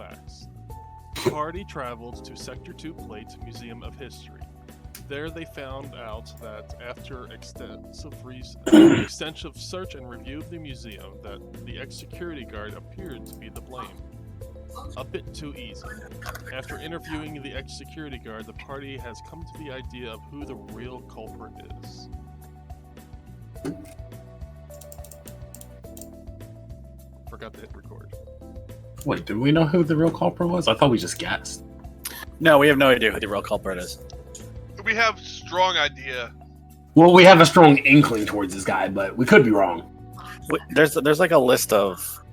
facts. The party traveled to Sector 2 Plate Museum of History. There they found out that after extensive search and review of the museum, that the ex-security guard appeared to be the blame. A bit too easy. After interviewing the ex-security guard, the party has come to the idea of who the real culprit is. Forgot to hit record. Wait, do we know who the real culprit was? I thought we just guessed. No, we have no idea who the real culprit is. We have strong idea. Well, we have a strong inkling towards this guy, but we could be wrong. There's like a list of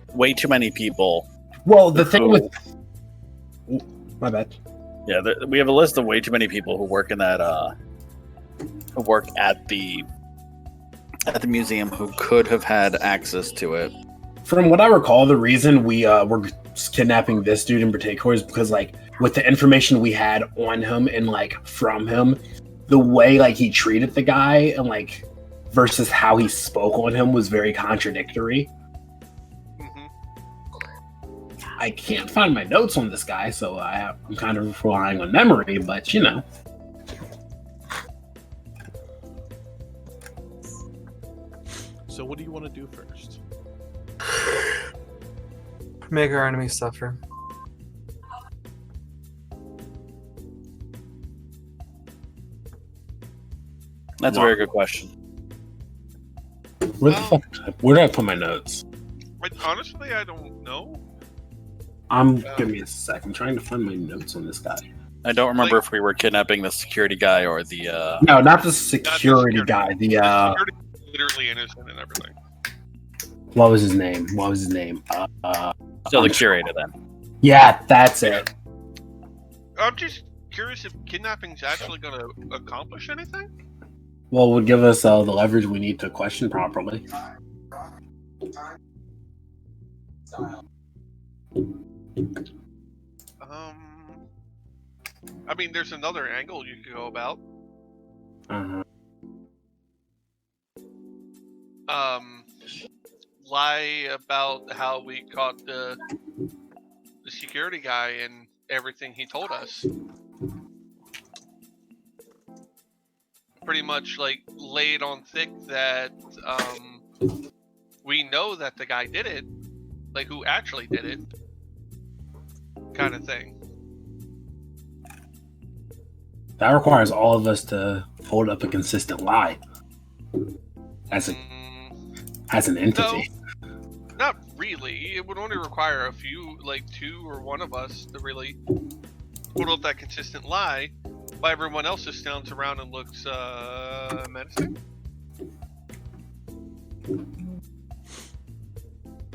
way too many people. Well, the thing with... My bad. Yeah, we have a list of way too many people who work in that who work at the museum who could have had access to it. From what I recall, the reason we were kidnapping this dude in particular is because, like, with the information we had on him and, like, from him, the way, like, he treated the guy and, like, versus how he spoke on him was very contradictory. I can't find my notes on this guy, so I'm kind of relying on memory, but, you know. So what do you want to do first? Make our enemies suffer. That's a very good question. Where did I put my notes? Honestly, I don't know. Give me a sec. I'm trying to find my notes on this guy. I don't remember if we were kidnapping the security guy or the... No, not the security guy. The security is literally innocent and everything. What was his name? So the curator, then. Yeah, that's it. I'm just curious if kidnapping's actually going to accomplish anything? Well, it would give us the leverage we need to question properly. I mean, there's another angle you could go about. Lie about how we caught the security guy and everything he told us. Pretty much, like, lay it on thick that we know that the guy did it, like, who actually did it, kind of thing. That requires all of us to hold up a consistent lie as an entity. No, not really. It would only require a few, like two or one of us, to really hold up that consistent lie, while everyone else just stands around and looks menacing.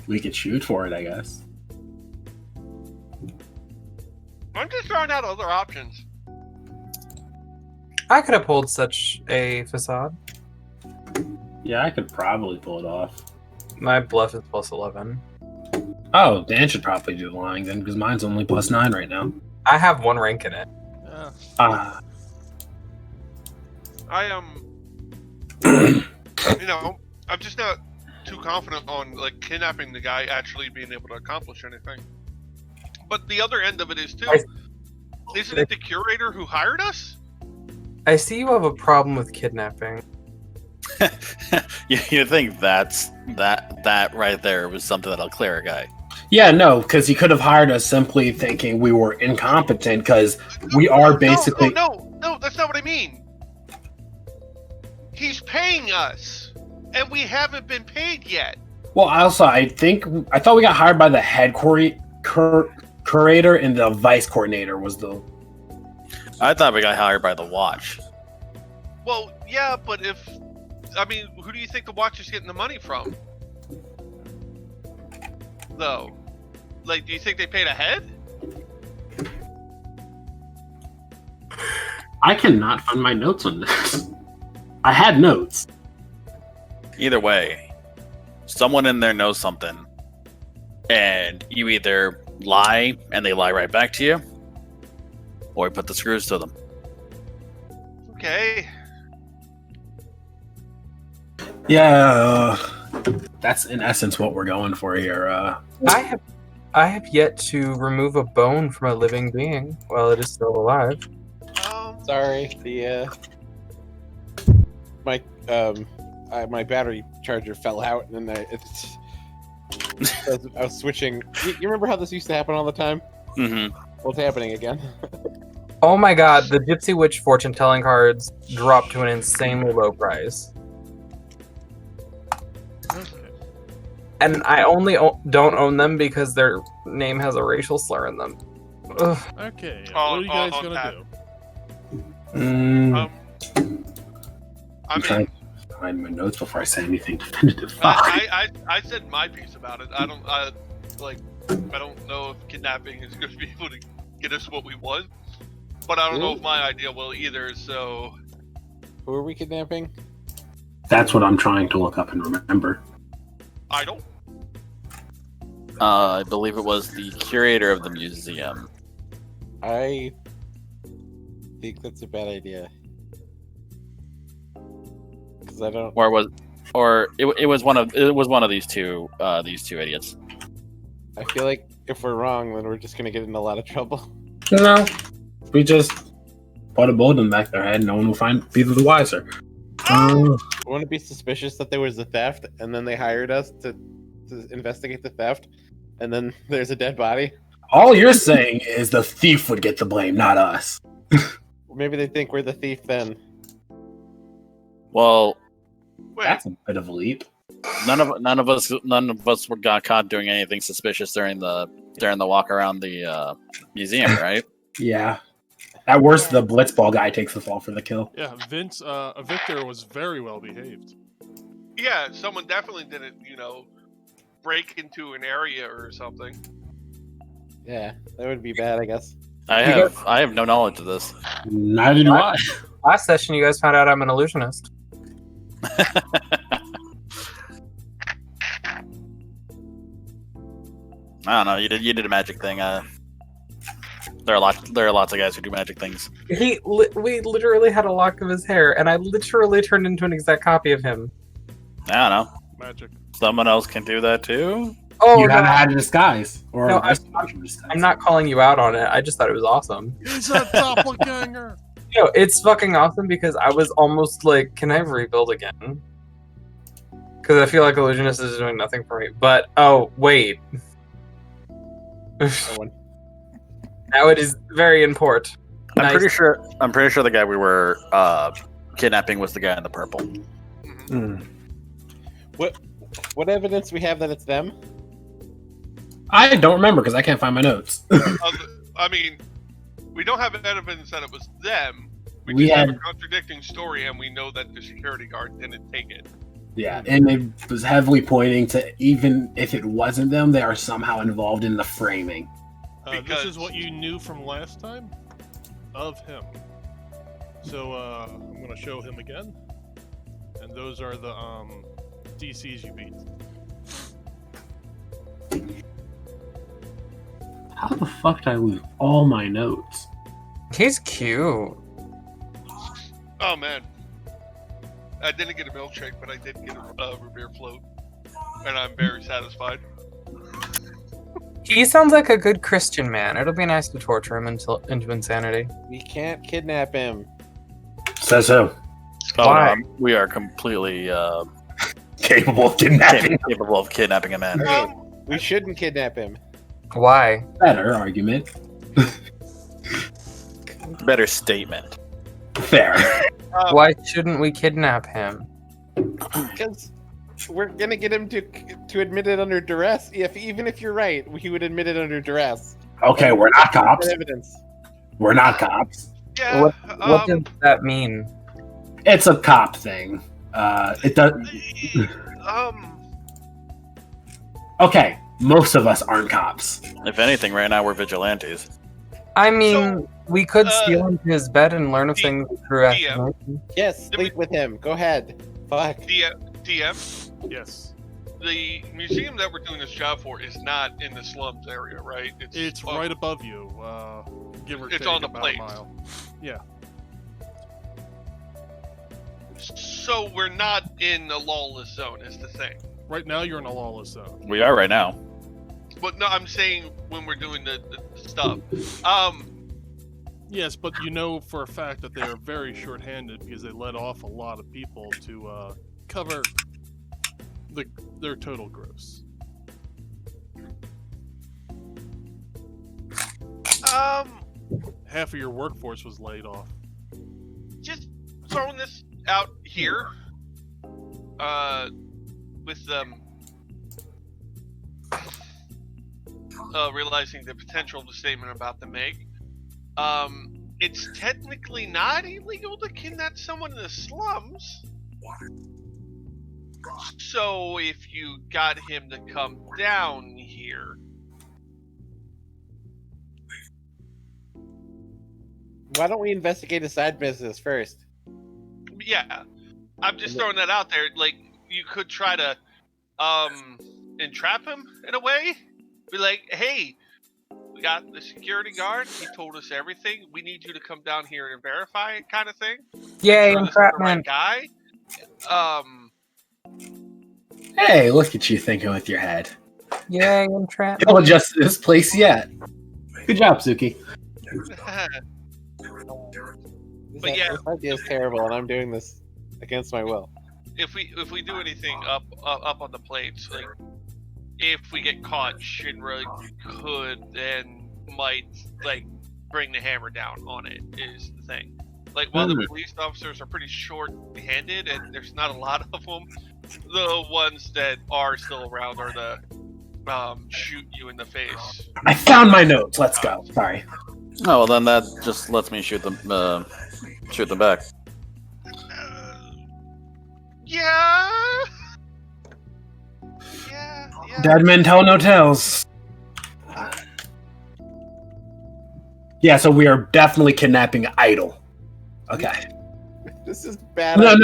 We could shoot for it, I guess. I'm just throwing out other options. I could uphold such a facade. Yeah, I could probably pull it off. My bluff is +11. Oh, Dan should probably do the lying then, because mine's only +9 right now. I have 1 rank in it. I am, I'm just not too confident on, like, kidnapping the guy actually being able to accomplish anything. But the other end of it is too. Isn't it the curator who hired us? I see you have a problem with kidnapping. You think that right there was something that'll clear a guy? Yeah, no, because he could have hired us simply thinking we were incompetent, because we are basically... No, that's not what I mean. He's paying us, and we haven't been paid yet. Well, also, I thought we got hired by the head curator, and the vice coordinator was the... I thought we got hired by the watch. Well, yeah, but who do you think the watch is getting the money from? Though, like, do you think they paid ahead? I cannot find my notes on this. I had notes. Either way, someone in there knows something, and you either lie and they lie right back to you, or we put the screws to them. Okay. Yeah, that's in essence what we're going for here. I have yet to remove a bone from a living being while it is still alive. Sorry, my battery charger fell out, and I was switching. You remember how this used to happen all the time? Mm-hmm. Well, it's happening again. Oh my god, the Gypsy Witch fortune telling cards dropped to an insanely low price. Okay. And I only don't own them because their name has a racial slur in them. Ugh. Okay. Oh, What are you guys oh, gonna Pat. do? I I'm mean, trying to find my notes before I say anything definitive. Fuck. I said my piece about it. I don't know if kidnapping is going to be able to get us what we want, but I don't know if my idea will either. So, Who are we kidnapping? That's what I'm trying to look up and remember. I don't. I believe it was the curator of the museum. I think that's a bad idea. Because I don't. Or it was one of these two idiots. I feel like if we're wrong, then we're just gonna get in a lot of trouble. No, we just put a bullet in the back of their head. No one will be the wiser. Wouldn't it be suspicious that there was a theft, and then they hired us to investigate the theft, and then there's a dead body? All you're saying is the thief would get the blame, not us. Maybe they think we're the thief then. Well, Wait, That's a bit of a leap. none of us got caught doing anything suspicious during the walk around the museum, right? Yeah. At worst, the blitzball guy takes the fall for the kill. Yeah, Victor was very well behaved. yeah, someone definitely didn't, break into an area or something. Yeah, that would be bad, I guess. I have no knowledge of this. Neither do I. Last session, you guys found out I'm an illusionist. I don't know. You did a magic thing. There are lots of guys who do magic things. We literally had a lock of his hair, and I literally turned into an exact copy of him. I don't know. Magic. Someone else can do that too. Oh, You no, haven't had a disguise. Or No, a restoration disguise. I'm not calling you out on it. I just thought it was awesome. He's a doppelganger. It's fucking awesome because I was almost like, can I rebuild again? Because I feel like Illusionist is doing nothing for me. But, oh, wait. No one. Now it is very important. I'm Nice. pretty sure the guy we were kidnapping was the guy in the purple. Hmm. What evidence we have that it's them? I don't remember because I can't find my notes. I mean, we don't have evidence that it was them. We We just have had- a contradicting story, and we know that the security guard didn't take it. Yeah, and it was heavily pointing to even if it wasn't them, they are somehow involved in the framing. This Because- is what you knew from last time of him. So I'm going to show him again. And those are the DCs you beat. How the fuck did I lose all my notes? He's cute. Oh man, I didn't get a milkshake, but I did get a root beer float, and I'm very satisfied. He sounds like a good Christian man. It'll be nice to torture him into insanity. We can't kidnap him. Says who? Why? We are completely Capable of kidnapping. capable of kidnapping a man. We shouldn't kidnap him. Why? Better argument. Better statement. Fair. Why shouldn't we kidnap him? Because we're gonna get him to admit it under duress. Even if you're right, he would admit it under duress. Okay, we're not cops. Evidence. We're not cops. Yeah. What does that mean? It's a cop thing. It does. Okay, most of us aren't cops. If anything, right now we're vigilantes. I mean, So, we could steal into his bed and learn of things through DM. estimation. Yes, sleep with him. Go ahead. Fuck. DM, Yes. the museum that we're doing this job for is not in the slums area, right? It's right above you. Give or It's take on the about plate. a mile. Yeah. So we're not in the lawless zone, is the thing. Right now you're in a lawless zone. We are right now. But no, I'm saying when we're doing the stuff. Yes, but you know for a fact that they are very short-handed because they let off a lot of people to cover their total gross. Half of your workforce was laid off. Just throwing this out here. With realizing the potential of the statement I'm about to make. It's technically not illegal to kidnap someone in the slums. So if you got him to come down here, Why don't we investigate a side business first? yeah, I'm just throwing that out there. Like, you could try to entrap him in a way. Be like, hey, we got the security guard. He told us everything. We need you to come down here and verify it, kind of thing. Yay, Sure this is the right entrapment. guy. Hey, look at you thinking with your head. Yay, entrapment. Don't adjust this place yet. Good job, Suki. But yeah. This idea is terrible, and I'm doing this against my will. if we do anything up on the plates, like if we get caught, Shinra could and might like bring the hammer down on it. Is the thing. Like while the police officers are pretty short-handed and there's not a lot of them, the ones that are still around are the shoot you in the face. I found my notes. Let's go. Sorry. Oh well, then that just lets me shoot them back. Yeah. Dead men tell no tales. Yeah, so we are definitely kidnapping Idol. Okay. This is bad. No.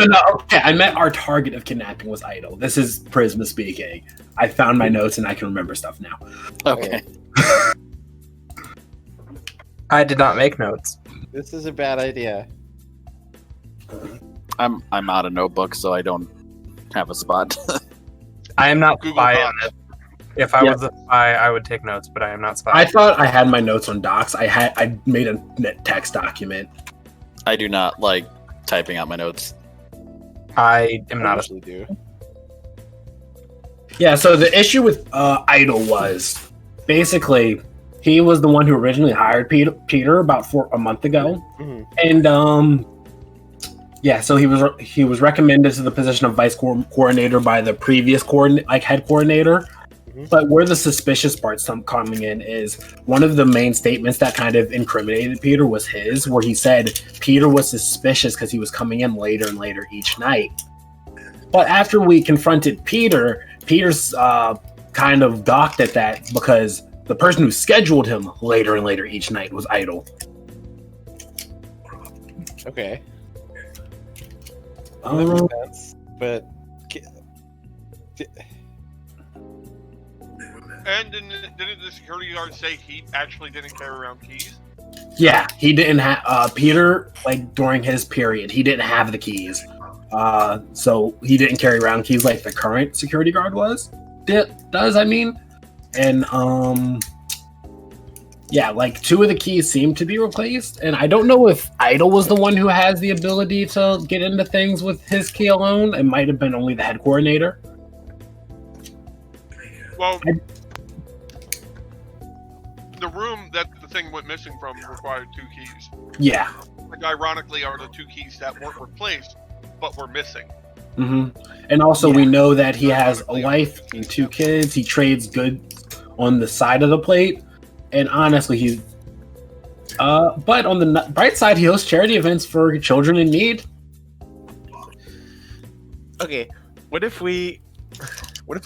Okay, I meant our target of kidnapping was Idol. This is Prisma speaking. I found my notes and I can remember stuff now. Okay. I did not make notes. This is a bad idea. I'm out of notebooks, so I don't have a spot. I am not Google spy. Docs. If I was a spy, I would take notes, but I am not spy. I thought I had my notes on docs. I made a text document. I do not like typing out my notes. I am not a usually do. Yeah, so the issue with Idol was basically he was the one who originally hired Peter about a month ago, and yeah, so he was recommended to the position of vice coordinator by the previous head coordinator. But where the suspicious part's coming in is one of the main statements that kind of incriminated Peter was where he said Peter was suspicious because he was coming in later and later each night. But after we confronted Peter's kind of docked at that because the person who scheduled him later and later each night was Idol. Okay. That makes sense, but And didn't the security guard say he actually didn't carry around keys? Yeah, he didn't have Peter, like during his period, he didn't have the keys. So he didn't carry around keys like the current security guard does, I mean. And yeah, like 2 of the keys seem to be replaced, and I don't know if Idol was the one who has the ability to get into things with his key alone. It might have been only the head coordinator. Well, the room that the thing went missing from required 2 keys. Yeah. Like, ironically, are the 2 keys that weren't replaced, but were missing. And also, we know that he has a wife and 2 kids. He trades goods on the side of the plate, and honestly, he's. But on the bright side, he hosts charity events for children in need. okay, what if we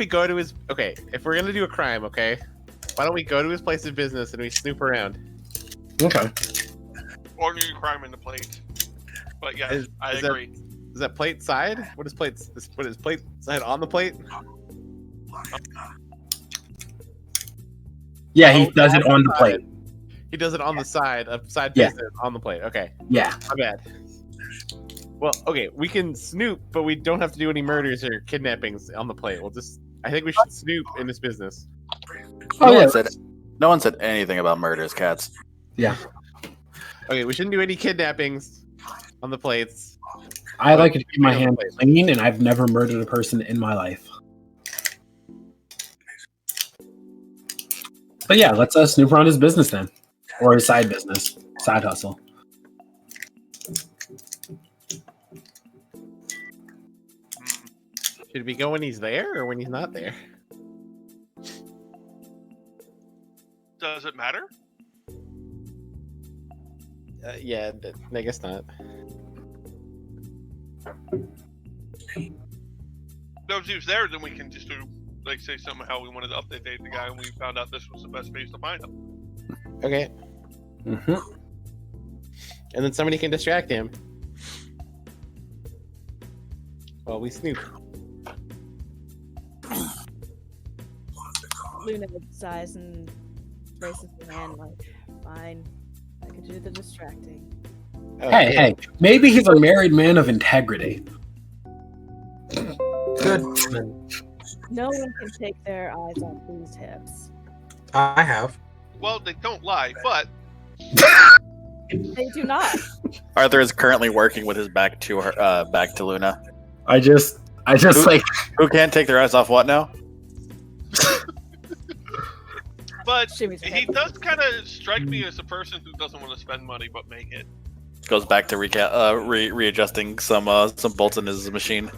go to his? Okay, if we're gonna do a crime, okay, why don't we go to his place of business and we snoop around? Okay. Or new crime in the plate. But yeah, I is agree. Is that plate side? What is plate side on the plate? Yeah, he does it on the plate. He does it on the side of side Yeah. business on the plate. Okay, Yeah. my bad. Well, okay, we can snoop, but we don't have to do any murders or kidnappings on the plate. I think we should snoop in this business. Oh yeah. No one said anything about murders, cats. Yeah. Okay, we shouldn't do any kidnappings on the plates. I like to keep my Yeah, hands please. clean, and I've never murdered a person in my life. But yeah, let's snoop around his business then, or his side business, side hustle. Should we go when he's there or when he's not there? Does it matter? Yeah, I guess not. No, if he was there, then we can just do, like, say something how we wanted to update the guy, and we found out this was the best place to find him. Okay, Mm-hmm. and then somebody can distract him. Well, we snoop. Luna sighs and raises her hand like, fine, I could do the distracting. Oh, Hey, yeah. hey, maybe he's a married man of integrity. Good woman. No one can take their eyes off these hips. I have. Well, they don't lie, but They do not. Arthur is currently working with his back to her, back to Luna. I just like Who can't take their eyes off what now? but Shimmy's he head. does kind of strike me as a person who doesn't want to spend money but make it. Goes back to readjusting some bolts in his machine.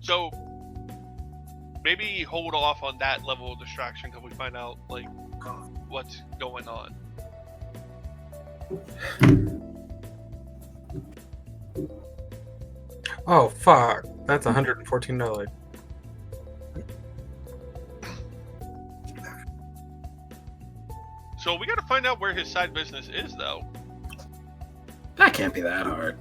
So maybe hold off on that level of distraction until we find out like what's going on. Oh fuck! That's $114. So we got to find out where his side business is, though. that can't be that hard.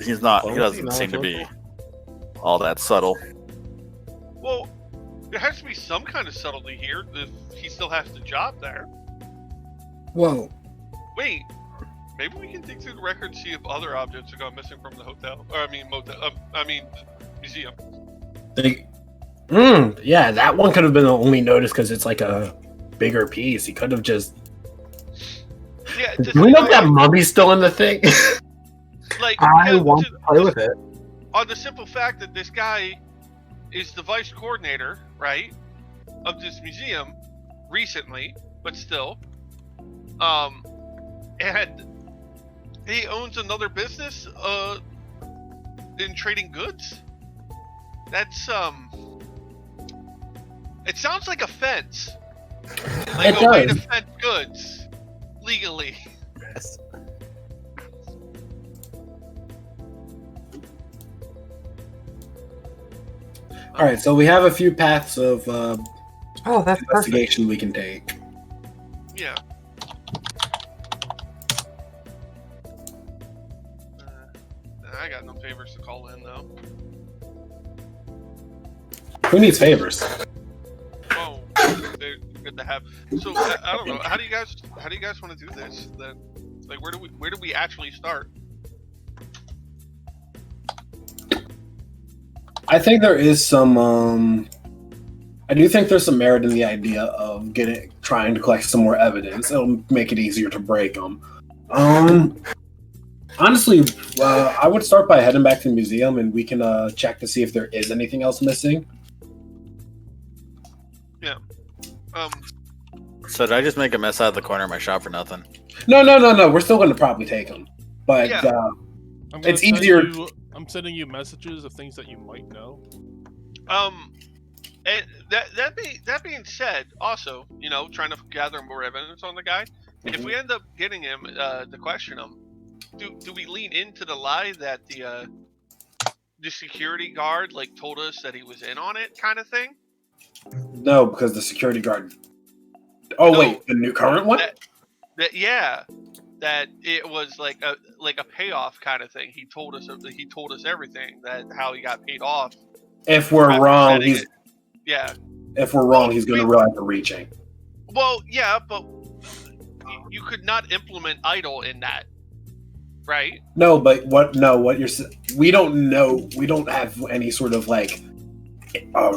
He's not. Well, He doesn't we'll see, seem to be knowledgeable. all that subtle. Well, there has to be some kind of subtlety here if he still has the job there. Whoa. Wait, maybe we can dig through the record and see if other objects have gone missing from the hotel. Or I mean, museum. Yeah, that one could have been only noticed because it's like a bigger piece. He could have just. Yeah, Do we know if that mummy's still in the thing? like I because want to play with it. on the simple fact that this guy is the vice coordinator, right, of this museum recently, but still, and he owns another business, in trading goods. That's it sounds like a fence, like It a way to does. fence goods legally. Yes. All right, so we have a few paths of Oh, that's perfect. investigation we can take. Yeah. I got no favors to call in though. Who needs favors? Oh, they're good to have. So I don't know. How do you guys want to do this? Then, like, where do we actually start? I think there is some. I do think there's some merit in the idea of trying to collect some more evidence. It'll make it easier to break them. Honestly, I would start by heading back to the museum, and we can check to see if there is anything else missing. So did I just make a mess out of the corner of my shop for nothing? No. We're still going to probably take them, but Yeah. I'm gonna It's send easier- I'm sending you messages of things that you might know. And that being said, also, you know, trying to gather more evidence on the guy. If we end up getting him to question him, do we lean into the lie that the security guard like told us that he was in on it, kind of thing? no, because the security guard. Oh No. wait, the new current one. That it was like a payoff kind of thing. He told us everything, that how he got paid off. If we're after wrong, setting he's it. Yeah. if we're wrong, he's going to realize we're reaching. Well, yeah, but you could not implement idle in that. right? No, but what? No, what you're we don't know. We don't have any sort of like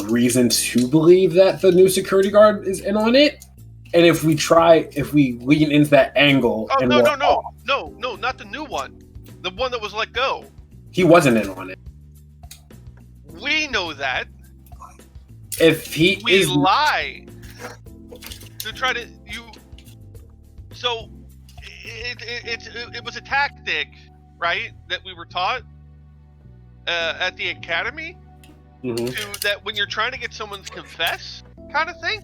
reason to believe that the new security guard is in on it. And if we lean into that angle, Oh and no, we're no, no, off, no, not the new one. The one that was let go. he wasn't in on it. We know that. If he We is, lie to try to you. So it was a tactic, right? That we were taught at the academy. Mhm. That when you're trying to get someone to confess, kind of thing,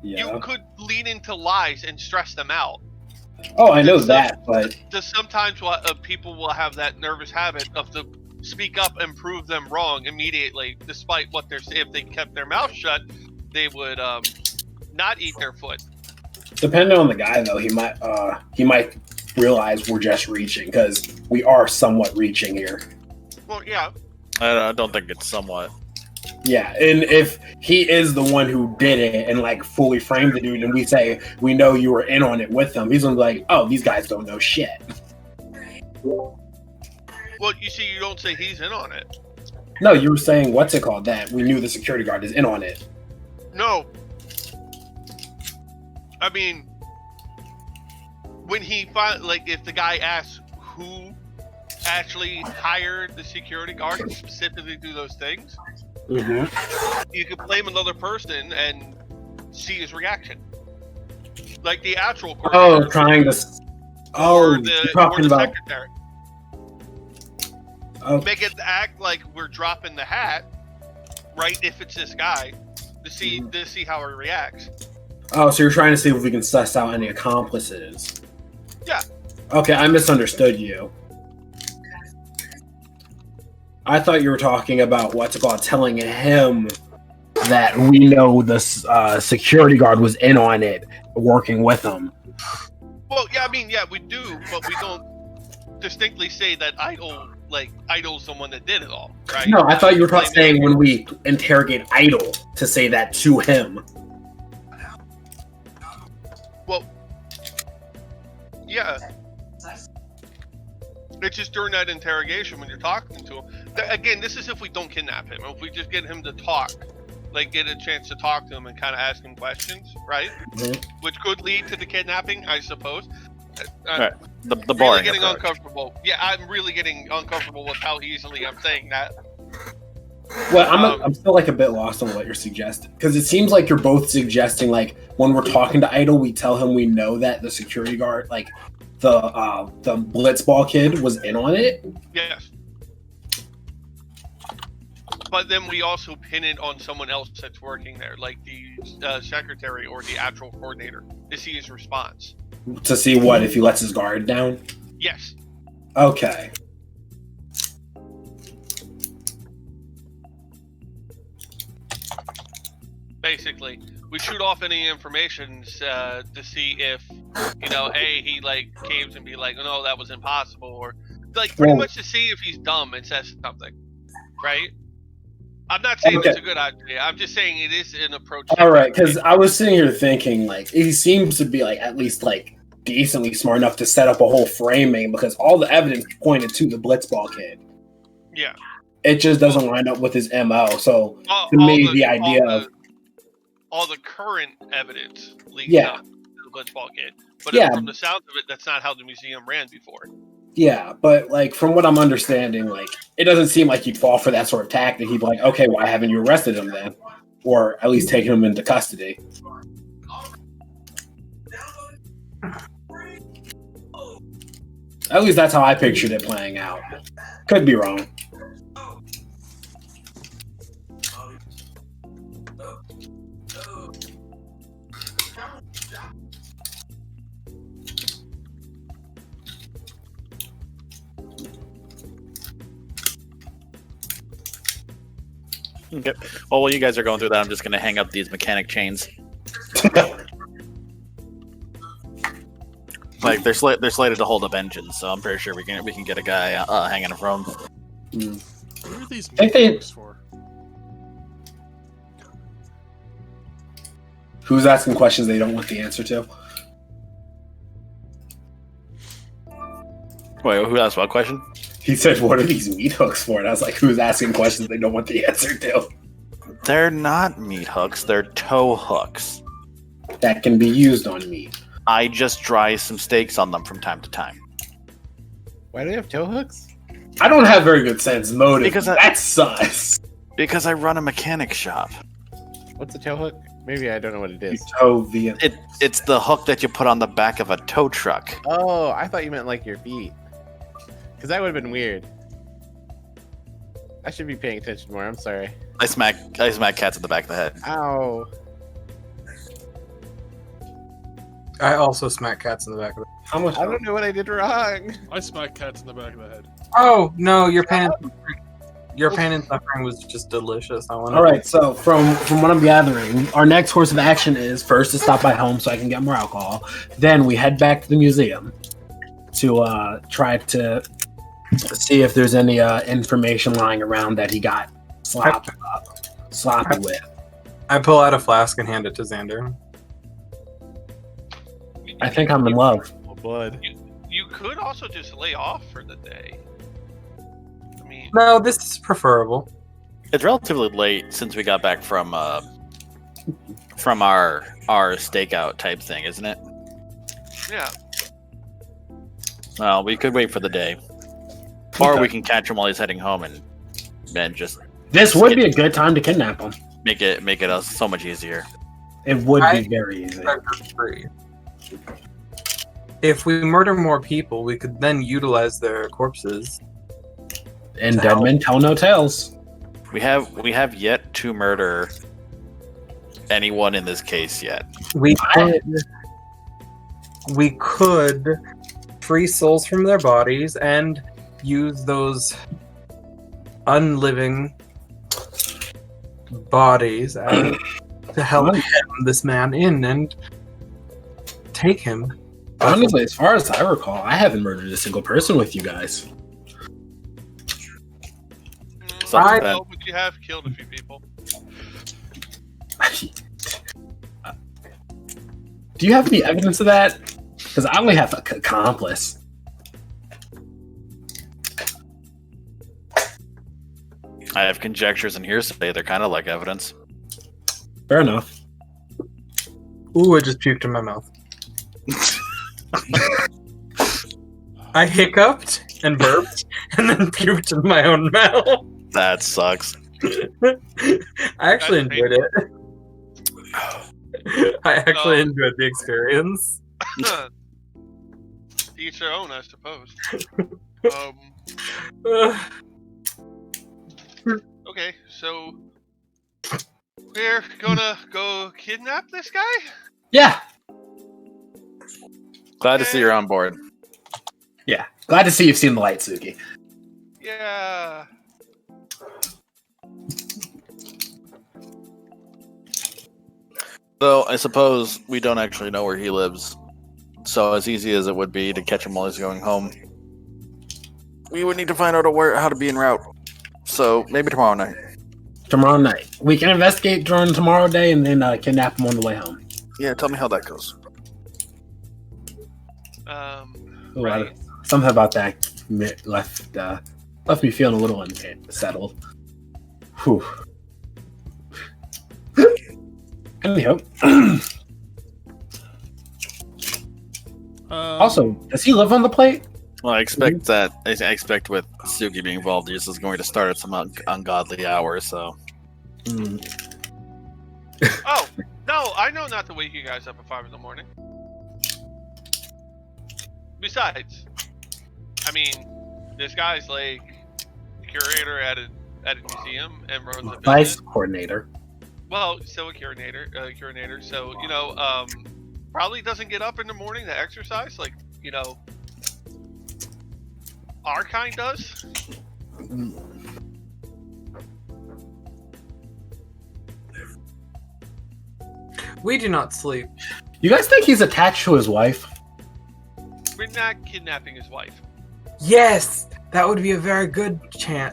yeah. you could lean into lies and stress them out. Oh, I know Some- that, but Just sometimes people will have that nervous habit of to speak up and prove them wrong immediately, despite what they're saying. If they kept their mouth shut, they would not eat their foot. depending on the guy, though, he might realize we're just reaching because we are somewhat reaching here. Well, yeah. I don't think it's somewhat. Yeah, and if he is the one who did it and like fully framed the dude, and we say we know you were in on it with him, he's gonna be like, "Oh, these guys don't know shit." Well, you see, you don't say he's in on it. No, you were saying what's it called? That we knew the security guard is in on it. No. I mean, when he if the guy asks who actually hired the security guard to specifically do those things, you could blame another person and see his reaction. Like the actual Oh, coordinator trying to. Oh, or you're the talking about. secretary. Oh, Make it act like we're dropping the hat, right? If it's this guy, to see how he reacts. oh, so you're trying to see if we can suss out any accomplices. Yeah. Okay, I misunderstood you. I thought you were talking about what's it called, telling him that we know the security guard was in on it, working with him. Well, yeah, I mean, yeah, we do, but we don't distinctly say that Idol's someone that did it all, right? No, I thought you were Blame saying when we interrogate Idol to say that to him. Well, yeah. It's just during that interrogation when you're talking to him. Again, this is if we don't kidnap him. If we just get him to talk, like get a chance to talk to him and kind of ask him questions, right? Which could lead to the kidnapping, I suppose. Right. The Really boring getting approach. uncomfortable. Yeah, I'm really getting uncomfortable with how easily I'm saying that. Well, I'm still like a bit lost on what you're suggesting, because it seems like you're both suggesting like when we're talking to Idol, we tell him we know that the security guard, like the blitzball kid, was in on it. Yes. But then we also pin it on someone else that's working there, like the secretary or the actual coordinator, to see his response. To see what if he lets his guard down. Yes. Okay. Basically, we shoot off any information to see if, A, he like caves and be like, oh, no, that was impossible, or like pretty much to see if he's dumb and says something, right? I'm not saying it's a good idea. I'm just saying it is an approach. All right, because I was sitting here thinking like he seems to be like at least like decently smart enough to set up a whole framing, because all the evidence pointed to the blitzball kid. Yeah. It just doesn't line up with his MO. So to me, the idea of all the current evidence leads up to the blitzball kid, but from the sound of it, that's not how the museum ran before. Yeah, but like from what I'm understanding, like it doesn't seem like he'd fall for that sort of tactic. He'd be like, okay, why haven't you arrested him then, or at least taken him into custody? At least that's how I pictured it playing out. Could be wrong. Okay. Well, while you guys are going through that, I'm just going to hang up these mechanic chains. Like they're slated to hold up engines, so I'm pretty sure we can get a guy hanging from. What are these think they- mechanics for? Who's asking questions they don't want the answer to? Wait, who asked what question? He said, "What are these meat hooks for?" And I was like, "Who's asking questions they don't want the answer to?" They're not meat hooks. They're tow hooks. That can be used on meat. I just dry some steaks on them from time to time. Why do they have tow hooks? I don't have very good sense motive. Because That's sus. Because I run a mechanic shop. What's a tow hook? Maybe I don't know what it You is. tow the. It's the hook that you put on the back of a tow truck. Oh, I thought you meant like your feet. Because that would have been weird. I should be paying attention more. I'm sorry. I smack cats in the back of the head. Ow. I also smack cats in the back of the How much? I don't know what I did wrong. I smack cats in the back of the head. Oh, no, your pain and suffering. Your pain and suffering was just delicious. I want All right. So from what I'm gathering, our next course of action is first to stop by home so I can get more alcohol. Then we head back to the museum to try to see if there's any information lying around that he got sloppy with. I pull out a flask and hand it to Xander. I think I'm in love. Oh, blood. You could also just lay off for the day. I mean, No, this is preferable. It's relatively late since we got back from our stakeout type thing, isn't it? yeah. Well, we could wait for the day, or we can catch him while he's heading home and then just This would be a good time to kidnap him. make it us so much easier. It would I- be very easy. Free. If we murder more people, we could then utilize their corpses. And dead men tell no tales. We have yet to murder anyone in this case yet. We could free souls from their bodies and use those unliving bodies to help hem this man in and take him. Honestly, as far as I recall, I haven't murdered a single person with you guys. Something No, but you have killed a few people. Do you have any evidence of that? Because I only have an accomplice. I have conjectures and hearsay. They're kind of like evidence. Fair enough. Ooh, I just puked in my mouth. I hiccuped and burped and then puked in my own mouth. That sucks. I actually That's enjoyed it. I actually enjoyed the experience. To each their own, I suppose. Okay, so we're gonna go kidnap this guy? Yeah. Glad to see you're on board. Yeah. Glad to see you've seen the light, Suki. Yeah. So I suppose we don't actually know where he lives. So as easy as it would be to catch him while he's going home, we would need to find out how to be en route. So maybe tomorrow night. Tomorrow night. We can investigate during tomorrow day and then kidnap him on the way home. Yeah, tell me how that goes. Ooh, Right. Something about that left me feeling a little unsettled. Whew. Anyhow. Also, does he live on the plate? Well, I expect with Suki being involved, this is going to start at some ungodly hour. So Oh, no, I know not to wake you guys up at 5 in the morning. Besides, I mean, this guy's like the curator at a museum and runs a Vice business. coordinator. Well, still a curator. So probably doesn't get up in the morning to exercise like our kind does. We do not sleep. You guys think he's attached to his wife? We're not kidnapping his wife. Yes, that would be a very good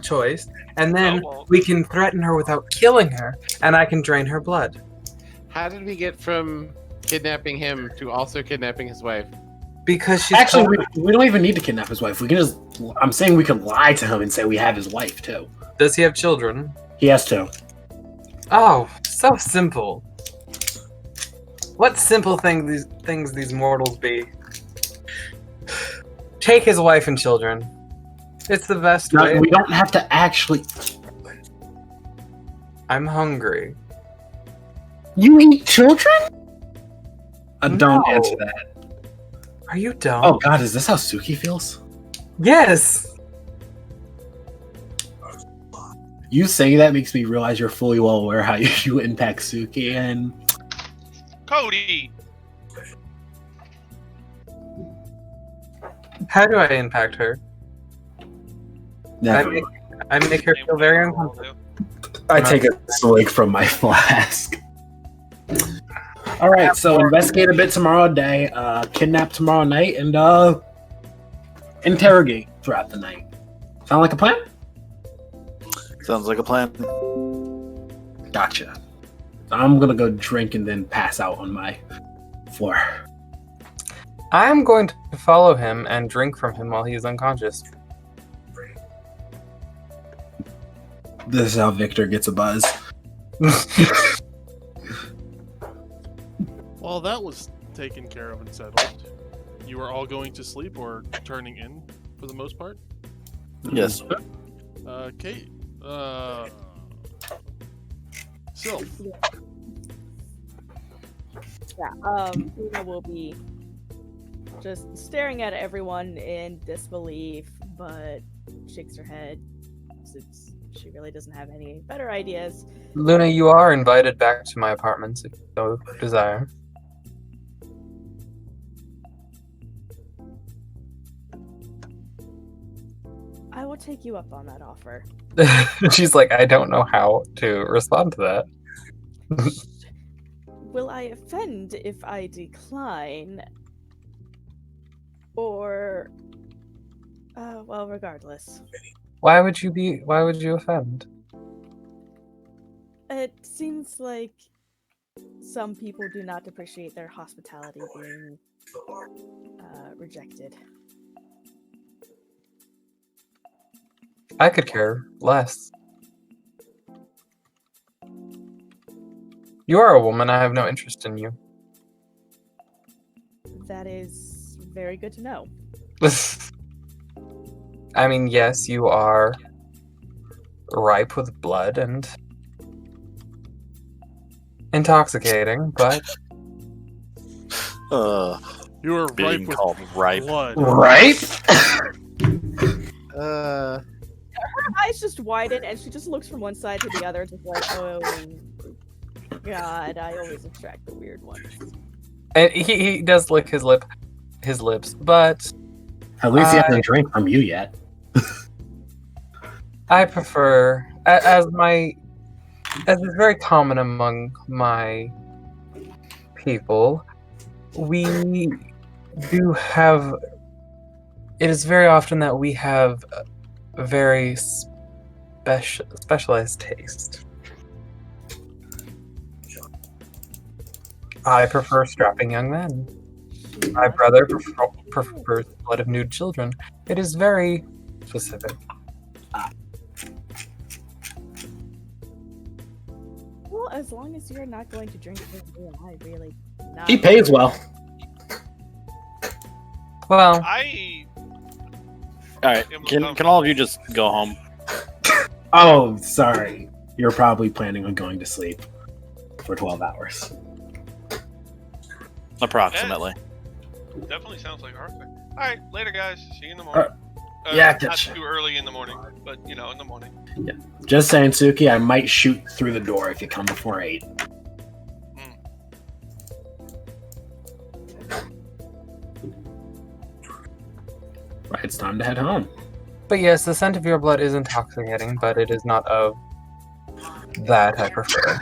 choice. And then Oh, well. we can threaten her without killing her, and I can drain her blood. How did we get from kidnapping him to also kidnapping his wife? Because she's Actually, we don't even need to kidnap his wife. We can just. I'm saying we could lie to him and say we have his wife too. Does he have children? He has to. Oh, so simple. What simple things these mortals be? Take his wife and children. It's the best No, way. we don't have to actually. I'm hungry. You eat children? Don't No. answer that. Are you dumb? Oh God, is this how Suki feels? Yes. You saying that makes me realize you're fully well aware how you impact Suki, and Cody. How do I impact her? never. I make her feel very uncomfortable. I take a swig from my flask. All right, so investigate a bit tomorrow day, kidnap tomorrow night, and interrogate throughout the night. Sound like a plan? Sounds like a plan. Gotcha. I'm gonna go drink and then pass out on my floor. I'm going to follow him and drink from him while he is unconscious. This is how Victor gets a buzz. Well, that was taken care of and settled. You are all going to sleep or turning in for the most part? Yes. Kate. Sylph. Yeah, Luna will be just staring at everyone in disbelief, but shakes her head since she really doesn't have any better ideas. Luna, you are invited back to my apartments if you so desire. I will take you up on that offer. She's like, I don't know how to respond to that. Will I offend if I decline? Or, well, regardless. Why would you offend? It seems like some people do not appreciate their hospitality being rejected. I could care less. You are a woman. I have no interest in you. That is very good to know. I mean, yes, you are ripe with blood and intoxicating, but You are being ripe with called ripe. blood. Right? Her eyes just widen, and she just looks from one side to the other, just like, oh God, I always attract the weird ones. and he does lick his lips, but At least he hasn't drank from you yet. I prefer, as is very common among my people, we do have. It is very often that we have a very specialized taste. I prefer strapping young men. My brother prefers the blood of nude children. It is very specific. Well, as long as you're not going to drink with me, I really not. He pays well. Well, All right, can all of you just go home? Oh, sorry. You're probably planning on going to sleep for 12 hours. Approximately. Definitely sounds like Arthur. All right, later, guys. See you in the morning. Yeah, not gotcha. too early in the morning, but in the morning. Just saying, Suki, I might shoot through the door if you come before 8. Right, it's time to head home. but yes, the scent of your blood is intoxicating, but it is not of that I prefer.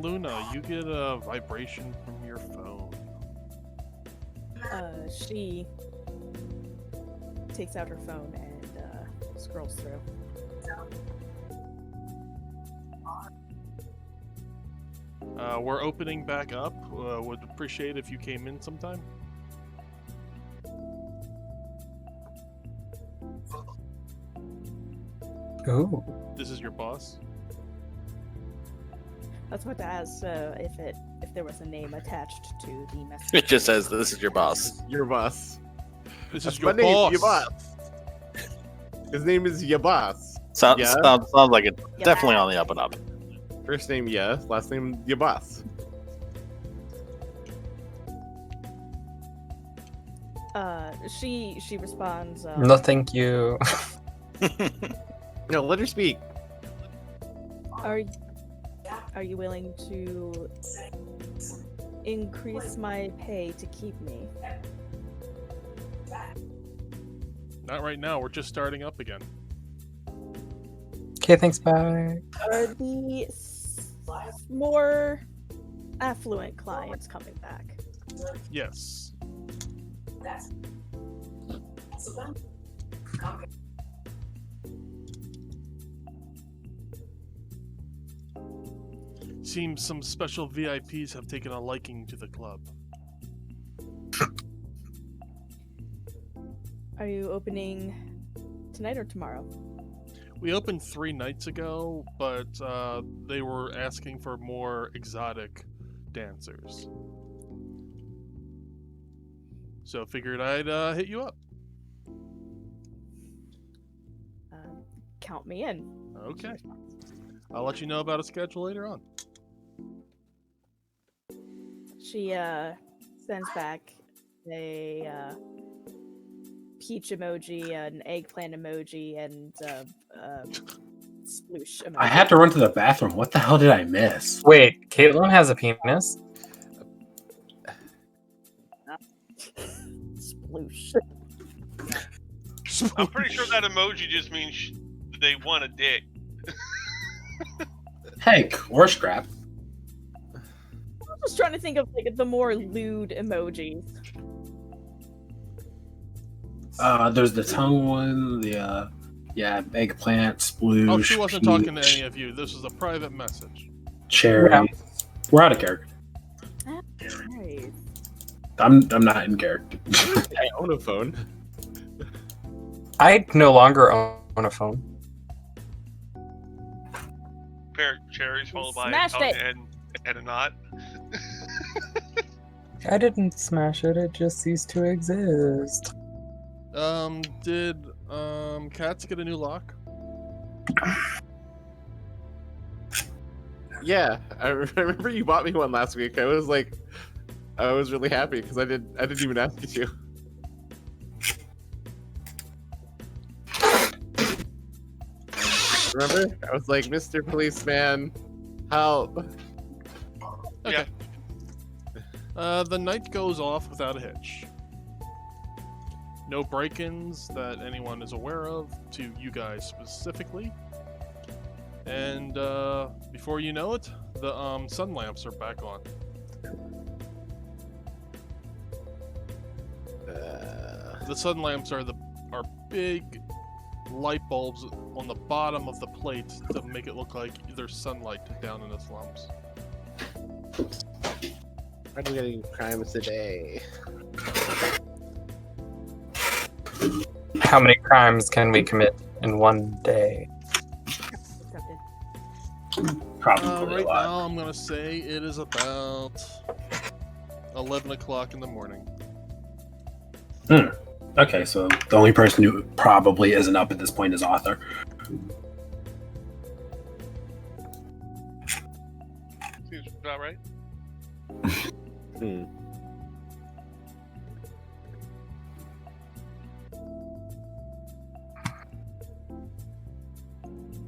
Luna, you get a vibration from your phone. She takes out her phone and scrolls through. We're opening back up. Would appreciate if you came in sometime. Ooh. This is your boss. That's what to ask if there was a name attached to the message. It just says that this is your boss. Your boss. This That's is your my name, boss. your boss. His name is your boss. Sounds Yeah. sounds like it's Yeah. definitely on the up and up. First name, yes. Last name, your boss. She responds. No, thank you. No, let her speak. Are you willing to increase my pay to keep me? Not right now. We're just starting up again. Okay, thanks, bye. Are the more affluent clients coming back? Yes. Seems some special VIPs have taken a liking to the club. Are you opening tonight or tomorrow? We opened 3 nights ago, but they were asking for more exotic dancers. So figured I'd hit you up. Count me in. Okay. I'll let you know about a schedule later on. She sends back a peach emoji, an eggplant emoji, and sploosh emoji. I had to run to the bathroom. What the hell did I miss? Wait, Caitlin has a penis? Sploosh. I'm pretty sure that emoji just means they want a dick. Hey, or scrap. I'm just trying to think of like the more lewd emojis. There's the tongue one, the eggplant, sploosh. Oh, she wasn't talking to any of you. This is a private message. Cherry. Yeah. We're out of character. Nice. I'm not in character. I own a phone. I no longer own a phone. Pair of cherries followed by Smashed a it. and a knot. I didn't smash it, it just ceased to exist. Did Cats get a new lock? Yeah, I remember you bought me one last week. I was really happy because I didn't even ask you to. Remember? I was like, Mr. Policeman, help. Okay. The night goes off without a hitch. No break-ins that anyone is aware of, to you guys specifically. And before you know it, the sun lamps are back on. The sun lamps are big light bulbs on the bottom of the plate to make it look like there's sunlight down in the slums. Are we getting crimes today? How many crimes can we commit in one day? Accepted. Probably a Right lot. now, I'm gonna say it is about 11 o'clock in the morning. Okay, so the only person who probably isn't up at this point is Arthur. Seems about right. Hmm.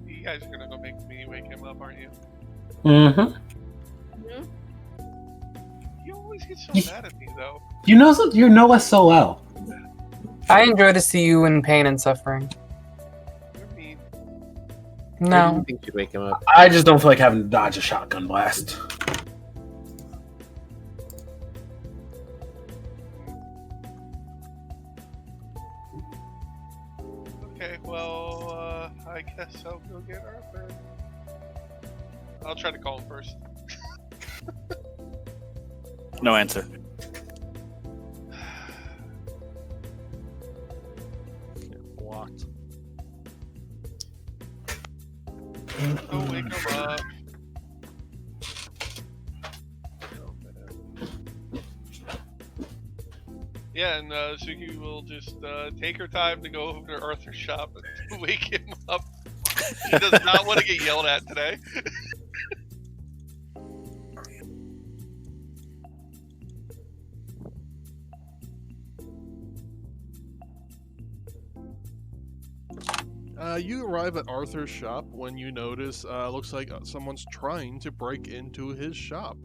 You guys are gonna go make me wake him up, aren't you? Mm-hmm. You always get so mad at me, though. You know us so well. I enjoy to see you in pain and suffering. You're mean. I No. didn't think you'd wake him up. I just don't feel like having to dodge a shotgun blast. Okay, well, I guess I'll go get Arthur. I'll try to call him first. No answer. Blocked. Don't wake him up. Oh, man. Yeah, and Suki will just take her time to go over to Arthur's shop and wake him up. She does not want to get yelled at today. You arrive at Arthur's shop when you notice, looks like someone's trying to break into his shop.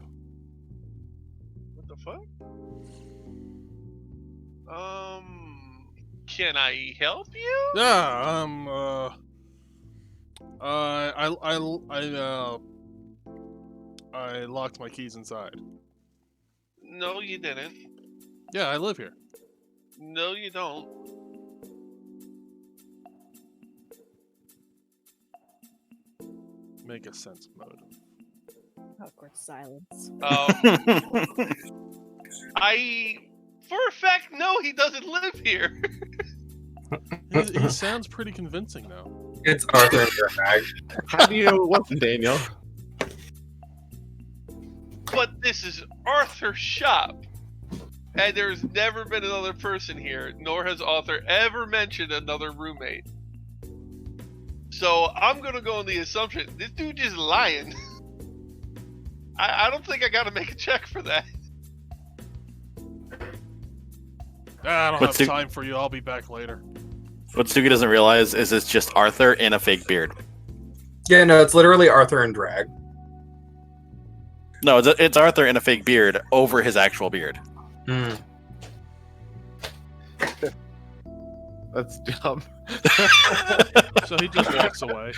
What the fuck? Can I help you? Yeah, I locked my keys inside. No, you didn't. Yeah, I live here. No, you don't. Make a sense mode. Awkward silence. I, for a fact, know he doesn't live here. He sounds pretty convincing now. It's Arthur and Drag. How do you know it wasn't Daniel? But this is Arthur's shop. And there's never been another person here, nor has Arthur ever mentioned another roommate. So I'm gonna go on the assumption this dude just lying. I don't think I gotta make a check for that. I don't What's have the- time for you. I'll be back later. What Suki doesn't realize is it's just Arthur in a fake beard. Yeah, no, it's literally Arthur and Drag. No, it's Arthur in a fake beard over his actual beard. Hmm. That's dumb. So he just walks away.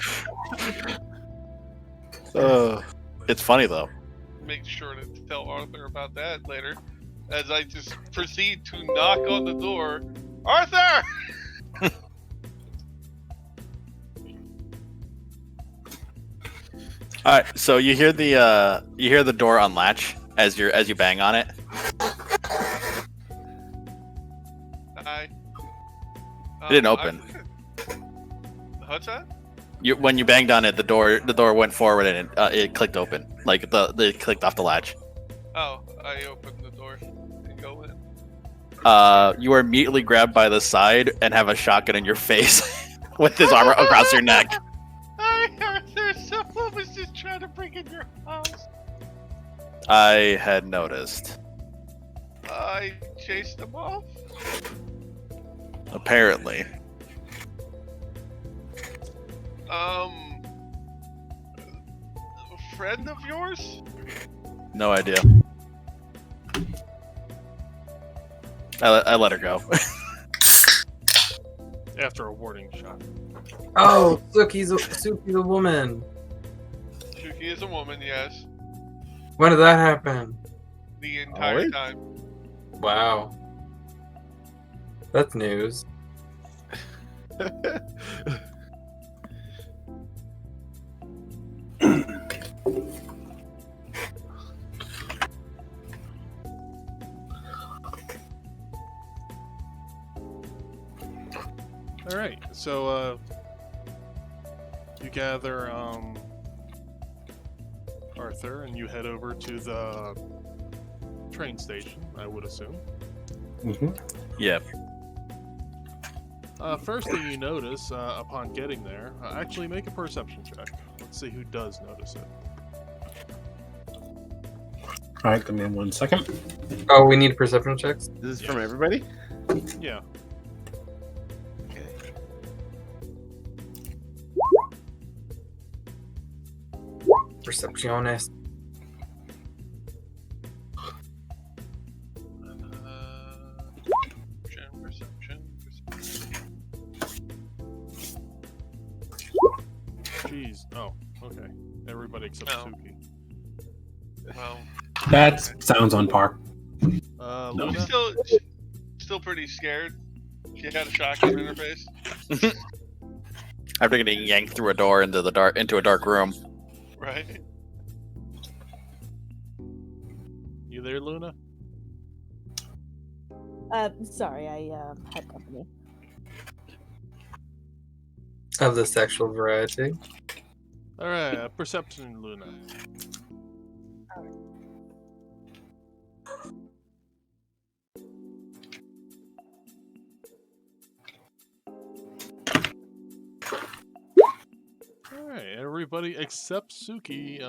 It's funny though. Make sure to tell Arthur about that later. As I just proceed to knock on the door. Arthur! All right, so you hear the door unlatch as you bang on it. Hi. It didn't open. What's that? When you banged on it, the door went forward and it clicked open. Like it clicked off the latch. Oh, I opened the door and go in. You are immediately grabbed by the side and have a shotgun in your face with his arm across your neck. Hi, Arthur. Someone was just trying to break in your house. I had noticed. I chased them off. Apparently. A friend of yours? No idea. I let her go. After a warning shot. Oh, Suki's a woman. Shuki is a woman, yes. When did that happen? The entire Always? time. Wow. That's news. All right, so you gather Arthur and you head over to the train station, I would assume. Mm-hmm. Yep. First thing you notice upon getting there, actually make a perception check. Let's see who does notice it. All right, give me 1 second. Oh, we need perception checks? This is from everybody? Yeah. Percepciones. Perception. Jeez. Oh, okay. Everybody except Oh. Suki. Well, That sounds on par. Luna? No. still pretty scared. She had a shotgun in her face. After getting yanked through a door into a dark room. Right? You there, Luna? Sorry, I had company. Of the sexual variety. All right, perception, Luna. All right, everybody except Suki.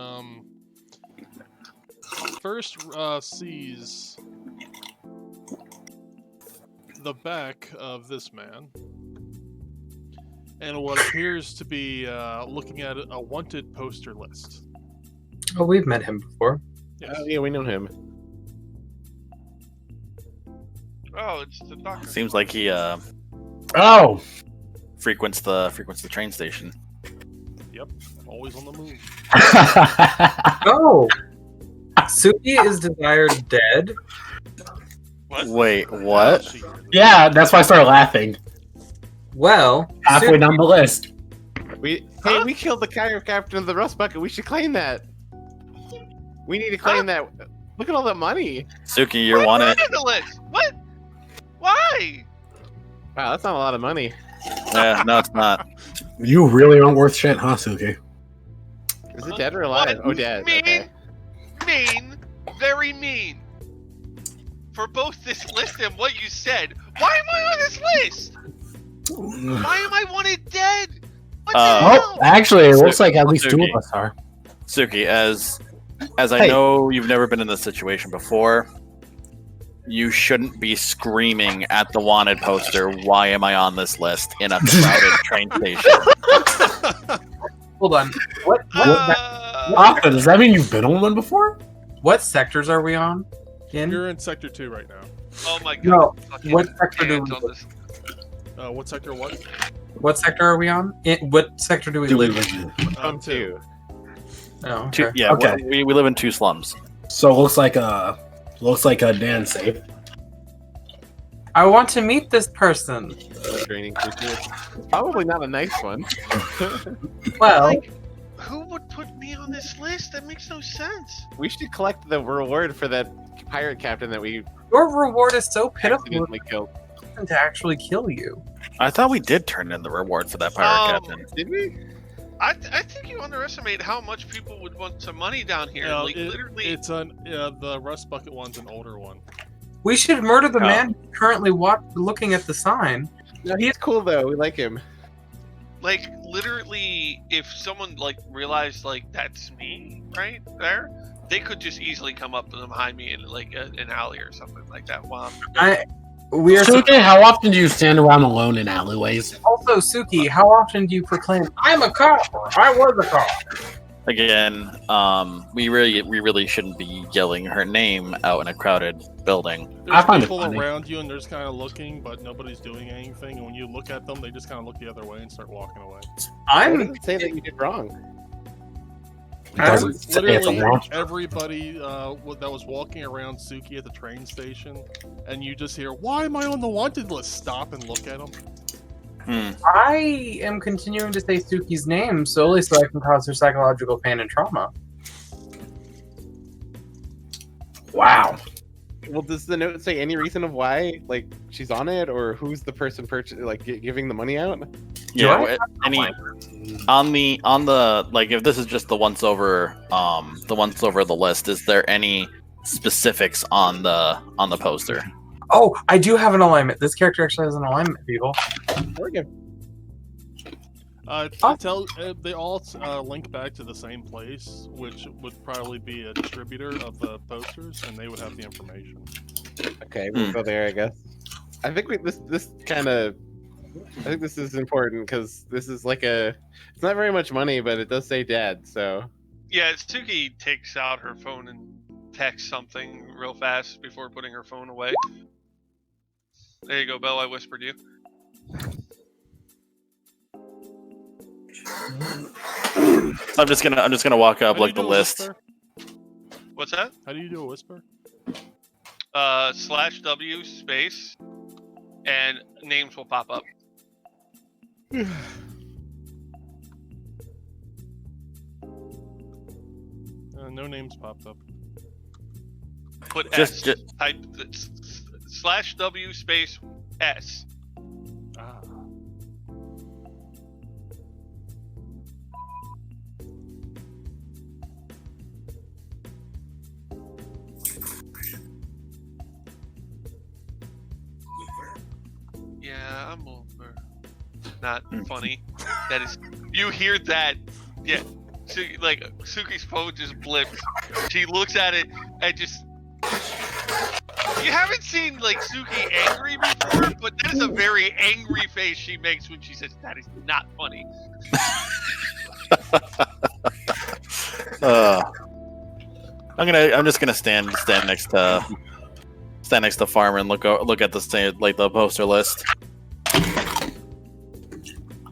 First sees the back of this man, and what appears to be looking at a wanted poster list. Oh, we've met him before. Yes. Oh, yeah, we know him. Oh, it's the doctor. Seems like he Oh, frequents the train station. Yep, always on the move. Oh, Suki is desired dead. What? Wait, what? She- yeah, that's why I started laughing. Well, Halfway down the list. Hey, Huh? we killed the captain of the Rust Bucket. We should claim that. We need to claim that. Look at all that money. Suki, you're Why wanted. am I on the list? What? Why? Wow, that's not a lot of money. Yeah, no, it's not. You really aren't worth shit, huh, Suki? Is it dead or alive? What? Oh, dead. Mean, Okay. mean, very mean. For both this list and what you said, why am I on this list? Why am I wanted dead? What the Oh, hell? Oh, actually, it looks Suki. like at least two Suki. of us are. Suki, as I Hey. know you've never been in this situation before, you shouldn't be screaming at the wanted poster, "Why am I on this list?" in a crowded train station. hold on. What After, does that mean you've been on one before? what sectors are we on? In You're in sector 2 right now. Oh my god. No, Fucking what sector do hands we on live? this. What sector? What? What sector are we on? What sector do we live in? On two. Oh, Two, okay. yeah, Okay. we live in 2 slums. So it looks like a Dan's safe. I want to meet this person. Training cruiser. Probably not a nice one. Well, Like, who would put me on this list? That makes no sense. We should collect the reward for that pirate captain that we your reward is so pitiful accidentally killed. to actually kill you. I thought we did turn in the reward for that pirate captain. Did we? I think you underestimate how much people would want some money down here. Yeah, like literally, it's the Rust Bucket one's an older one. We should murder the Oh. man currently looking at the sign. No, he's cool though. We like him. like literally, if someone like realized like that's me right there, they could just easily come up behind me in like an alley or something like that. While We are Suki, how often do you stand around alone in alleyways? also Suki. How often do you proclaim, "I'm a cop" or "I was a cop"? Again, we really shouldn't be yelling her name out in a crowded building. I There's find it people funny. around you, and they're just kind of looking, but nobody's doing anything. And when you look at them, they just kind of look the other way and start walking away. What I'm does it say that you did wrong? Because it's a Literally, monster. everybody that was walking around Suki at the train station, and you just hear, "Why am I on the wanted list?" Stop and look at them. I am continuing to say Suki's name solely so I can cause her psychological pain and trauma. Wow. Well, does the note say any reason of why, like, she's on it, or who's the person giving the money out? Yeah, I any on the like, if this is just the once over the list, is there any specifics on the poster? Oh, I do have an alignment. This character actually has an alignment, people. They all link back to the same place, which would probably be a distributor of the posters, and they would have the information. Okay, we'll go there, I guess. I think I think this is important because this is like it's not very much money, but it does say dad, so. yeah, Suki takes out her phone and texts something real fast before putting her phone away. There you go, Belle. I whispered you. I'm just gonna walk up, How do you look the do a list. whisper? What's that? How do you do a whisper? /W space, and names will pop up. No names popped up. Put Just- S. Type /W space S. Ah. Yeah, I'm over. Not funny. That is. You hear that? Yeah. Like Suki's phone just blips. She looks at it and just. You haven't seen like Suki angry before, but that is a very angry face she makes when she says that is not funny. I'm just gonna stand next to Farmer and look at the poster list.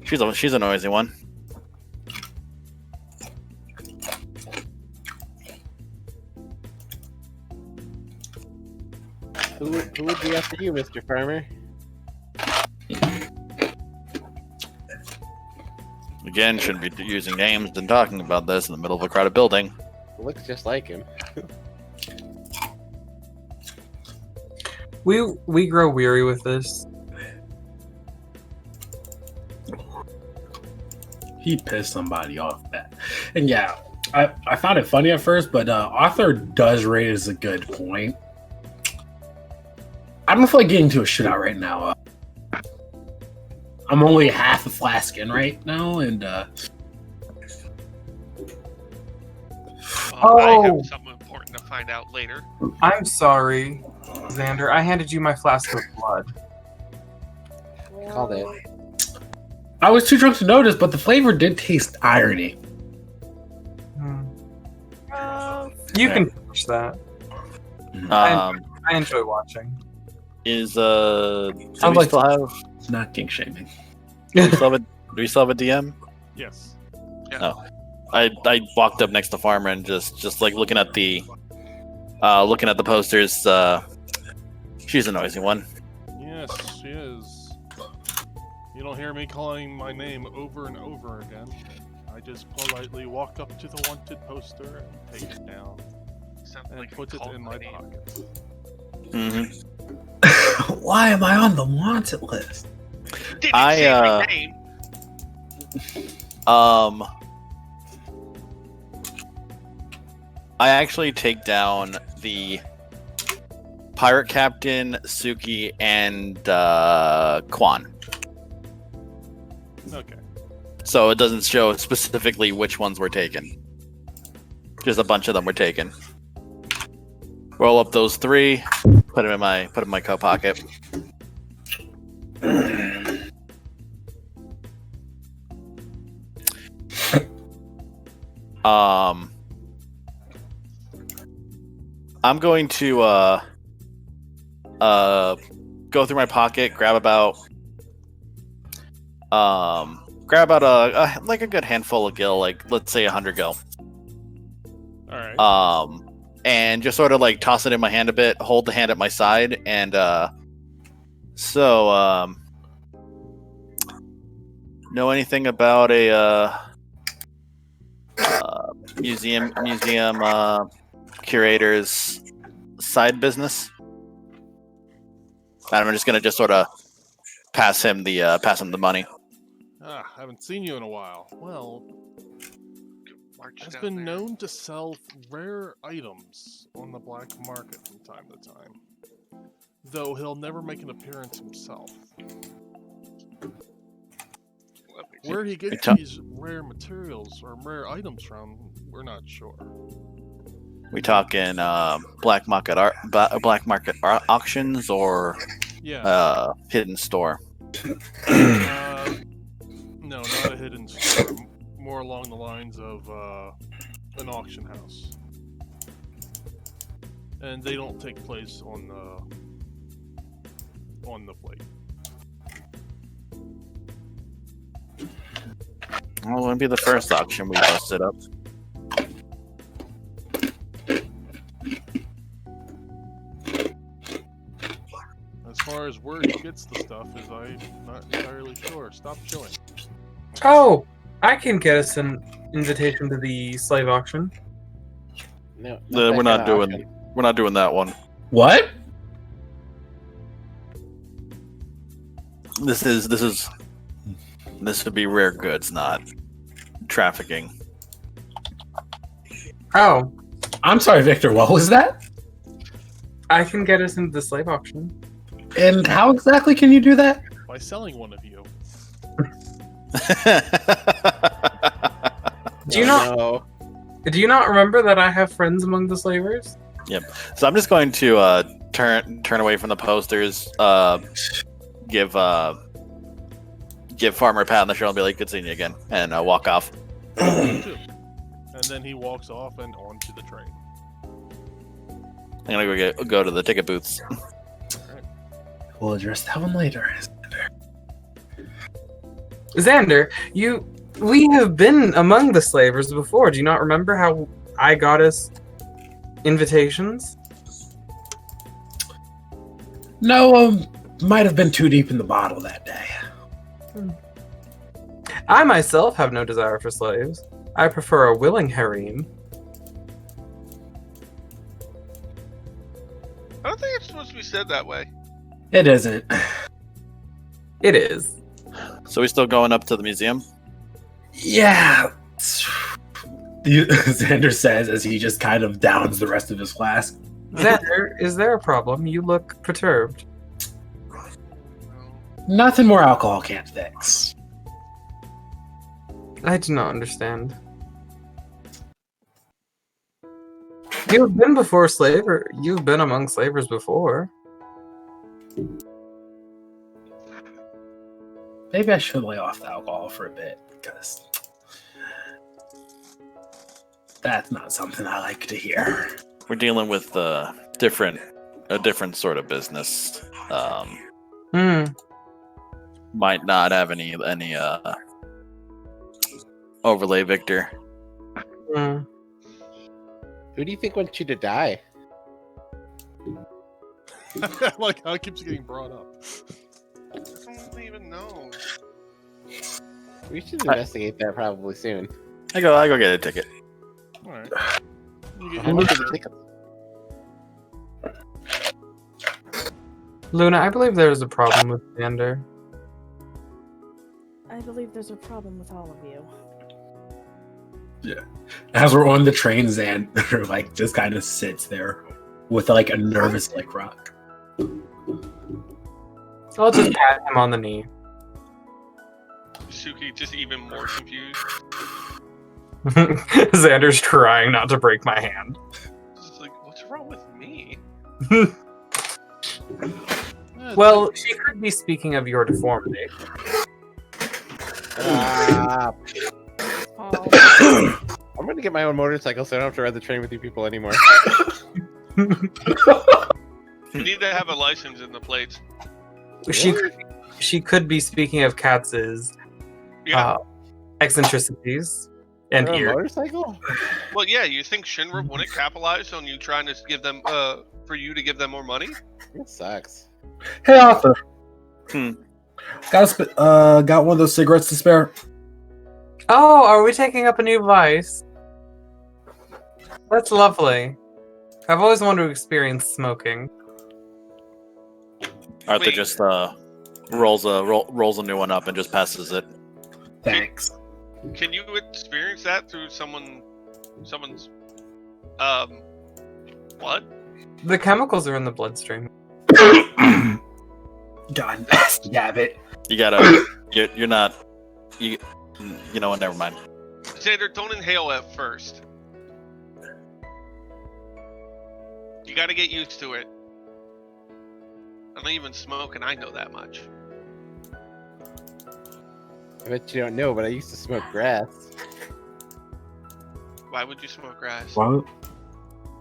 She's a noisy one. Who would be after you, Mr. Farmer? Again, shouldn't be using names and talking about this in the middle of a crowded building. Looks just like him. We grow weary with this. He pissed somebody off that. And yeah, I found it funny at first, but Arthur does raise a good point. I don't feel like getting into a shootout right now. I'm only half a flask in right now, and I Oh. have something important to find out later. I'm sorry, Xander. I handed you my flask of blood. Called it. I was too drunk to notice, but the flavor did taste irony. You can finish that. I enjoy watching. Do Sounds we like- still have? Not kink shaming. Do we still have a DM? Yes. I walked up next to Farmer and just like looking at the posters. She's a noisy one. Yes, she is. You don't hear me calling my name over and over again. I just politely walk up to the wanted poster and take it down Sounds and like put it called in my name. pocket. Mm-hmm. Why am I on the wanted list? Didn't say my name. I actually take down the pirate captain, Suki, and Quan. Okay. So it doesn't show specifically which ones were taken. Just a bunch of them were taken. Roll up those 3, put them in my coat pocket. I'm going to go through my pocket, grab about like a good handful of gil, like let's say 100 gil. All right. And just sort of like toss it in my hand a bit, hold the hand at my side, and know anything about a museum curator's side business? And I'm just gonna sort of pass him the money. Haven't seen you in a while. Well, March has down been there. known to sell rare items on the black market from time to time. Though he'll never make an appearance himself. Where he gets these rare materials or rare items from, we're not sure. We talking black market auctions or Yeah. hidden store? No, not a hidden store. More along the lines of an auction house. And they don't take place on the plate. Well, it wouldn't be the first auction we busted up. As far as where he gets the stuff is I'm not entirely sure. Stop chewing. Oh, I can get us an invitation to the slave auction. No, We're not doing that one. What? This would be rare goods, not trafficking. Oh, I'm sorry, Victor. What was that? I can get us into the slave auction. And how exactly can you do that? by selling one of you. Do you not remember that I have friends among the slavers? So I'm just going to turn away from the posters, give Farmer a pat on the shoulder and be like, "Good seeing you again," and walk off. You too. And then he walks off and onto the train. I'm gonna go to the ticket booths. We'll address that one later. Xander, we have been among the slavers before. Do you not remember how I got us invitations? No, might have been too deep in the bottle that day. I myself have no desire for slaves. I prefer a willing harem. I don't think it's supposed to be said that way. It isn't. It is. So we still going up to the museum? Yeah. Xander says as he just kind of downs the rest of his flask. Xander, is there a problem? You look perturbed. Nothing more alcohol can't fix. I do not understand. You've been before slaver. You've been among slavers before. Maybe I should lay off the alcohol for a bit, because that's not something I like to hear. We're dealing with a different sort of business. Might not have any overlay, Victor. Who do you think wants you to die? Like how it keeps getting brought up. I don't even know. We should investigate that probably soon. I go get a ticket. Alright. You get How your much picture. are the tickets? Luna, I believe there is a problem with Xander. I believe there's a problem with all of you. As we're on the train, Xander like just kind of sits there with like a nervous like rock. I'll just pat him on the knee. Suki just even more confused. Xander's trying not to break my hand. Just like, what's wrong with me? Yeah, Well, she could be speaking of your deformity. Ah, Oh, I'm gonna get my own motorcycle so I don't have to ride the train with you people anymore. You need to have a license in the plates. She could be speaking of Katz's Yeah. eccentricities and You're on a ear. motorcycle? Well, yeah. You think Shinra wouldn't capitalize on you trying to give them, for you to give them more money? It sucks. Hey Arthur. Hmm. Got one of those cigarettes to spare? Oh, are we taking up a new vice? That's lovely. I've always wanted to experience smoking. Arthur Wait. just rolls a new one up and just passes it. Thanks. Can you experience that through someone's, what? The chemicals are in the bloodstream. God damn it. You gotta. You're not. You know what? Never mind. Xander, don't inhale at first. You gotta get used to it. I don't even smoke, and I know that much. I bet you don't know, but I used to smoke grass. Why would you smoke grass? What?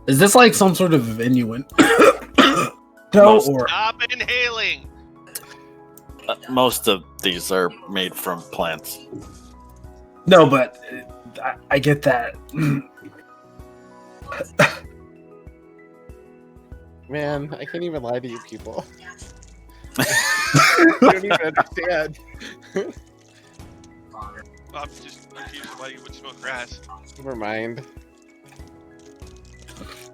Is this like some sort of innuendo? No, or Stop inhaling! Most of these are made from plants. no, but I get that. Man, I can't even lie to you people. You don't even understand. I'm just confused why you would smoke grass. Never mind.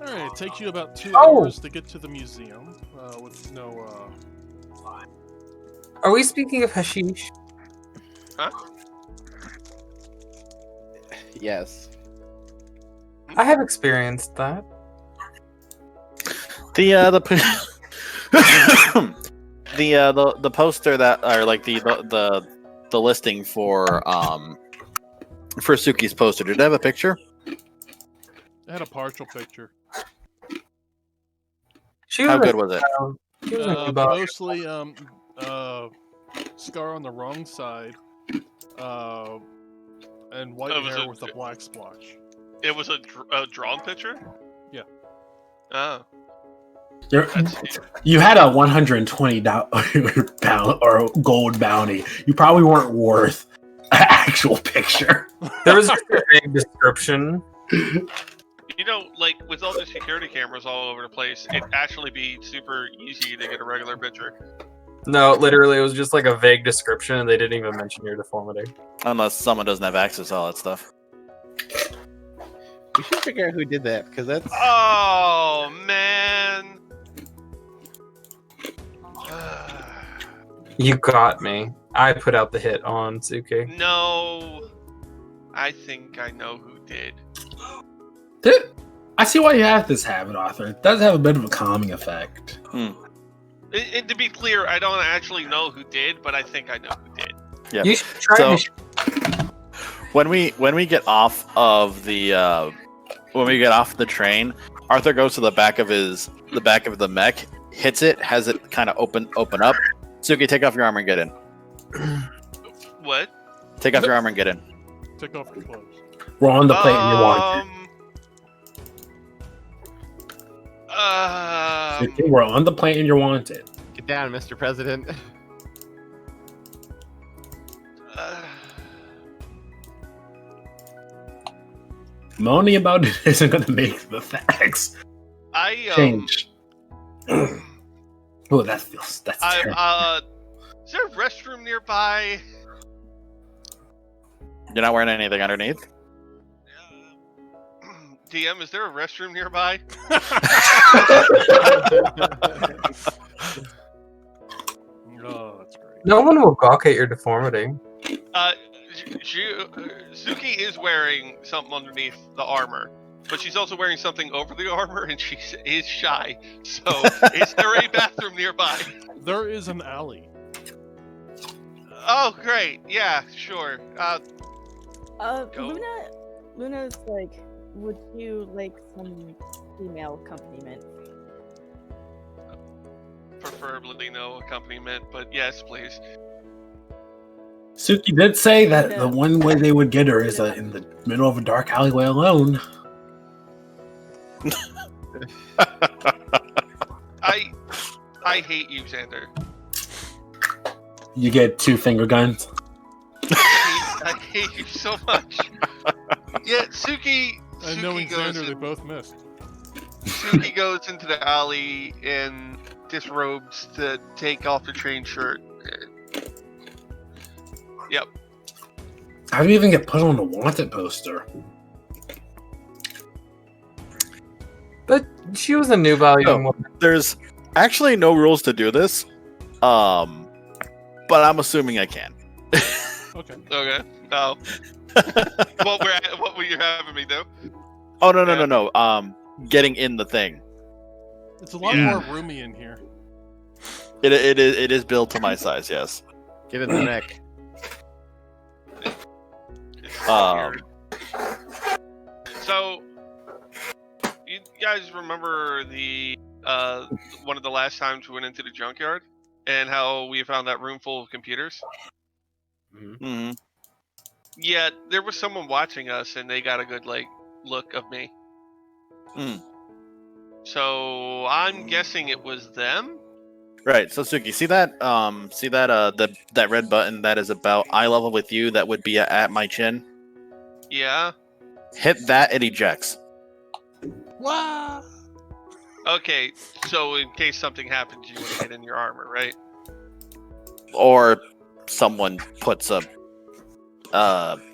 Alright, it takes you about 2 Oh! hours to get to the museum with no. Are we speaking of hashish? Yes. I have experienced that. The the poster that, or like the listing for Suki's poster, did it have a picture? It had a partial picture. How good was it? She was a about Mostly scar on the wrong side, and white Oh, was hair it- with a black splotch. It was a drawn picture? Yeah. Oh. You had a $120 or gold bounty. You probably weren't worth an actual picture. There was just a vague description. You know, like, with all the security cameras all over the place, it'd actually be super easy to get a regular picture. No, literally, it was just like a vague description, and they didn't even mention your deformity. Unless someone doesn't have access to all that stuff. We should figure out who did that because that's. Oh, man. You got me. I put out the hit on Suki. No. I think I know who did. I see why you have this habit, Arthur. It does have a bit of a calming effect. And to be clear, I don't actually know who did, but I think I know who did. Yeah. You should try So- to When we get off of the train, Arthur goes to the back of the mech, hits it, has it kind of open up. Suki, take off your armor and get in. What? Take off your armor and get in. Take off your clothes. We're on the plate and you want it. We're on the plane and you're wanted. Get down, Mr. President. Moaning about it isn't going to make the facts change. Oh, that's terrible. Is there a restroom nearby? You're not wearing anything underneath? DM, is there a restroom nearby? Oh, that's great. No one will gawk at your deformity. Suki is wearing something underneath the armor, but she's also wearing something over the armor, and she is shy. So, is there a bathroom nearby? There is an alley. Oh, great. Yeah, sure. Go. Luna's like, would you like some female accompaniment? Preferably no accompaniment, but yes, please. Suki did say that the one way they would get her is in the middle of a dark alleyway alone. I hate you, Xander. You get 2 finger guns. I hate you so much. Yeah, Suki. And Suki knowing goes Xander, they both missed. Suki goes into the alley and disrobes to take off the train shirt. Yep. How do you even get put on a wanted poster? But she was a new young woman. There's actually no rules to do this. But I'm assuming I can. Okay. Okay. No. What were you having me do? Oh no. Getting in the thing. It's a lot more roomy in here. It is built to my size, yes. Get in the neck. So, you guys remember the one of the last times we went into the junkyard and how we found that room full of computers? Mm-hmm. Yeah, there was someone watching us, and they got a good look of me. So I'm guessing it was them. Right. So Suki, see that that red button that is about eye level with you that would be at my chin? Yeah. Hit that, it ejects. Wow. Okay, so in case something happens, you want to get in your armor, right? Or someone puts a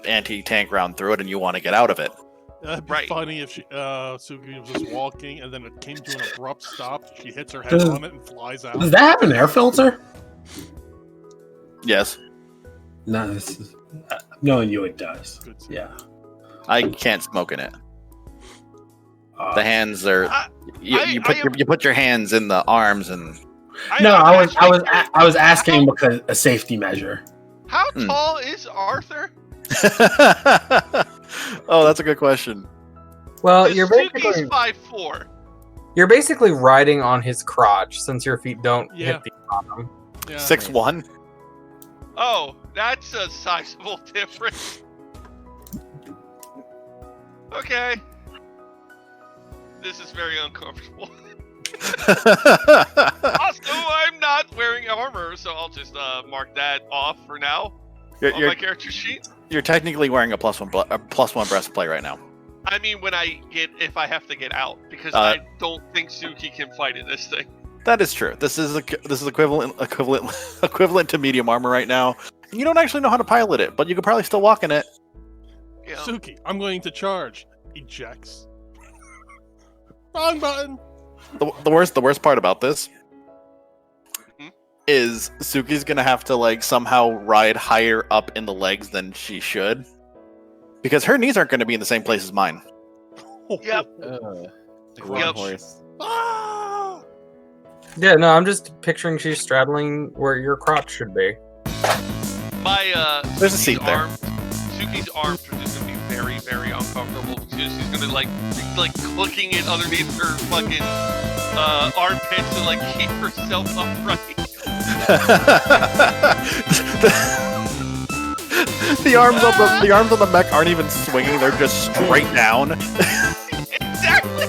anti-tank round through it and you want to get out of it. That'd be Right. funny if Suki was just walking and then it came to an abrupt stop. She hits her head on it and flies out. Does that have an air filter? Yes. No, knowing you, it does. Good. Yeah. I can't smoke in it. The hands are. I You put your hands in the arms and No, I'm I was asking because a safety measure. How tall is Arthur? Oh, that's a good question. Well, Because you're Suki's basically 5'4". you're basically riding on his crotch since your feet don't Yeah. hit the bottom. Yeah. 6'1". Oh, that's a sizable difference. Okay. This is very uncomfortable. Also, I'm not wearing armor, so I'll just mark that off for now on you're, my character sheet. you're technically wearing a +1 breastplate right now. I mean, when if I have to get out, because I don't think Suki can fight in this thing. That is true. This is equivalent to medium armor right now. You don't actually know how to pilot it, but you could probably still walk in it. Yeah. Suki, I'm going to charge. Ejects. Wrong button. The worst part about this Hmm? is Suki's gonna have to like somehow ride higher up in the legs than she should, because her knees aren't going to be in the same place as mine. Yep. Like one Yep. horse. Ah! Yeah, no, I'm just picturing she's straddling where your crotch should be. My There's a seat there. Suki's arms are just gonna be very, very uncomfortable because she's gonna like clicking it underneath her fucking armpits to like keep herself upright. The arms on the mech aren't even swinging; they're just straight down. Exactly.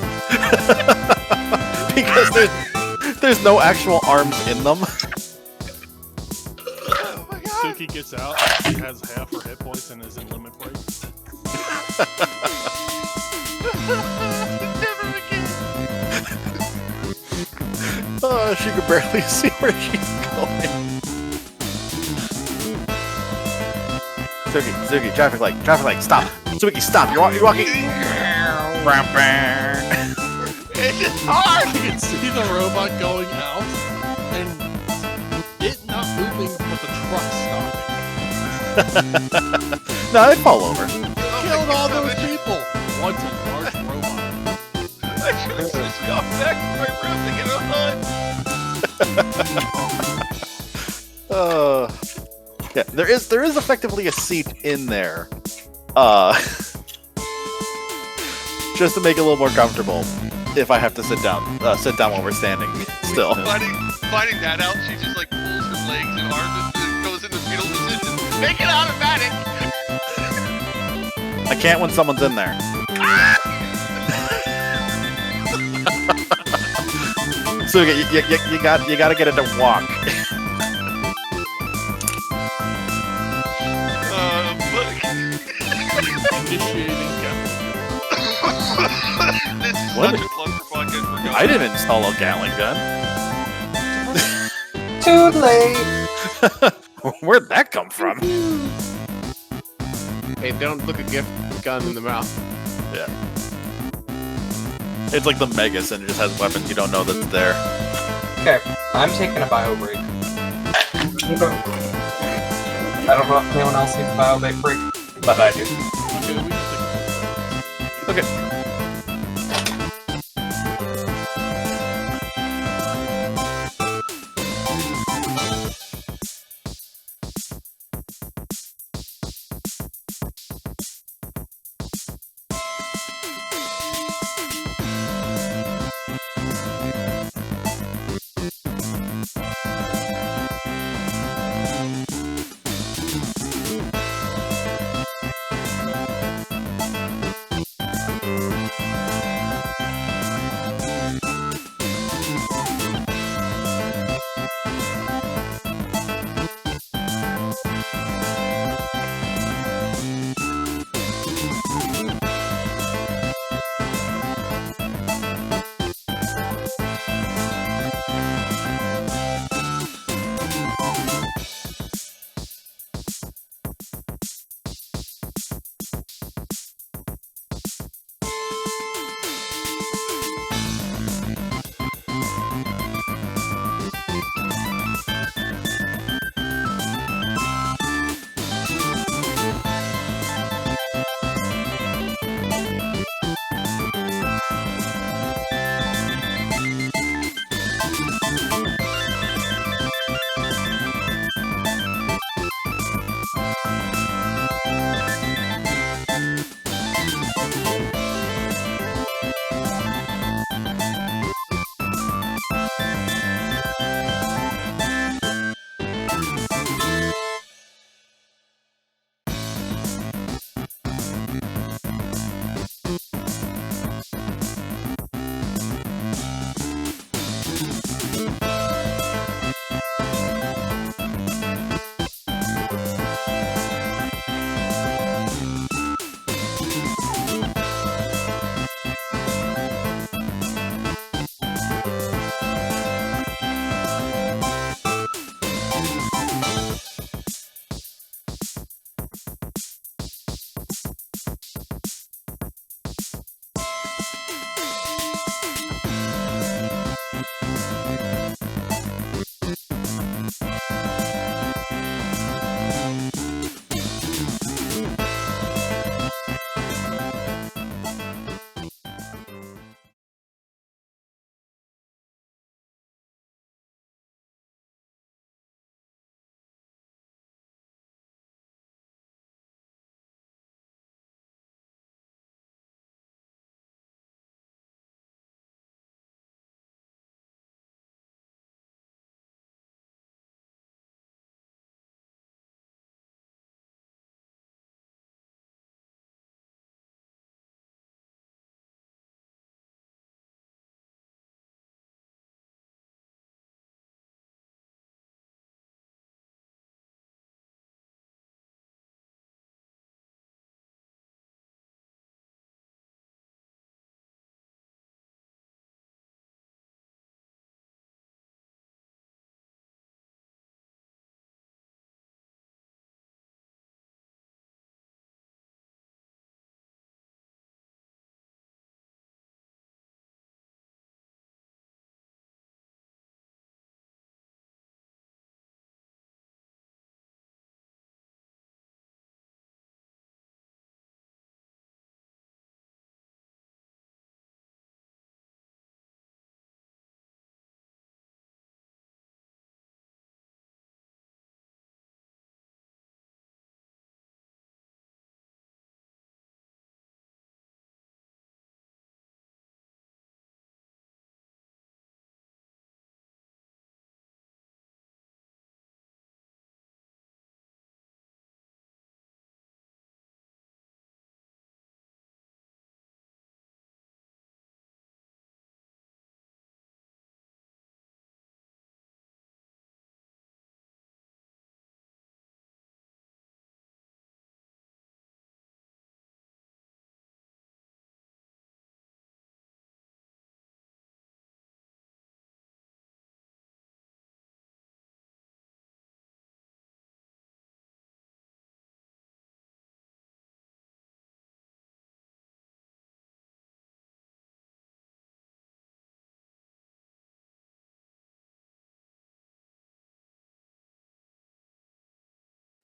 Because there's no actual arms in them. Oh my god. Suki gets out. She has half her hit points and is in limit break. Never again. She could barely see where she's going. Suki, traffic light, stop. Suki, stop. You're walking. It's just hard. I can see the robot going out and it not moving, but the truck stopping. No, I'd fall over. Killed all those people. Once a large robot. I should have just gone back to my room to get a hunt. Yeah, there is effectively a seat in there, just to make it a little more comfortable. If I have to sit down while we're standing, still. Finding that out, she just like pulls her legs and arms and goes into fetal position. Make it automatic. I can't when someone's in there. So you gotta get it to walk. Initiating This is What? such a clusterfuck. I forgot. I didn't install a Gatling gun. Too late. Where'd that come from? Hey, don't look a gift gun in the mouth. Yeah. It's like the Megas and it just has weapons you don't know that's there. Okay, I'm taking a bio break. I don't know if anyone else needs a bio break, but I do. Okay, we can take Okay.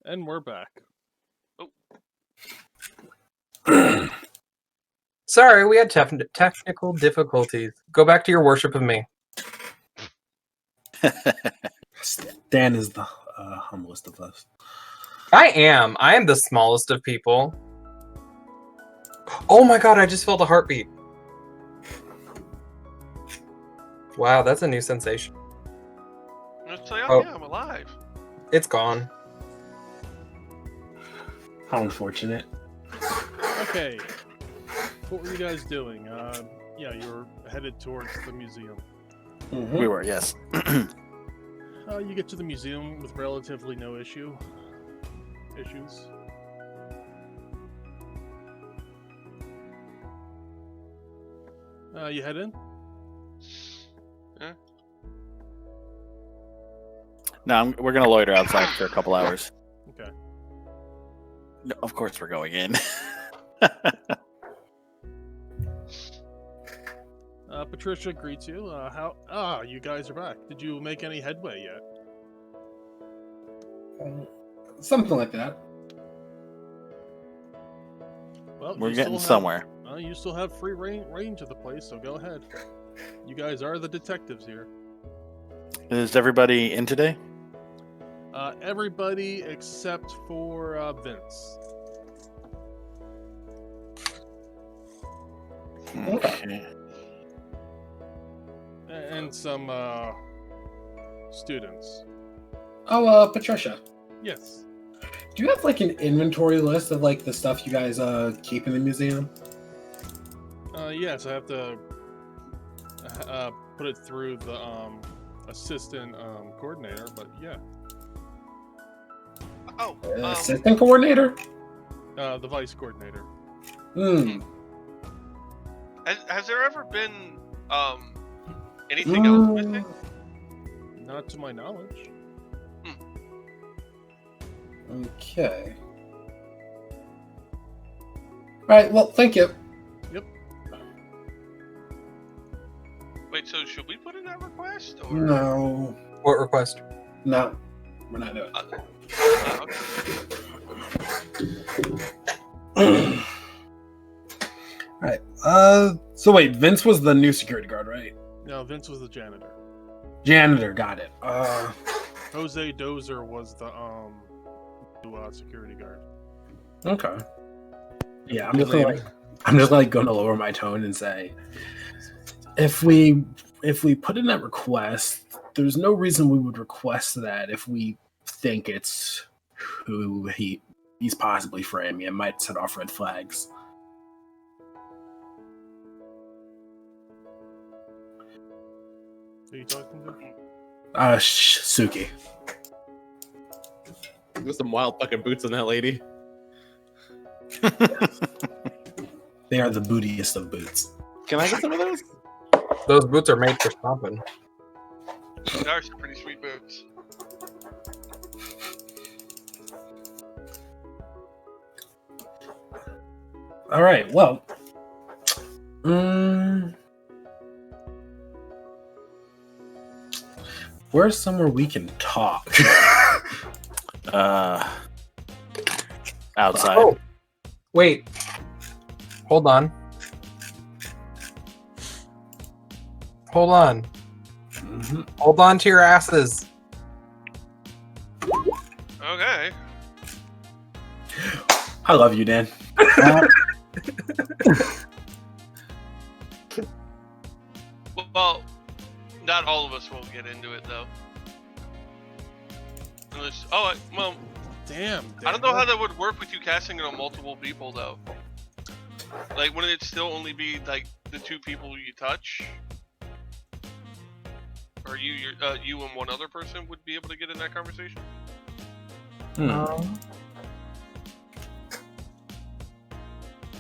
And we're back. Sorry, we had technical difficulties. Go back to your worship of me. Dan is the humblest of us. I am. I am the smallest of people. Oh my god, I just felt a heartbeat. Wow, that's a new sensation. Let's say, Oh. yeah, I'm alive. It's gone. How unfortunate. Okay. What were you guys doing? Yeah, you were headed towards the museum. Mhm. We were, yes. You get to the museum with relatively no issues. You head in? No, we're gonna loiter outside for a couple hours. Okay. No, of course, we're going in. Patricia greets you. You guys are back. Did you make any headway yet? Something like that. Well, We're you getting still somewhere. you still have free range of the place, so go ahead. You guys are the detectives here. Is everybody in today? Everybody except for Vince. Okay. And some students. Oh, Patricia, Yes. do you have like an inventory list of like the stuff you guys keep in the museum? Yes, I have to put it through the assistant coordinator, but yeah. Oh, Assistant coordinator? The vice coordinator. Hmm. has there ever been anything else missing? Not to my knowledge. Okay. Alright, well, thank you. Yep. Wait, so should we put in that request? Or... No. What request? No. We're not doing Okay. Alright. So wait, Vince was the new security guard, right? No, Vince was the janitor. Janitor, got it. Jose Dozer was the security guard. Okay. Yeah, I'm just like going to lower my tone and say, if we put in that request, there's no reason we would request that if we think it's who he's possibly framing. It might set off red flags. Who are you talking to? Suki. There's some wild fucking boots on that lady. They are the bootiest of boots. Can I get some of those? Those boots are made for stomping. They are some pretty sweet boots. All right. Well, where's somewhere we can talk? Outside. Oh, wait. Hold on. Hold on. Mhm. Hold on to your asses. Okay. I love you, Dan. Well, not all of us will get into it though. Unless, well, Damn. I don't know how that would work with you casting it on multiple people though. Like, wouldn't it still only be like the two people you touch? Or you and one other person would be able to get in that conversation?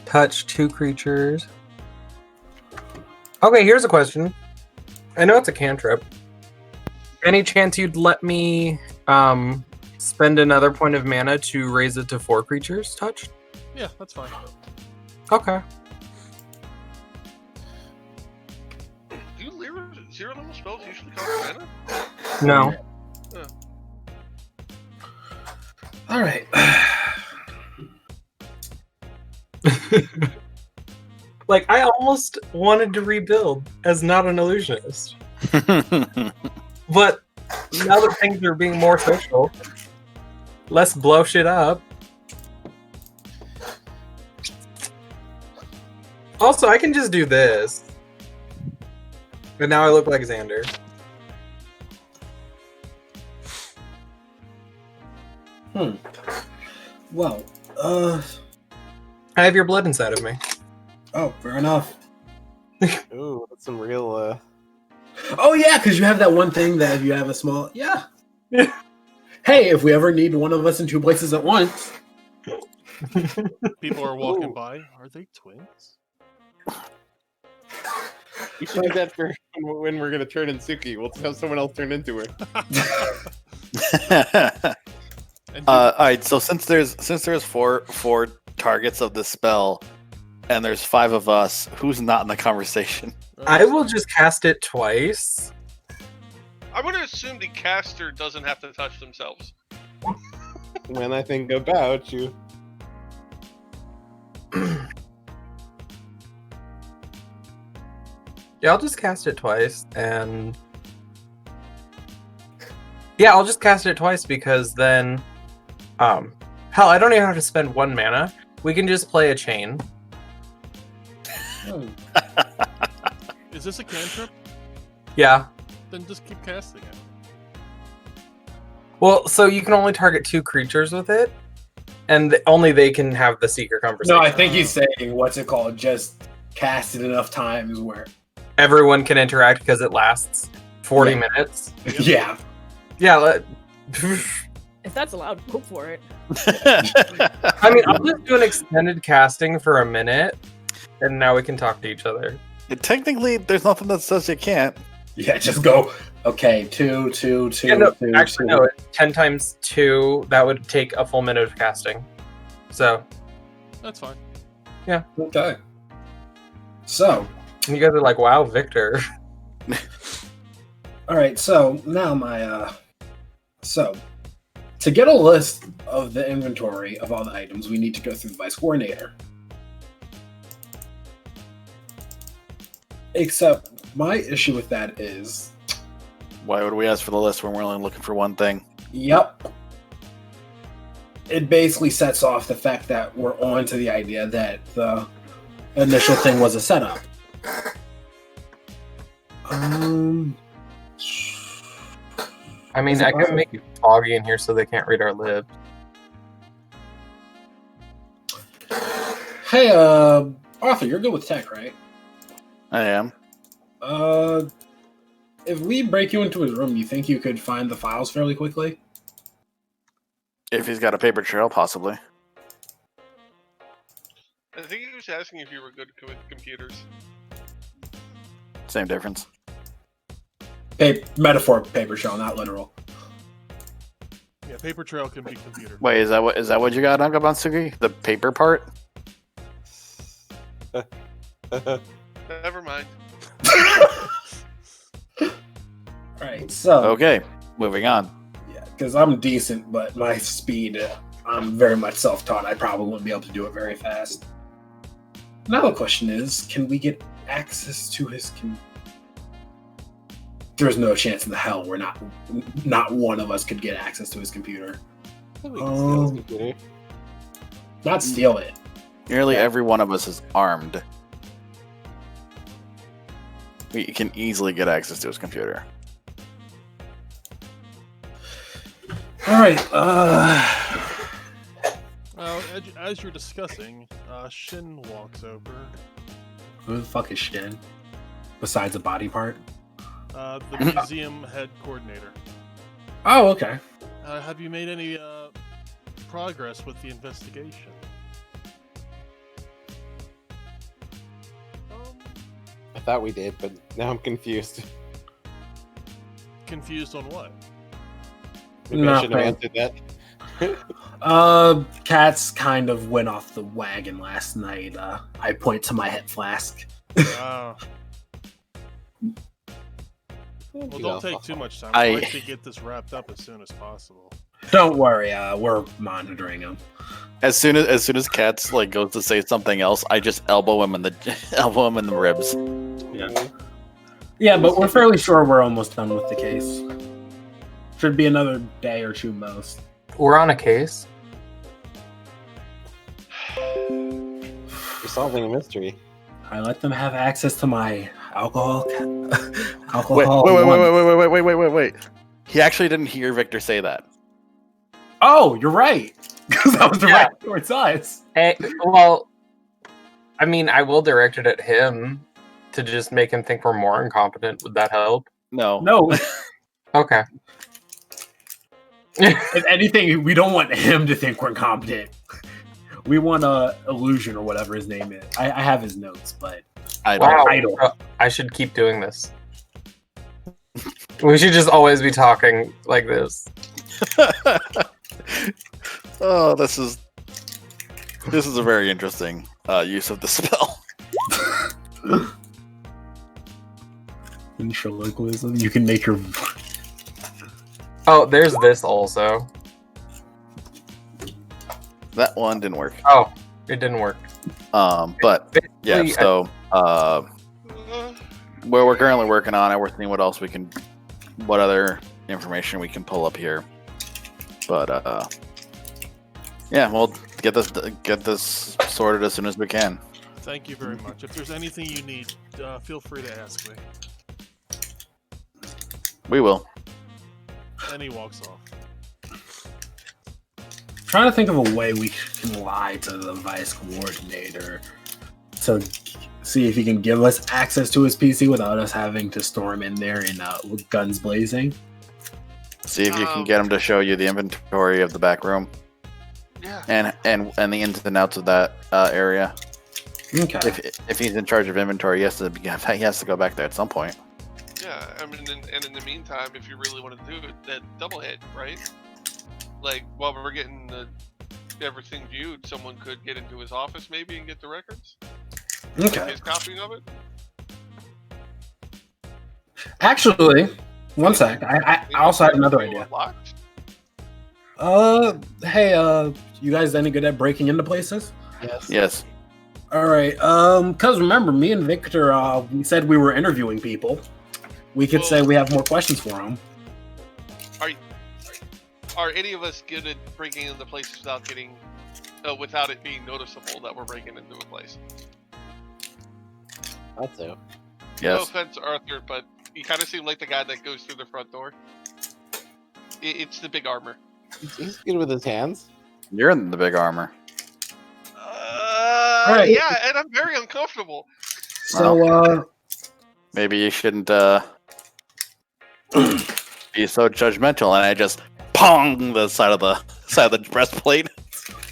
Touch two creatures. Okay, here's a question. I know it's a cantrip. Any chance you'd let me spend another point of mana to raise it to 4 creatures touched? Yeah, that's fine. Okay. Do zero level spells usually cost mana? No. All right. Like, I almost wanted to rebuild as not an illusionist. But now that things are being more social, let's blow shit up. Also, I can just do this. But now I look like Xander. Well, I have your blood inside of me. oh, fair enough. Ooh, that's some real. Oh yeah, because you have that one thing that if you have a small Hey, if we ever need one of us in two places at once. People are walking Ooh. by. Are they twins? We should do that for when we're gonna turn in Suki. We'll have someone else turn into her. And All right. So since there's four targets of this spell, and there's 5 of us, who's not in the conversation? I will just cast it twice. I'm going to assume the caster doesn't have to touch themselves. When I think about you. Yeah, I'll just cast it twice, and... Yeah, I'll just cast it twice, because then... Hell, I don't even have to spend 1 mana. We can just play a chain. is this a cantrip? Yeah. Then just keep casting it. Well, so you can only target 2 creatures with it, and only they can have the secret conversation. No, I think he's saying what's it called? Just cast it enough times where Everyone can interact because it lasts 40 minutes. yeah. Yeah, If that's allowed, go for it. I mean, I'll just do an extended casting for a minute, and now we can talk to each other. Technically, there's nothing that says you can't. Yeah, just go. Okay, 2, 2, 2, Yeah, no, 2, actually, 2. no, it's 10 times 2, that would take a full minute of casting. So, That's fine. Okay. So, and you guys are like, wow, Victor. all right. So now so to get a list of the inventory of all the items, we need to go through the vice coordinator. Except my issue with that is, Why would we ask for the list when we're only looking for one thing? yep, it basically sets off the fact that we're on to the idea that the initial thing was a setup. I mean, I can make it foggy in here so they can't read our lips. Hey, Arthur, you're good with tech, right? I am. If we break you into his room, you think you could find the files fairly quickly? If he's got a paper trail, possibly. I think he was asking if you were good with computers. Same difference. Metaphor paper trail, not literal. Yeah, paper trail can be computer. Wait, is that what you got, Nagabansugi? The paper part? Never mind. Alright, so... Okay, moving on. Yeah, because I'm decent, but my speed, I'm very much self-taught. I probably wouldn't be able to do it very fast. Now the question is, can we get access to his... There's no chance in the hell we're not one of us could get access to his computer. Not steal it. Nearly every one of us is armed. We can easily get access to his computer. Alright, As you're discussing, Shin walks over. who the fuck is Shin? Besides a body part? The museum head coordinator. Oh, okay. Have you made any progress with the investigation? I thought we did, but now I'm confused. Confused on what? Maybe I shouldn't have answered that. Cats kind of went off the wagon last night. I point to my hip flask. Well, don't take too much time. I- I'd like to get this wrapped up as soon as possible. Don't worry, we're monitoring him. As soon as Katz like goes to say something else, I just elbow him in the ribs. Yeah, but we're fairly sure we're almost done with the case. Should be another day or two most. We're on a case. You're solving a mystery. I let them have access to my alcohol. Wait. He actually didn't hear Victor say that. Oh, you're right. Because that was directed towards us. Well, I mean, I will direct it at him to just make him think we're more incompetent. Would that help? No. No. Okay. If anything, we don't want him to think we're incompetent. We want illusion or whatever his name is. I have his notes, but Idol. I should keep doing this. We should just always be talking like this. Oh, this is a very interesting use of the spell. Ventriloquism. You can make your. Oh, there's this also. That one didn't work. Oh, it didn't work. But yeah, so where we're currently working on it, we're seeing what other information we can pull up here. But yeah, we'll get this sorted as soon as we can. Thank you very much. If there's anything you need, feel free to ask me. We will. And he walks off. Trying to think of a way we can lie to the vice coordinator to see if he can give us access to his PC without us having to storm in there and with guns blazing. See if you can get him to show you the inventory of the back room. Yeah. And the ins and outs of that area. Okay. If he's in charge of inventory, he has to go back there at some point. Yeah, I mean, and in the meantime, if you really want to do it, that double hit, right? Like, while we're getting everything viewed, someone could get into his office maybe and get the records? Okay. His copy of it? Actually, one sec. I also have another idea. Locked? Hey, you guys any good at breaking into places? Yes. All right. Cause remember, me and Victor, we said we were interviewing people. We could say we have more questions for them. Are any of us good at breaking into places without it being noticeable that we're breaking into a place? Thought so. No Yes. offense, Arthur, but you kind of seem like the guy that goes through the front door. It's the big armor. He's good with his hands. You're in the big armor. Right. Yeah, and I'm very uncomfortable. So, Maybe you shouldn't be so judgmental, and I just pong the side of the breastplate.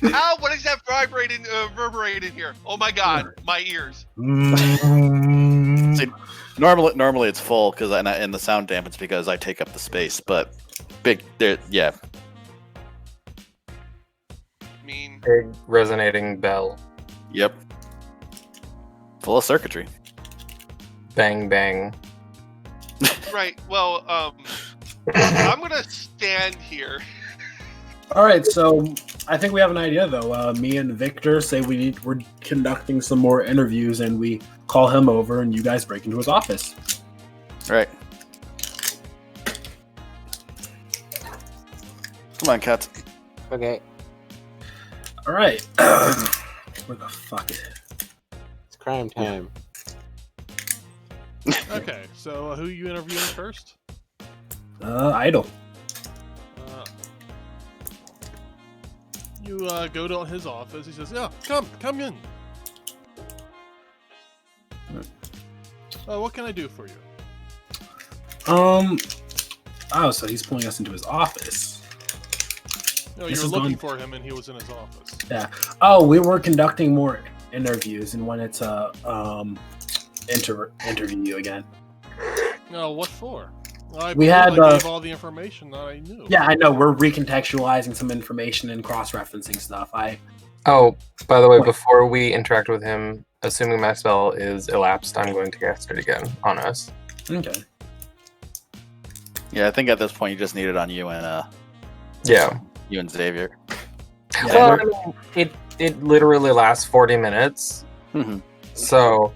Ow, what is that reverberating here? Oh my god, my ears. See, normally it's full because and the sound dampens because I take up the space, but yeah. Mean. Big resonating bell. Yep. Full of circuitry. Bang bang. Right, well, I'm gonna stand here. all right. So I think we have an idea, though. Me and Victor say we're conducting some more interviews, and we call him over, and you guys break into his office. Right. Come on, Kat. Okay. All right. Where the fuck is it? It's crime time. Okay, so who are you interviewing first? Idle. You go to his office. He says, "Yeah, come in. What can I do for you?" Oh, so he's pulling us into his office. No, This you were is looking going- for him, and he was in his office. Yeah. Oh, we were conducting more interviews, and wanted to interview you again. No, what for? I We had, gave all the information that I knew. Yeah, I know. We're recontextualizing some information and cross-referencing stuff. Oh, by the way, before we interact with him, assuming my spell is elapsed, I'm going to cast it again on us. Okay. Yeah, I think at this point you just need it on you and Yeah. You and Xavier. Yeah, Well, we're- I mean, it literally lasts 40 minutes. Mhm. So,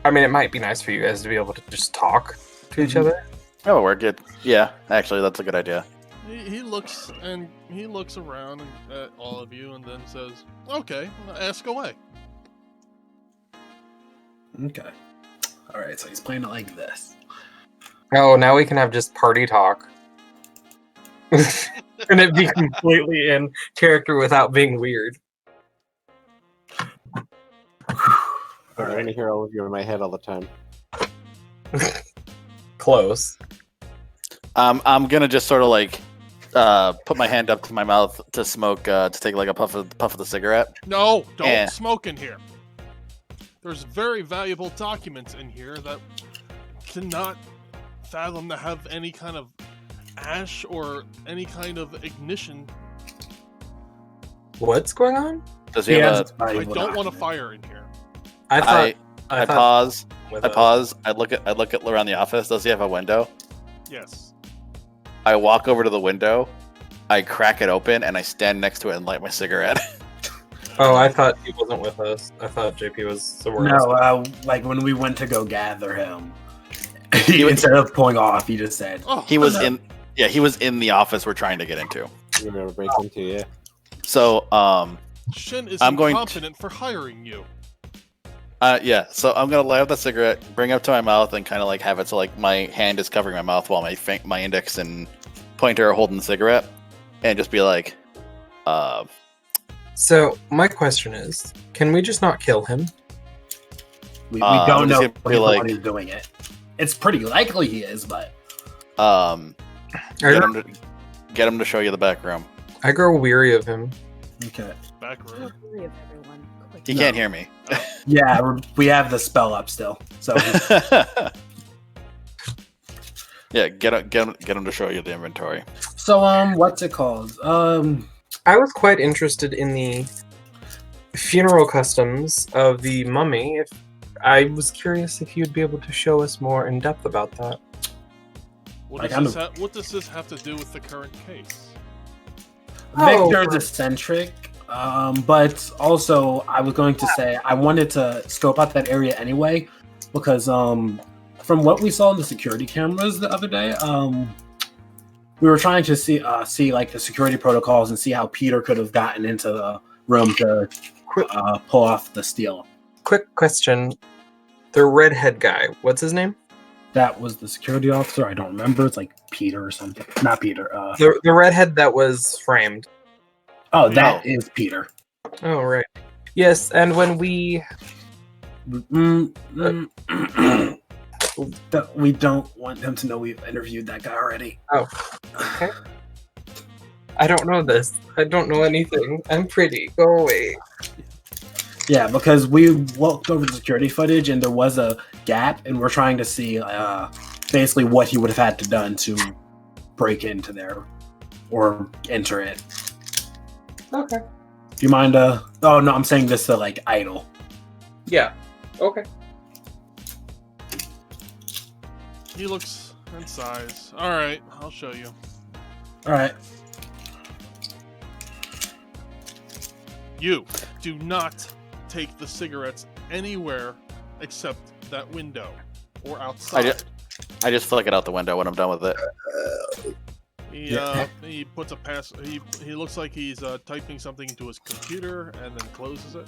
I mean, it might be nice for you guys to be able to just talk to each Mhm. other. Oh, we're good. Yeah, actually, that's a good idea. He looks around at all of you and then says, "Okay, ask away." Okay. All right, so he's playing it like this. Oh, now we can have just party talk. And it be completely in character without being weird. I'm trying to hear all of you in my head all the time. Close. I'm gonna just sort of like put my hand up to my mouth to smoke, to take like a puff of the cigarette. No, don't Eh. smoke in here. There's very valuable documents in here that cannot fathom to have any kind of ash or any kind of ignition. What's going on? Does he He have has a? a I valuable don't want a document. fire in here. I thought. I pause. with I a- pause. I look at around the office. Does he have a window? Yes. I walk over to the window. I crack it open and I stand next to it and light my cigarette. Oh, I thought he wasn't with us. I thought JP was somewhere else. No, like when we went to go gather him, He was- instead of pulling off, he just said, Oh, He was no. in. Yeah, he was in the office we're trying to get into. You're gonna break into you. So Shin is I'm going to- incompetent for hiring you. yeah. So I'm gonna light up the cigarette, bring it up to my mouth, and kind of like have it so like my hand is covering my mouth while my index and pointer are holding the cigarette, and just be like, So my question is, can we just not kill him? we I'm don't just know gonna if be he's the like- one who's doing it. It's pretty likely he is, but I get him to show you the back room. I grow weary of him. okay. Back room. Three of everyone. Quick. He can't hear me. Yeah, we have the spell up still. So Yeah, get him to show you the inventory. what's it called? I was quite interested in the funeral customs of the mummy. If I was curious if you'd be able to show us more in depth about that. What does this have to do with the current case? Oh. Victor's eccentric, but also I was going to say I wanted to scope out that area anyway because from what we saw in the security cameras the other day, we were trying to see like the security protocols and see how Peter could have gotten into the room to pull off the steal. Quick question: the redhead guy, what's his name? That was the security officer. I don't remember. It's like Peter or something. Not Peter. The redhead that was framed. Oh, that is Peter. Oh right. Yes, and when we We don't want him to know we've interviewed that guy already. okay. I don't know this. I don't know anything. I'm pretty. Go away. Yeah, because we looked over the security footage and there was a gap, and we're trying to see basically what he would have had to done to break into there or enter it. Okay. Do you mind? Oh no, I'm saying this to like idle. Yeah. Okay. He looks and sighs. All right, I'll show you. All right. You do not take the cigarettes anywhere except that window or outside. I just flick it out the window when I'm done with it. He puts a pass. He looks like he's typing something into his computer and then closes it.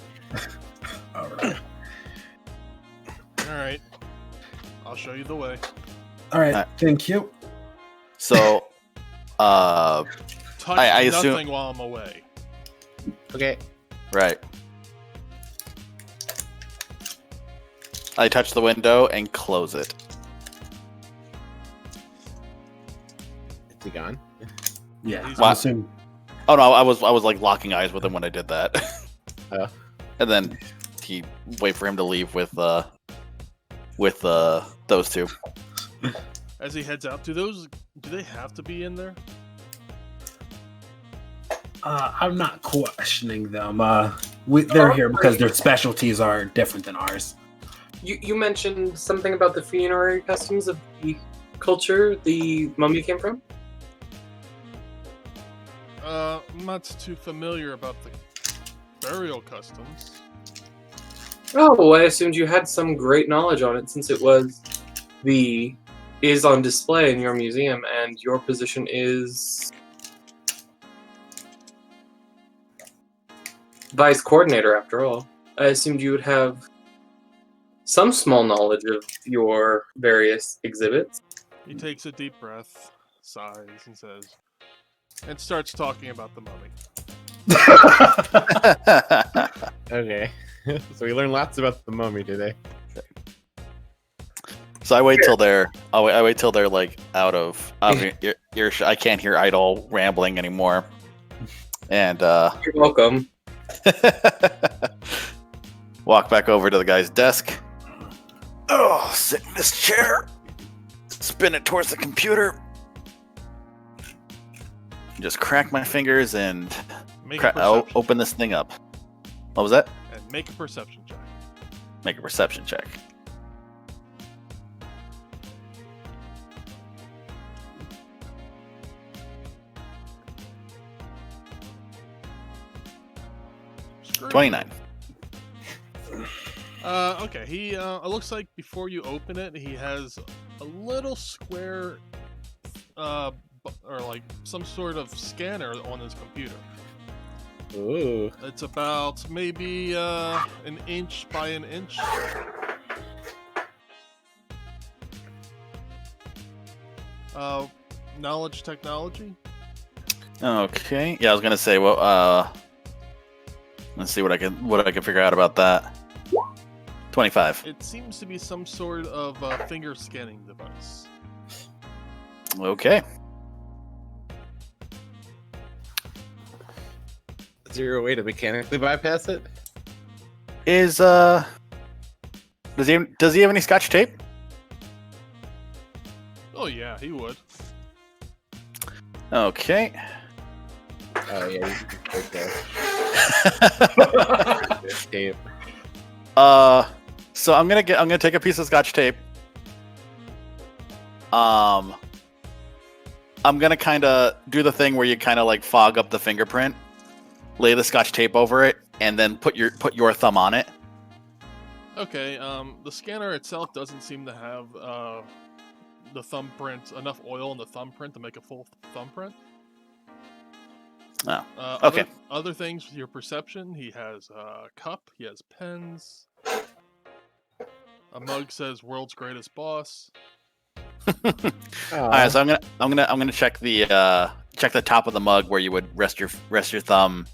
All right. All right, I'll show you the way. All right. Thank you. So, Touch I assume- nothing while I'm away. Okay. right. I touch the window and close it. Is he gone? Yeah. He's- I assume. Oh no, I was like locking eyes with him when I did that. Oh. And then he wait for him to leave with those two. As he heads out, do they have to be in there? I'm not questioning them. They're here because their specialties are different than ours. You mentioned something about the funerary customs of the culture the mummy came from? I'm not too familiar about the burial customs. Oh, well, I assumed you had some great knowledge on it since it is on display in your museum, and your position is vice coordinator, after all. I assumed you would have some small knowledge of your various exhibits. He takes a deep breath, sighs, and says, and starts talking about the mummy. Okay. So we learned lots about the mummy today. So I wait till they're. I wait till they're like out of. I can't hear idle rambling anymore. And You're welcome. walk back over to the guy's desk. Oh, sit in this chair. Spin it towards the computer. Just crack my fingers and open this thing up. What was that? And make a perception check. Make a perception check. Screw 29. Okay. He it looks like before you open it, he has a little square, or like some sort of scanner on his computer. Ooh. It's about maybe an inch by an inch. Knowledge technology. Okay. Yeah, I was gonna say. Well, let's see what I can figure out about that. 25. It seems to be some sort of finger scanning device. Okay. Is there a way to mechanically bypass it? Is does he have any Scotch tape? Oh yeah, he would. Okay. Oh yeah, you can take that. This tape. So I'm gonna take a piece of Scotch tape. I'm gonna kind of do the thing where you kind of like fog up the fingerprint, lay the Scotch tape over it, and then put your thumb on it. Okay. The scanner itself doesn't seem to have the thumbprint, enough oil in the thumbprint to make a full thumbprint. Oh. Okay. Other things with your perception, he has a cup, he has pens. A mug says "World's Greatest Boss." All right, so I'm gonna check the top of the mug where you would rest your thumb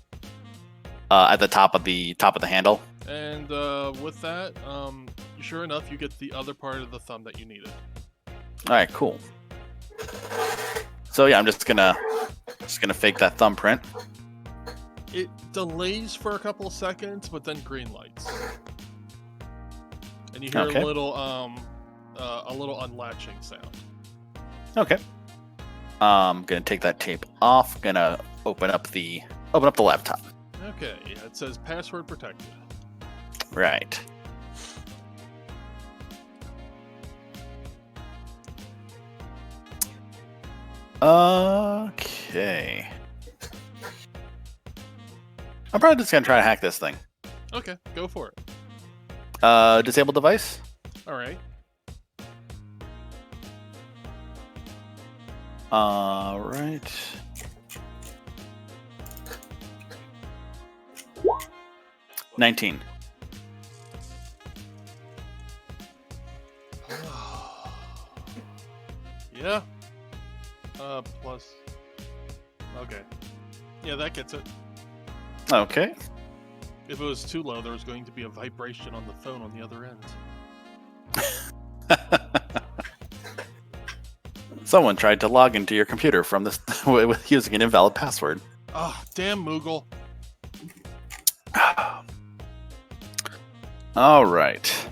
at the top of the handle. And with that, sure enough, you get the other part of the thumb that you needed. All right, cool. So yeah, I'm just gonna fake that thumbprint. It delays for a couple of seconds, but then green lights, and you hear Okay. a little unlatching sound. Okay. I'm gonna take that tape off. Gonna open up the laptop. Okay, yeah, it says password protected. Right. Okay. I'm probably just gonna try to hack this thing. Okay, go for it. Disable device. All right. All right. 19. Yeah. Plus. Okay. Yeah, that gets it. Okay. If it was too low, there was going to be a vibration on the phone on the other end. Someone tried to log into your computer from this with using an invalid password. Ah, damn Moogle. All right.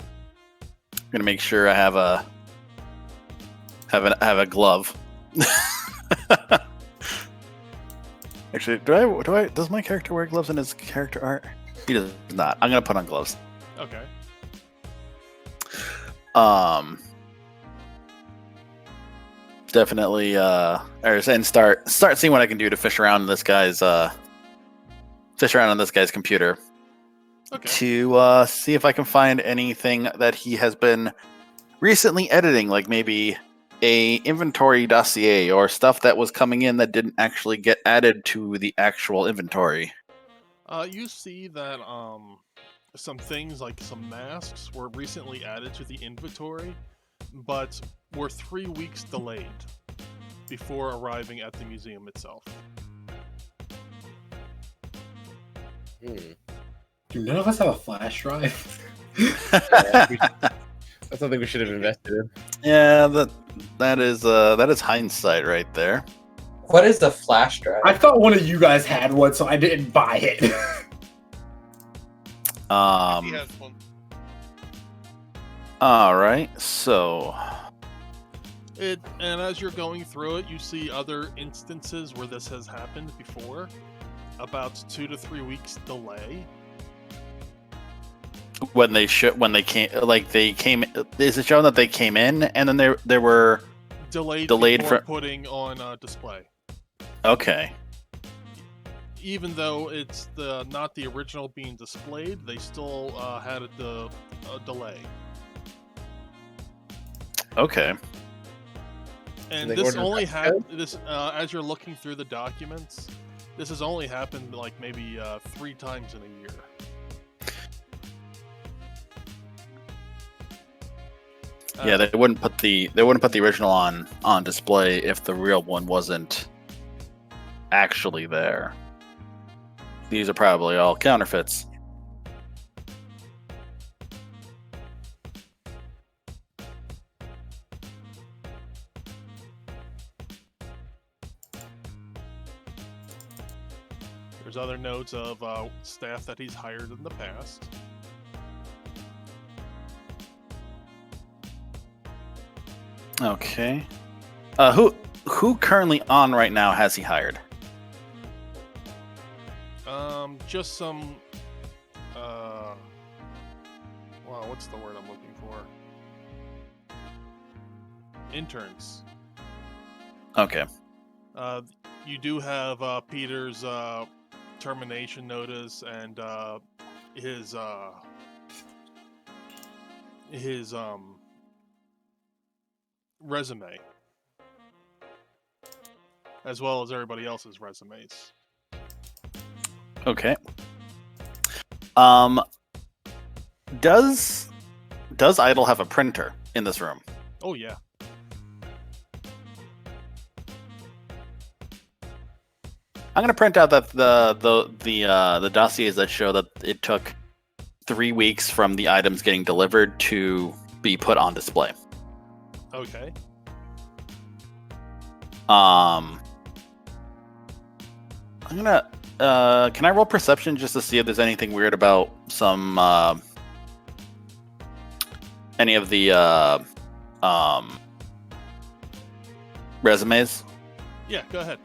I'm gonna make sure I have a glove. Actually, does my character wear gloves in his character art? He does not. I'm gonna put on gloves. Okay. definitely and start seeing what I can do to fish around this guy's on this guy's computer Okay. to see if I can find anything that he has been recently editing, like maybe a inventory dossier or stuff that was coming in that didn't actually get added to the actual inventory. You see that some things like some masks were recently added to the inventory, but were 3 weeks delayed before arriving at the museum itself. Do none of us have a flash drive? That's something we should have invested in. Yeah, that is hindsight right there. What is the flash drive? I thought one of you guys had one, so I didn't buy it. He has one. All right, so And as you're going through it, you see other instances where this has happened before, about 2 to 3 weeks delay. when they came, is it shown that they came in and then they were Delayed for before putting on display. okay. Even though it's not the original being displayed, they still had a delay. Okay. And They this ordered only that happened. As you're looking through the documents, this has only happened like maybe 3 times in a year. Yeah, they wouldn't put the original on display if the real one wasn't actually there. These are probably all counterfeits. There's other notes of staff that he's hired in the past. Okay. Who currently on right now has he hired? Just some. Wow, what's the word I'm looking for? Interns. Okay. You do have Peter's termination notice and his resume, as well as everybody else's resumes. Okay. Does Idle have a printer in this room? Oh yeah. I'm gonna print out that the dossiers that show that it took 3 weeks from the items getting delivered to be put on display. Okay. I'm gonna can I roll perception just to see if there's anything weird about some any of the resumes? Yeah, go ahead.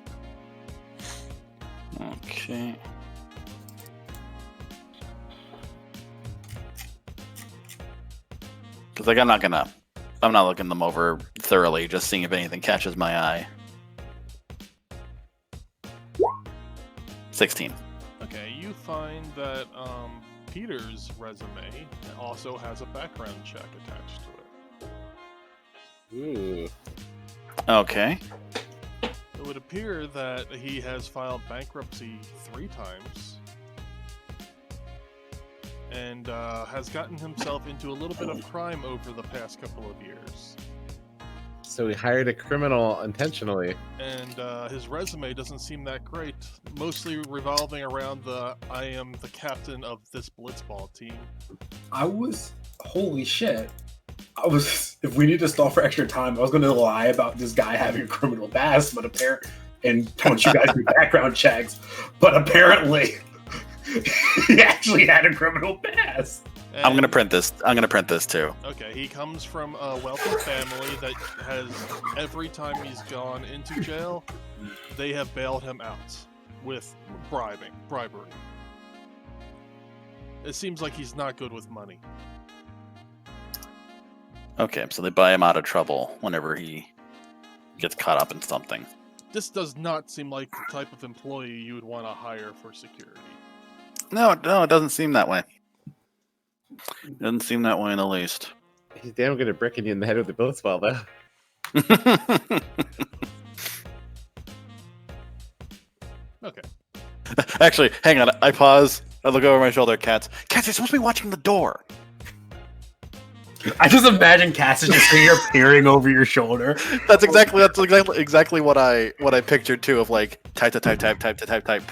Okay. Because like I'm not looking them over thoroughly, just seeing if anything catches my eye. 16. Okay, you find that Peter's resume also has a background check attached to it. Ooh. Okay. It would appear that he has filed bankruptcy 3 times and has gotten himself into a little bit of crime over the past couple of years. So he hired a criminal intentionally. And his resume doesn't seem that great, mostly revolving around I am the captain of this blitzball team. Holy shit. If we need to stall for extra time, I was going to lie about this guy having a criminal past, and don't you guys do background checks, but apparently he actually had a criminal past. And, I'm gonna print this too. Okay, he comes from a wealthy family that has, every time he's gone into jail, they have bailed him out with bribery. It seems like he's not good with money. Okay, so they buy him out of trouble whenever he gets caught up in something. This does not seem like the type of employee you would want to hire for security. No, it doesn't seem that way. It doesn't seem that way in the least. He's damn good at bricking you in the head with the bullet spell, though. Okay. Actually, hang on. I pause. I look over my shoulder at Cats. Cats, you're supposed to be watching the door. I just imagine Cass is just sitting here peering over your shoulder. That's exactly what I pictured too. Of like type, print, type,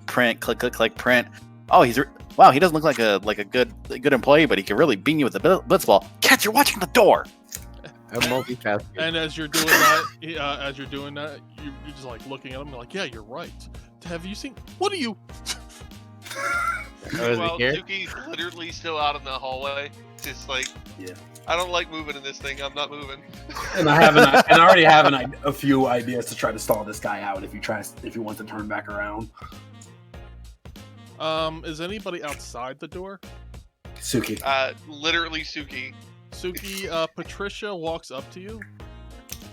print, click, print. Oh, wow. He doesn't look like a good employee, but he can really beat you with a blitzball. Cats, you're watching the door. I'm multitasking. And as you're doing that, you're just like looking at him and like, yeah, you're right. Have you seen? What are you? Oh, is Well, he here? Suki's literally still out in the hallway. Just like, Yeah. I don't like moving in this thing. I'm not moving. And I already have a few ideas to try to stall this guy out if you want to turn back around. Is anybody outside the door? Suki. Literally Suki. Suki, Patricia walks up to you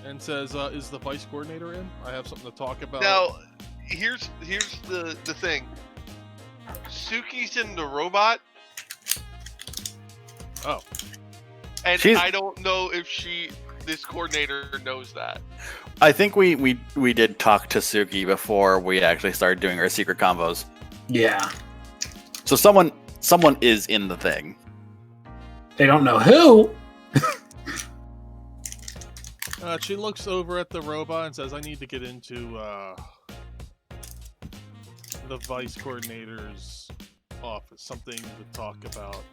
and says, "Is the vice coordinator in? I have something to talk about." Now, here's the thing. Suki's in the robot. Oh. And She's- I don't know if this coordinator knows that. I think we did talk to Suki before we actually started doing our secret combos. Yeah. So someone is in the thing. They don't know who. She looks over at the robot and says, "I need to get into the vice coordinator's office. Something to talk about.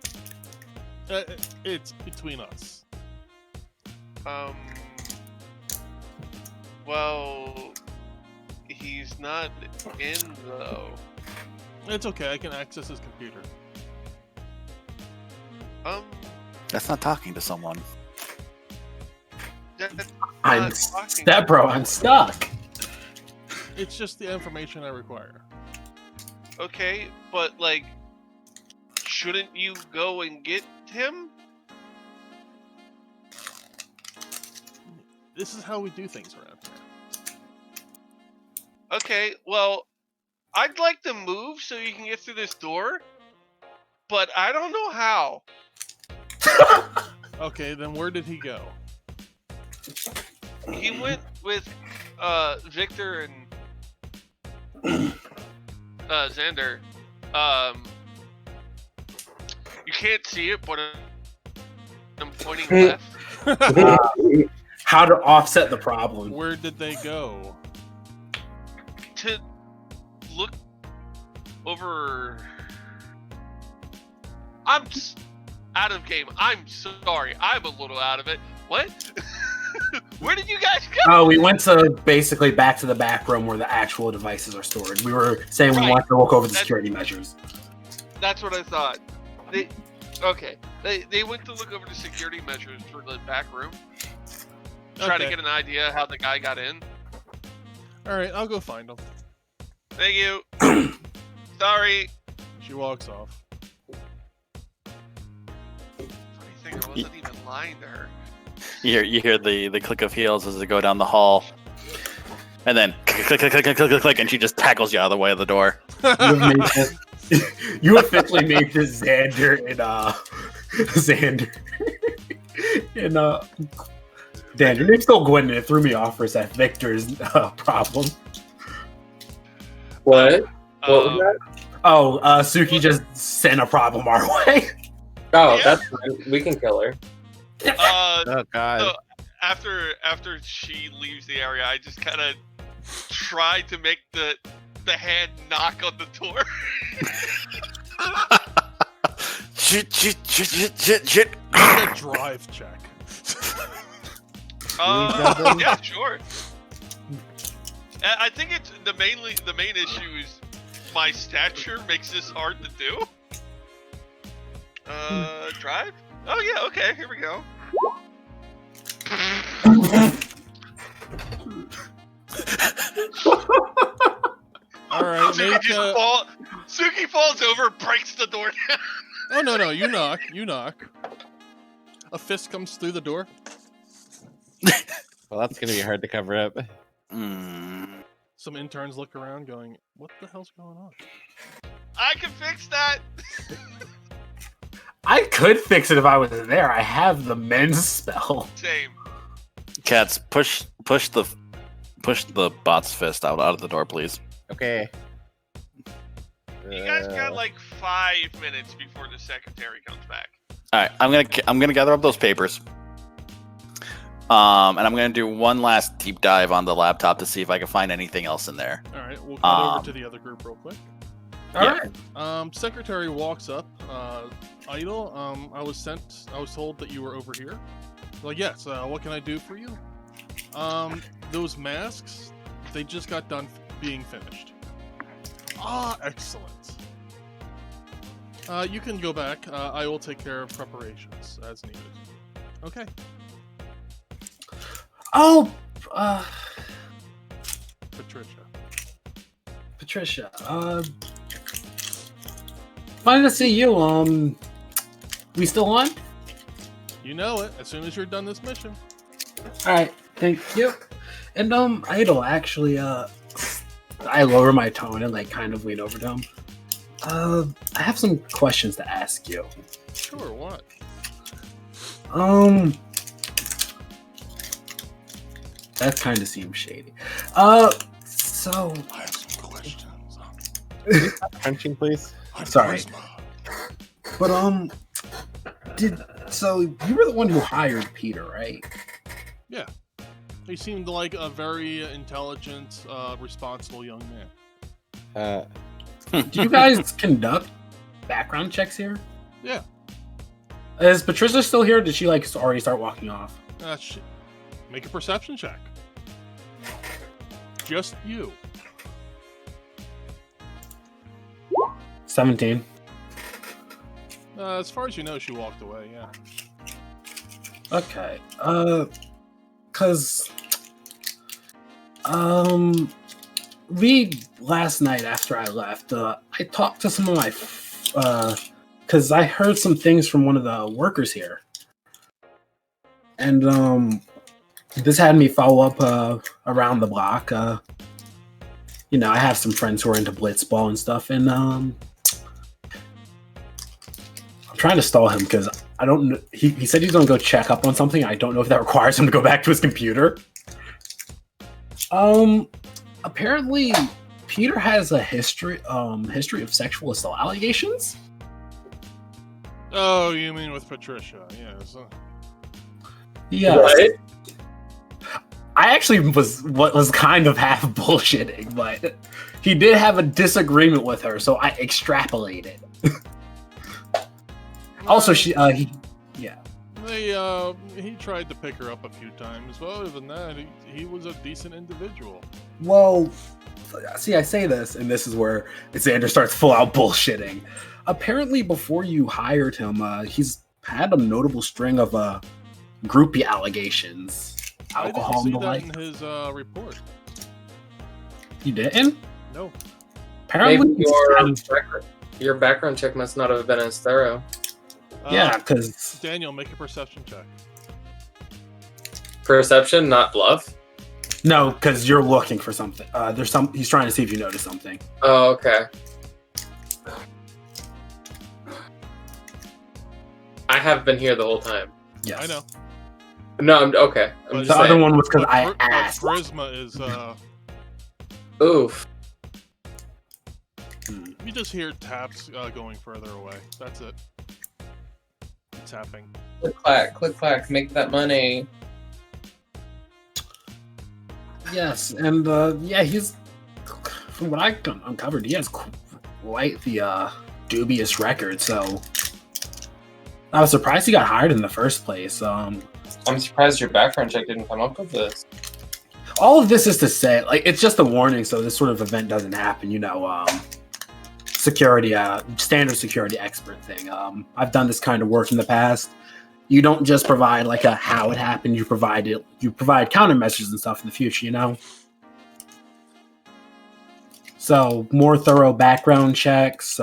It's between us." Well, he's not in though. It's okay. I can access his computer. That's not talking to someone. I'm stuck. It's just the information I require. Okay, but like, shouldn't you go and get him? This is how we do things around here. Okay, well, I'd like to move so you can get through this door, but I don't know how. Okay, then where did he go? He went with Victor and Xander. You can't see it, but I'm pointing left. How to offset the problem. Where did they go? To look over. I'm out of game. I'm sorry. I'm a little out of it. What? Where did you guys go? Oh, we went to basically back to the back room where the actual devices are stored. We were saying we Right. wanted to look over the security measures. That's what I thought. They went to look over the security measures for the back room. Try to Okay. get an idea how the guy got in. Alright, I'll go find him. Thank you. Sorry. She walks off. Funny thing, I wasn't even lying to her. You hear the click of heels as they go down the hall, and then click, and she just tackles you out of the way of the door. You officially made this Xander and Dan, your name's still Gwen, and it threw me off for a sec. Victor's problem. What? What was that? Oh, Suki just sent a problem our way. Oh, Yeah. that's fine. We can kill her. Oh god. So after she leaves the area, I just kind of try to make the hand knock on the door. Shit. Make a drive check. Yeah, sure. I think it's the main issue is my stature makes this hard to do. Drive? Oh yeah, okay, here we go. Alright, make Suki falls over, breaks the door down. Oh no, you knock. A fist comes through the door. Well, that's gonna be hard to cover up. Mm. Some interns look around going, what the hell's going on? I can fix that. I could fix it if I was there. I have the men's spell. Same. Cats, push the bot's fist out of the door, please. Okay. You guys got like 5 minutes before the secretary comes back. All right, I'm gonna gather up those papers, and I'm gonna do one last deep dive on the laptop to see if I can find anything else in there. All right, we'll cut over to the other group real quick. Yeah. Secretary walks up. Idle, I was told that you were over here. Like, yes, what can I do for you? Those masks, they just got done being finished. Ah, excellent. You can go back. I will take care of preparations as needed. Okay. Oh, Patricia. Fine to see you. We still on? You know it. As soon as you're done this mission. All right, thank you. And Idle, actually, I lower my tone and like kind of lean over to him. I have some questions to ask you. Sure. What? That kind of seems shady. So I have some questions. Crunching, please. Sorry. But so you were the one who hired Peter, right? Yeah. He seemed like a very intelligent, responsible young man. Do you guys conduct background checks here? Yeah. Is Patricia still here? Or did she like already start walking off? Make a perception check. Just you. 17. As far as you know, she walked away. Yeah. Okay. Cause we last night after I left, I talked to some of my cause I heard some things from one of the workers here. And this had me follow up around the block. You know, I have some friends who are into blitzball and stuff, and I'm trying to stall him because I don't know. He said he's gonna go check up on something. I don't know if that requires him to go back to his computer. Apparently Peter has a history of sexual assault allegations. Oh, you mean with Patricia? Yes. Yes. Right? I actually was kind of half bullshitting, but he did have a disagreement with her, so I extrapolated. Also, he tried to pick her up a few times, but other than that, he was a decent individual. Well, see, I say this, and this is where Xander starts full out bullshitting. Apparently, before you hired him, he's had a notable string of groupie allegations. Alcohol I and didn't the see like. that in his report. You didn't? No. Apparently, Maybe your background check must not have been as thorough. yeah, because Daniel, make a perception check. Perception, not bluff. no, because you're looking for something. He's trying to see if you notice something. Oh, okay. I have been here the whole time. Yes, I know. No, I'm okay. I'm But just The other saying. one was because But I asked. charisma is Oof. you just hear taps going further away. That's it. Tapping. Click clack, make that money. Yes, and yeah, he's from what I uncovered, he has quite the dubious record. So I was surprised he got hired in the first place. I'm surprised your background check didn't come up with this. All of this is to say, like, it's just a warning, so this sort of event doesn't happen. You know, security, standard security expert thing. I've done this kind of work in the past. You don't just provide like a how it happened. You provide counter messages and stuff in the future. You know. So more thorough background checks.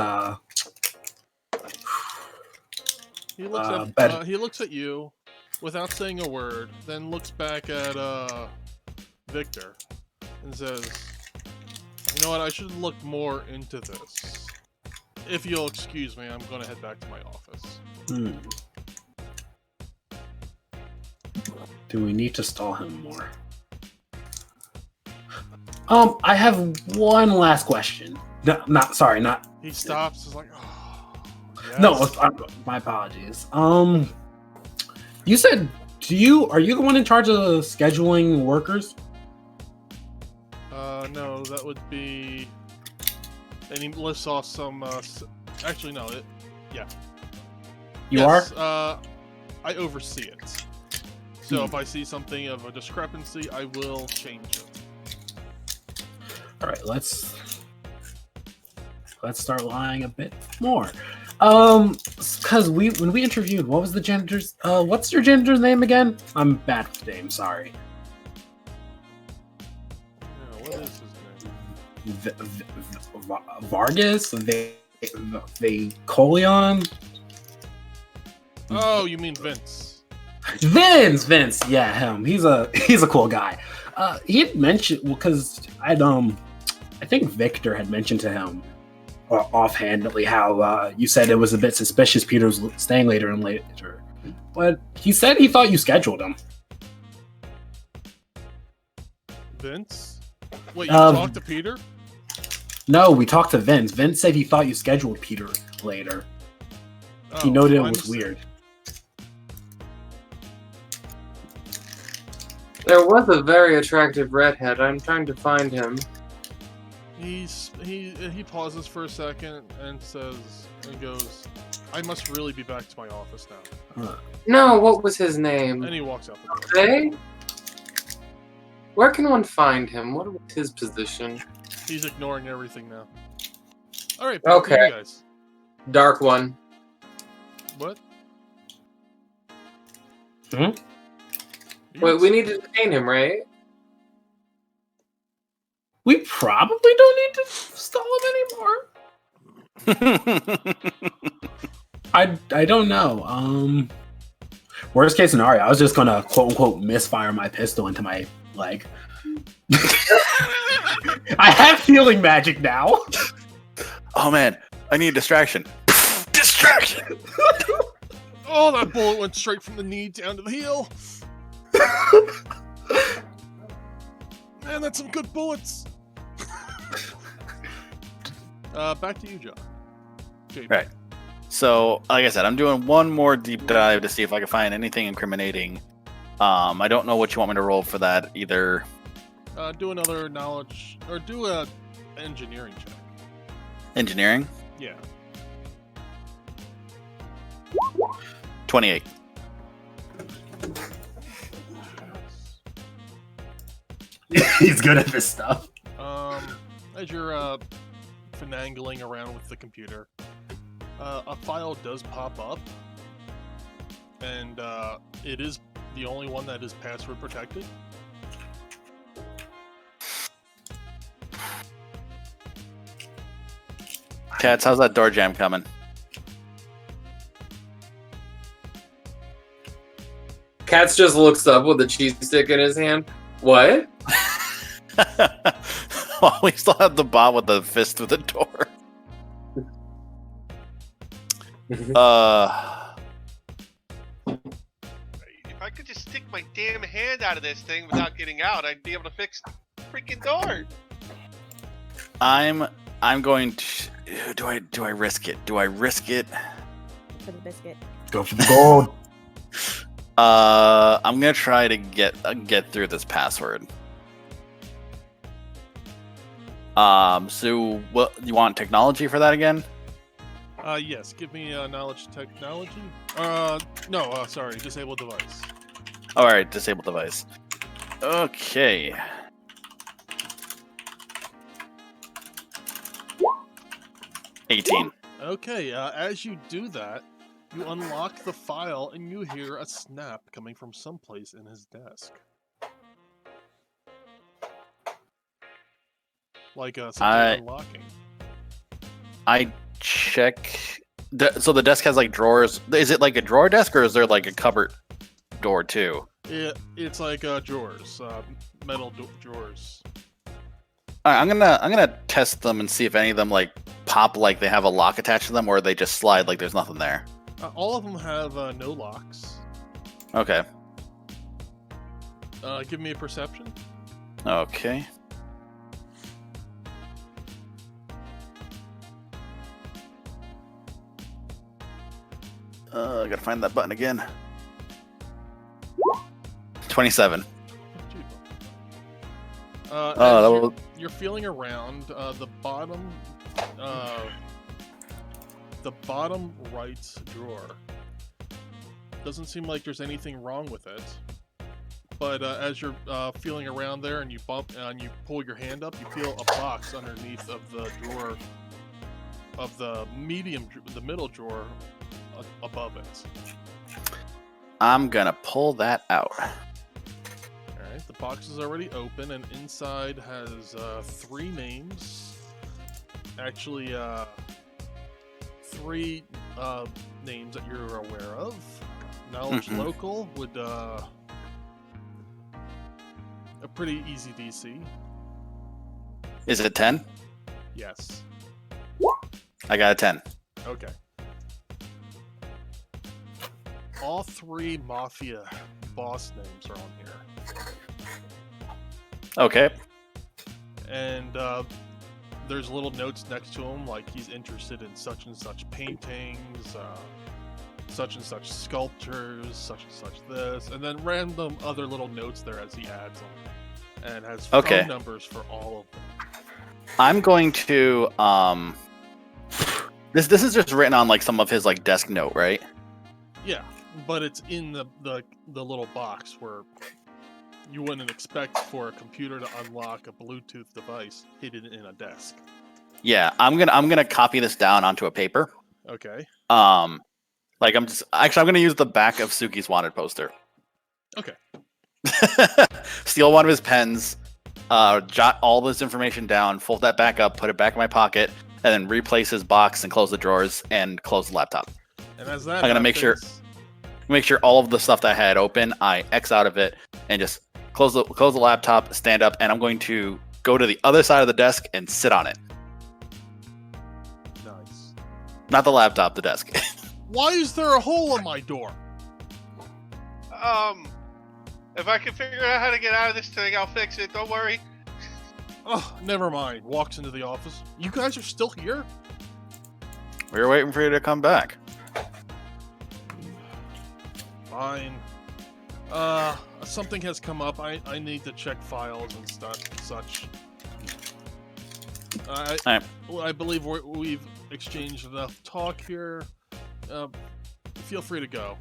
He looks better. he looks at you, without saying a word, then looks back at Victor and says, "You know what? I should look more into this. If you'll excuse me, I'm going to head back to my office." Do we need to stall him more? I have one last question. No, not. He stops. Is like, "Oh, yes." No, my apologies. You said, are you the one in charge of scheduling workers? No, that would be. And he lists off some. Actually, no. Yeah. You yes, are? I oversee it. So if I see something of a discrepancy, I will change it. All right, let's start lying a bit more. Because when we interviewed, what was the janitor's? What's your janitor's name again? I'm bad with names. Sorry. Yeah, what is his name? Vargas? Vacolion? Oh, you mean Vince? Vince. Yeah, him. He's a cool guy. He had mentioned because I think Victor had mentioned to him offhandedly how you said it was a bit suspicious Peter was staying later and later, but he said he thought you scheduled him. Vince? Wait, you talked to Peter? No, we talked to Vince. Vince said he thought you scheduled Peter later. He noted it was weird. There was a very attractive redhead. I'm trying to find him. He pauses for a second and goes, "I must really be back to my office now." No, what was his name? And he walks out the door. Hey? Where can one find him? What was his position? He's ignoring everything now. All right, back to you guys. Dark one. What? Wait, we need to detain him, right? We probably don't need to stall him anymore. I don't know. Worst case scenario, I was just gonna quote unquote misfire my pistol into my leg. I have healing magic now. Oh man, I need a distraction. Distraction. Oh, that bullet went straight from the knee down to the heel. Man, that's some good bullets. Back to you, John. JP. Right. So, like I said, I'm doing one more deep dive to see if I can find anything incriminating. I don't know what you want me to roll for that either. Do another knowledge, or do a engineering check. Engineering? Yeah. 28. He's good at this stuff. As you're finagling around with the computer, a file does pop up, and it is the only one that is password protected. Cats, how's that door jam coming? Katz just looks up with a cheese stick in his hand. What? Well, we still have the bot with the fist through the door. If I could just stick my damn hand out of this thing without getting out, I'd be able to fix the freaking door. I'm going to. Do I risk it? Do I risk it? For the biscuit. Go for the gold. I'm gonna try to get through this password. So what you want technology for that again? Yes. Give me knowledge technology. No. Sorry. Disable device. All right, disable device. Okay. $18. Okay. As you do that, you unlock the file and you hear a snap coming from someplace in his desk. Like something unlocking. I check. So the desk has like drawers. Is it like a drawer desk or is there like a cupboard door too? It's like drawers, metal drawers. All right, I'm gonna test them and see if any of them like pop like they have a lock attached to them, or they just slide like there's nothing there. All of them have no locks. Okay. Give me a perception. Okay. I gotta find that button again. 27. You're feeling around the bottom right drawer. Doesn't seem like there's anything wrong with it. But as you're feeling around there and you bump and you pull your hand up, you feel a box underneath of the drawer of the middle drawer above it. I'm gonna pull that out. Alright, the box is already open and inside has 3 names. Actually, 3 names that you're aware of. Knowledge local would a pretty easy DC. Is it 10? Yes. I got a 10. Okay. All 3 mafia boss names are on here. Okay. And there's little notes next to him, like he's interested in such and such paintings, such and such sculptures, such and such this, and then random other little notes there as he adds them, and has phone numbers for all of them. I'm going to This is just written on like some of his like desk note, right? Yeah, but it's in the little box where you wouldn't expect for a computer to unlock a Bluetooth device hidden in a desk. Yeah, I'm gonna copy this down onto a paper. Okay. Like I'm gonna use the back of Suki's wanted poster. Okay. Steal one of his pens, jot all this information down, fold that back up, put it back in my pocket, and then replace his box and close the drawers and close the laptop. And as that I'm gonna make sure all of the stuff that I had open, I X out of it and just close the laptop, stand up, and I'm going to go to the other side of the desk and sit on it. Nice. Not the laptop, the desk. Why is there a hole in my door? If I can figure out how to get out of this thing, I'll fix it. Don't worry. Oh, never mind. Walks into the office. You guys are still here? We were waiting for you to come back. Fine. Something has come up. I need to check files and such. I believe we've exchanged enough talk here. Feel free to go.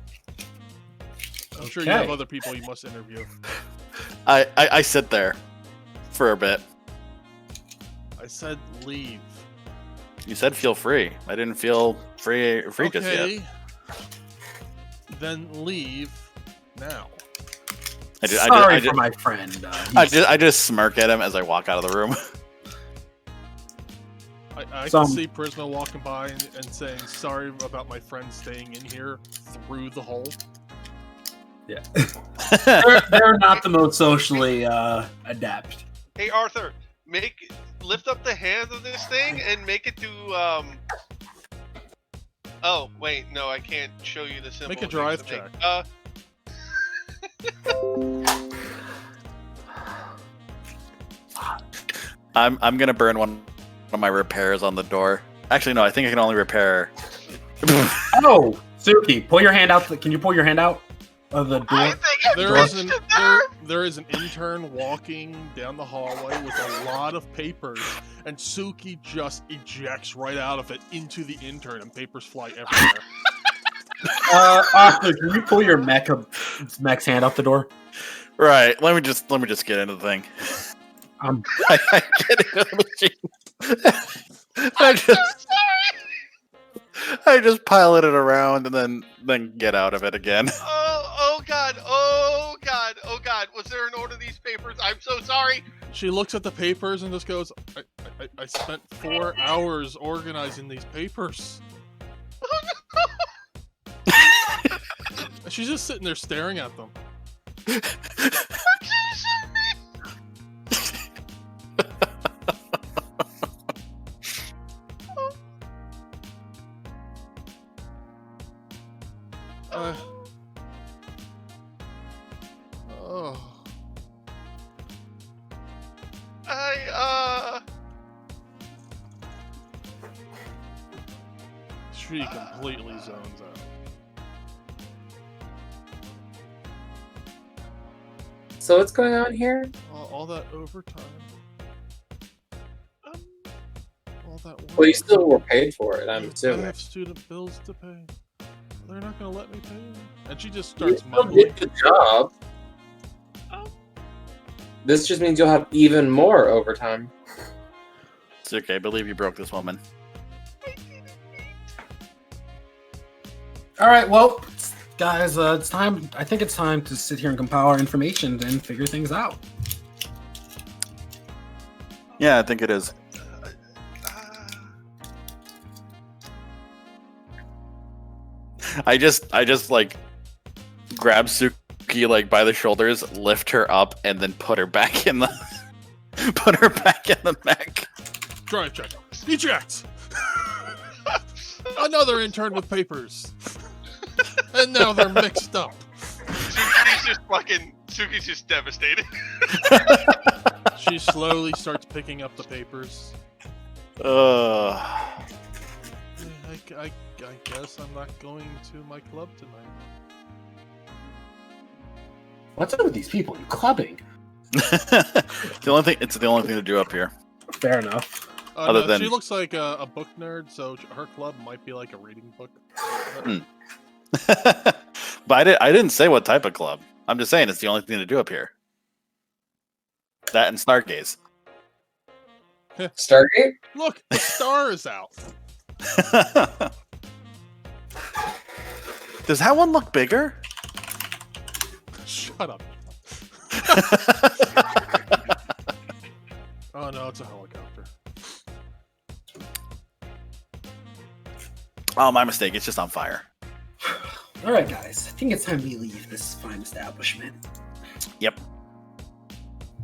I'm sure you have other people you must interview. I sit there for a bit. I said leave. You said feel free. I didn't feel free just yet. Then leave now. Sorry for my friend. I just smirk at him as I walk out of the room. I can see Prisma walking by and saying, sorry about my friend staying in here through the hole. Yeah. they're not the most socially adept. Hey, Arthur, lift up the hand of this thing and make it do, Oh, wait, no, I can't show you the symbol. Make a drive check. I'm gonna burn one of my repairs on the door. Actually, no, I think I can only repair. Oh, Suki, pull your hand out. Can you pull your hand out of the door? I think there is an intern walking down the hallway with a lot of papers, and Suki just ejects right out of it into the intern, and papers fly everywhere. Arthur, can you pull your mech's hand off the door? Right. Let me just get into the thing. I get into the machine. I just pilot it around and then get out of it again. Oh god. Was there an order of these papers? I'm so sorry. She looks at the papers and just goes, I spent 4 hours organizing these papers. She's just sitting there staring at them. She completely zones out. So what's going on here? All that overtime. All that work. Well, you still were paid for it, I'm I assuming. have student bills to pay. They're not gonna let me pay them. And she just You starts still mumbling. did the job. This just means you'll have even more overtime. It's okay. I believe you broke this woman. All right, well, guys, it's time. I think it's time to sit here and compile our information and figure things out. Yeah, I think it is. I just like grab Suki like by the shoulders, lift her up, and then put her back in the mech. Drive check. Eject! Another intern with papers. And now they're mixed up. Suki's just devastated. She slowly starts picking up the papers. I guess I'm not going to my club tonight. What's up with these people in clubbing? It's the only thing to do up here. Fair enough. Other than- she looks like a book nerd, so her club might be like a reading book. But I didn't say what type of club. I'm just saying it's the only thing to do up here. That and Stargaze. Stargate? Look, the star is out. Does that one look bigger? Shut up. Oh no, it's a helicopter. Oh, my mistake. It's just on fire. All right, guys. I think it's time we leave this fine establishment. Yep.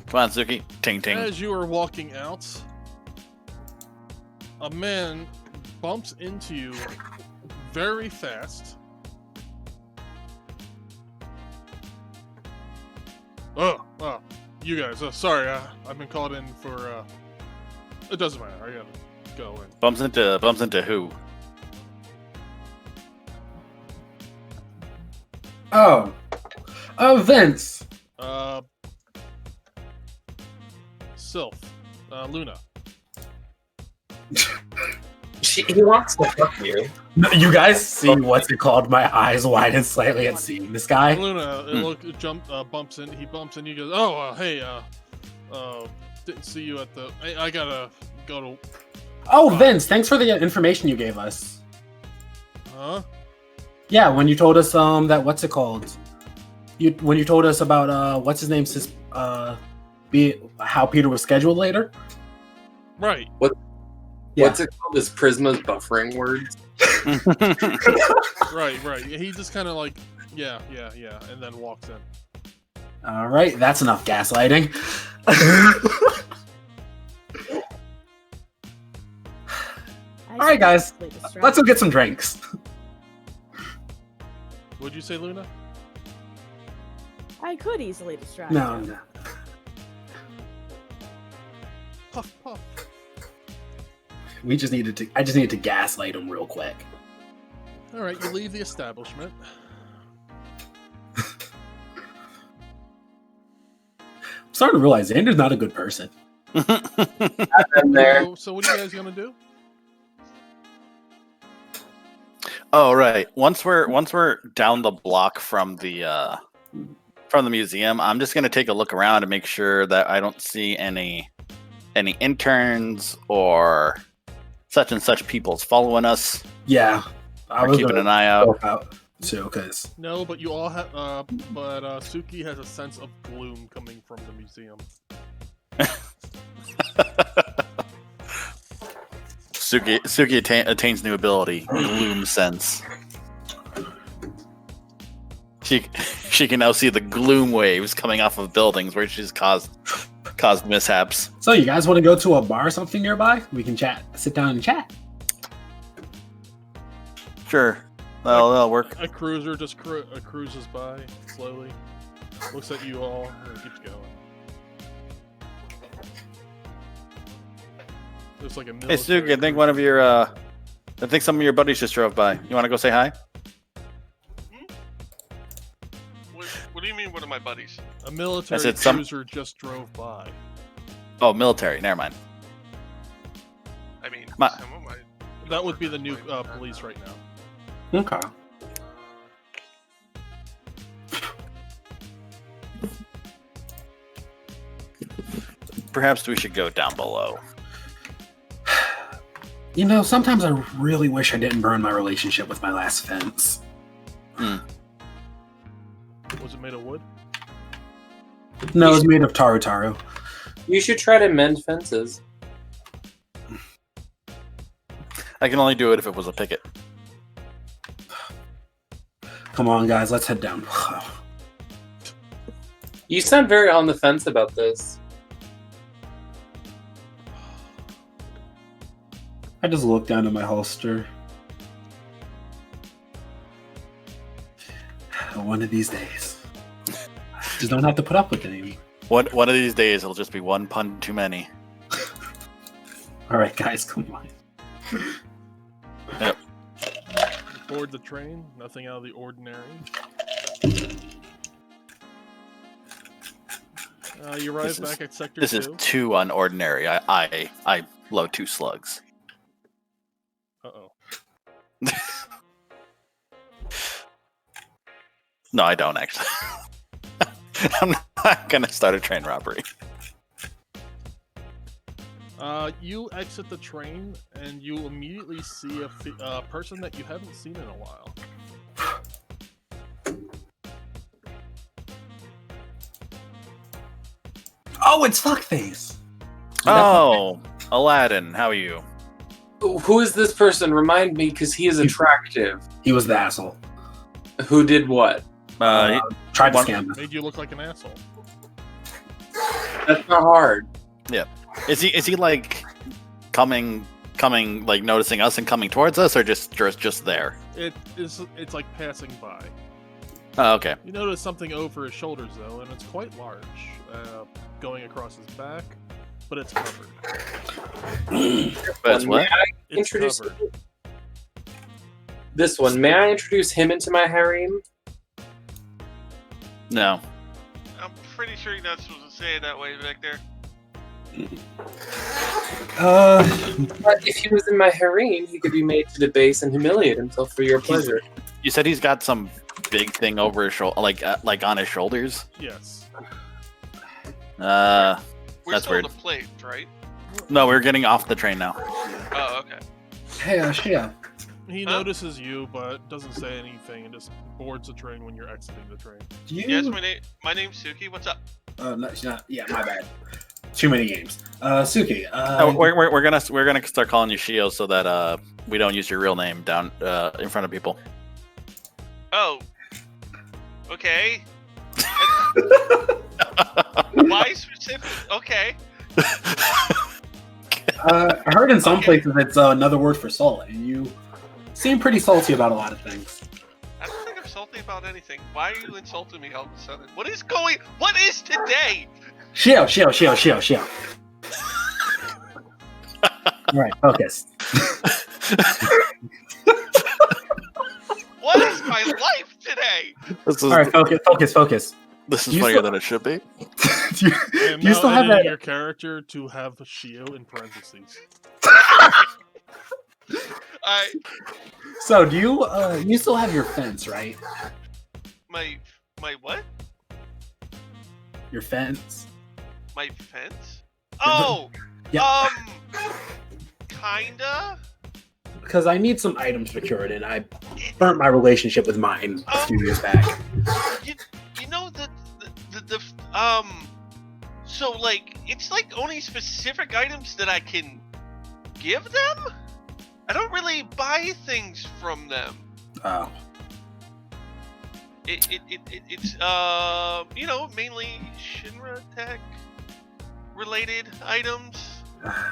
Come on, Suki. Ting ting. As you are walking out, a man bumps into you very fast. Oh, you guys. Sorry, I've been called in for. It doesn't matter. I gotta go and. Bumps into who? Oh, Vince. Sylph, Luna. He wants to fuck you. No, you guys see what's it called? My eyes widen slightly at seeing this guy. Luna, bumps in. He bumps in. He goes, "Oh, hey, didn't see you at the. I gotta go to." Oh, Vince, thanks for the information you gave us. Huh? Yeah, when you told us that what's it called? When you told us about what's his name, how Peter was scheduled later. Right. What's it called? This Prisma's buffering words. Right. He just kind of like, yeah, and then walks in. All right, that's enough gaslighting. All right, guys, let's go get some drinks. What'd you say, Luna? I could easily distract No, him. no. Puff, puff. I just needed to gaslight him real quick. All right, you leave the establishment. I'm starting to realize Xander's not a good person. I've been there. So what are you guys gonna do? Oh, right. Once we're down the block from the museum, I'm just gonna take a look around and make sure that I don't see any interns or such and such people's following us. Yeah, We're keeping an eye out. too, because No, but you all have. But Suki has a sense of gloom coming from the museum. Suki attains new ability, Gloom Sense. She can now see the gloom waves coming off of buildings where she's caused mishaps. So you guys want to go to a bar or something nearby? We can sit down and chat. Sure, that'll work. A cruiser just cruises by slowly, looks at you all, and keeps going. Looks like a Hey, Suki, I think some of your buddies just drove by. You want to go say hi? What do you mean, one of my buddies? A military said cruiser just drove by. Oh, military. Never mind. I mean, My- some of my... That would be the new police right now. Okay. Perhaps we should go down below. You know, sometimes I really wish I didn't burn my relationship with my last fence. Was it made of wood? No, it's made of taru. You should try to mend fences. I can only do it if it was a picket. Come on, guys, let's head down. You sound very on the fence about this. I just looked down at my holster. One of these days. Just don't have to put up with it anymore. One of these days, it'll just be one pun too many. Alright, guys, come on. Yep. Board the train, nothing out of the ordinary. You arrive back at Sector 2. This is too unordinary. I load 2 slugs. Uh-oh. No, I don't actually. I'm not gonna start a train robbery. You exit the train, and you immediately see a person that you haven't seen in a while. Oh, it's Fuckface! Oh, Aladdin, how are you? Who is this person? Remind me, because he is attractive. He was the asshole. Who did what? Tried to one- scam us. Made you look like an asshole. That's not hard. Yeah. Is he like coming like noticing us and coming towards us, or just there? It's like passing by. Oh, okay. You notice something over his shoulders though, and it's quite large, going across his back, but it's covered. But it's what? May I It's introduce covered. this one? May I introduce him into my harem? No. I'm pretty sure you're not supposed to say it that way back there. But if he was in my harem, he could be made to debase and humiliate himself for your pleasure. You said he's got some big thing over his shoulder, like on his shoulders. Yes. We're That's still weird. on the plate, right? No, we're getting off the train now. Oh, okay. Hey, Shia. He Huh? notices you, but doesn't say anything, and just boards the train when you're exiting the train. Do you... Yes, my name's Suki. What's up? No, she's not. Yeah, my bad. Too many games. Suki. We're gonna start calling you Shio so that we don't use your real name down in front of people. Oh. Okay. Why specific? Okay. I heard in some places it's another word for salt, and you seem pretty salty about a lot of things. I don't think I'm salty about anything. Why are you insulting me all of a sudden? What is today? Shio. Alright, focus. What is my life today? Alright, focus. This is You funnier still- than it should be. do you, I am do you now still have editing that? your character to have Shio in parentheses. So, do you still have your fence, right? My what? Your fence? My fence? Oh, Yeah. Kinda. Because I need some items procured, and I burnt my relationship with mine a few years back. You know the so like it's like only specific items that I can give them. I don't really buy things from them. Oh. it's mainly Shinra tech related items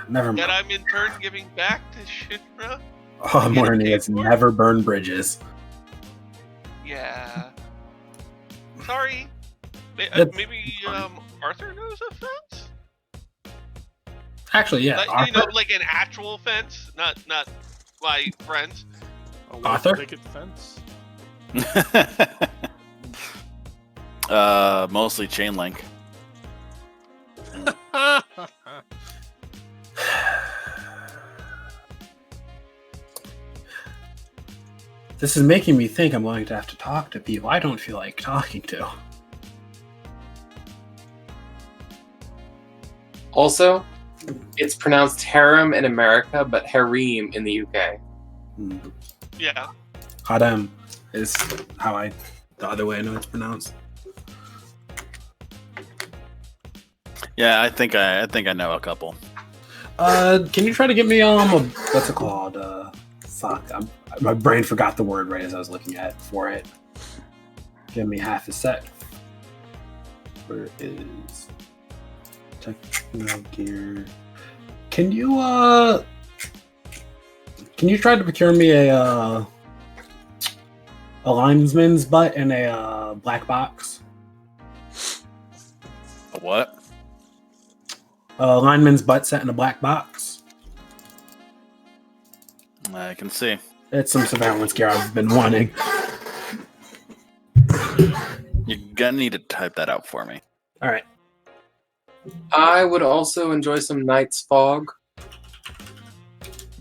Never that mind. I'm in turn giving back to Shinra. All I'm Get it learning paid is for? never burn bridges. Yeah. Sorry. That's- Maybe Arthur knows a fence? Actually, yeah. Like, Arthur? like an actual fence, not my friends. A white Arthur? picket fence. Mostly chain link. This is making me think I'm going to have to talk to people I don't feel like talking to. Also, it's pronounced harem in America, but harem in the UK. Yeah. Hadam is the other way I know it's pronounced. Yeah, I think I know a couple. Can you try to get me what's it called? My brain forgot the word right as I was looking at for it. Give me half a sec. Where is techno gear? Can you try to procure me a linesman's butt in a black box? A what? A lineman's butt set in a black box. I can see. It's some surveillance gear I've been wanting. You're gonna need to type that out for me. All right. I would also enjoy some Night's Fog,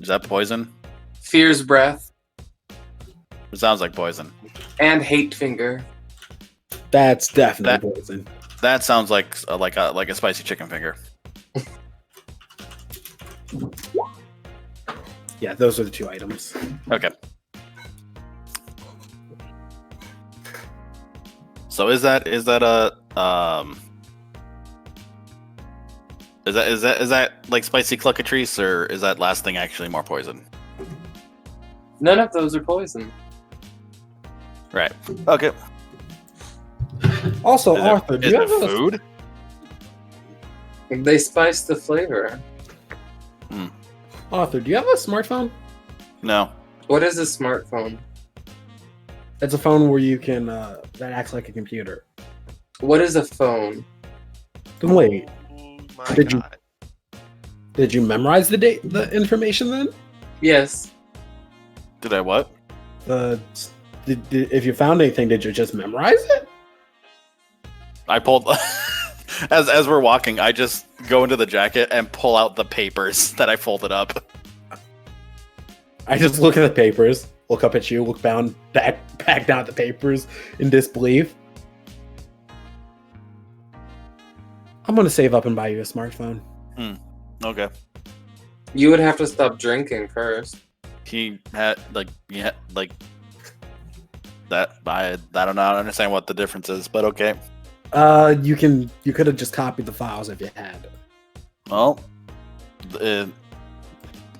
Is that poison? Fear's Breath, It sounds like poison. and Hate Finger. That's definitely poison. That sounds like a spicy chicken finger. Yeah, those are the two items. Okay. So is that a is that like spicy cluckatrice, or is that last thing actually more poison? None of those are poison. Right. Okay. Also, Is Arthur, it, do is you it have a food? They spice the flavor. Arthur, do you have a smartphone? No. What is a smartphone? It's a phone where you can that acts like a computer. What is a phone? Then wait, Oh my Did you- god. did you memorize the information then? Yes. Did I what? If you found anything, did you just memorize it? I pulled as we're walking, I just go into the jacket and pull out the papers that I folded up. I just look at the papers, look up at you, look back down at the papers in disbelief. I'm gonna save up and buy you a smartphone. Okay. You would have to stop drinking first. He had that. I don't know. I don't understand what the difference is, but okay. You could have just copied the files if you had. Well,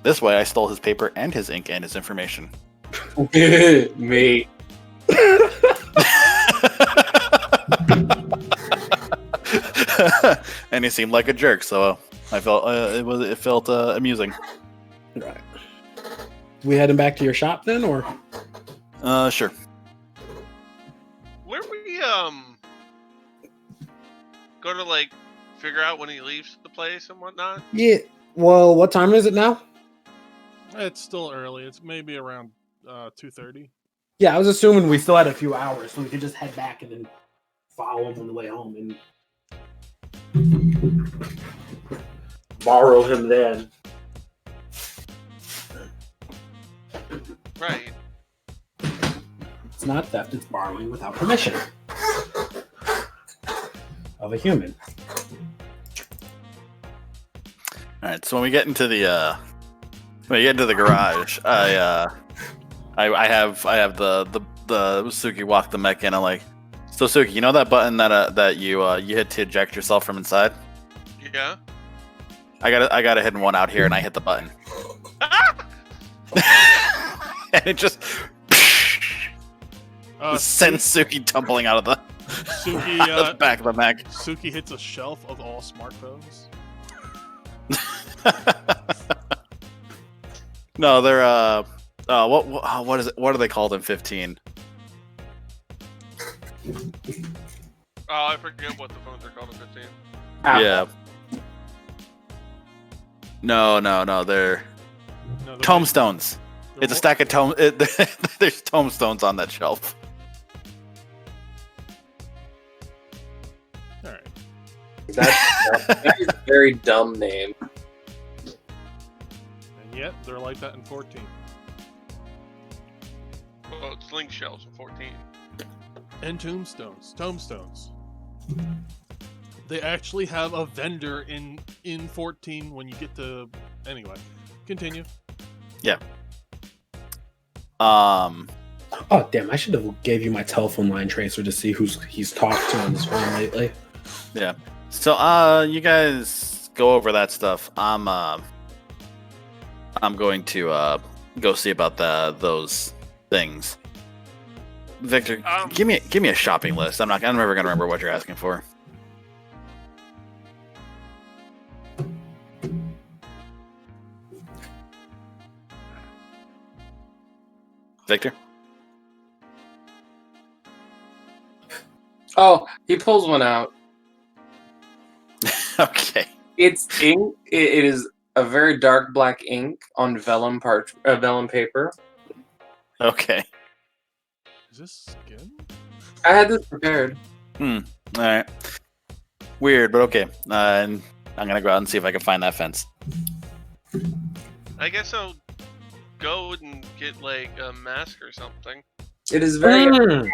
this way I stole his paper and his ink and his information. Me. And he seemed like a jerk, so I felt it felt amusing. Right. We heading back to your shop then, or? Sure. Where we go to like figure out when he leaves the place and whatnot? Yeah. Well, what time is it now? It's still early. It's maybe around 2:30. Yeah, I was assuming we still had a few hours, so we could just head back and then follow him on the way home and borrow him then. Right. It's not theft, it's borrowing without permission of a human. All right. So when we get into the garage, I have the Suki walk the mech in. I'm like, so Suki, you know that button that you hit to eject yourself from inside? Yeah. I got a hidden one out here, and I hit the button, and it just Send Suki tumbling out of the, Suki, out of the back of the mech. Suki hits a shelf of all smartphones. No, they're what is it? What are they called in 15? Oh, I forget what the phones are called in 15. Yeah. No, they're No, tombstones. It's a stack of there's tombstones on that shelf. All right. That is a very dumb name. And yet they're like that in 14. Well, it's link shells in 14. And tombstones. They actually have a vendor in 14 when you get to. Anyway, continue. Yeah. Oh damn! I should have gave you my telephone line tracer to see who's he's talked to on his phone lately. Yeah. So you guys go over that stuff. I'm going to go see about those things. Victor, give me a shopping list. I'm never gonna remember what you're asking for. Victor? Oh, he pulls one out. Okay. It's ink. It is a very dark black ink on vellum paper. Okay. Is this skin? I had this prepared. All right. Weird, but okay. And I'm gonna go out and see if I can find that fence. I guess I'll go and get like a mask or something. It is very.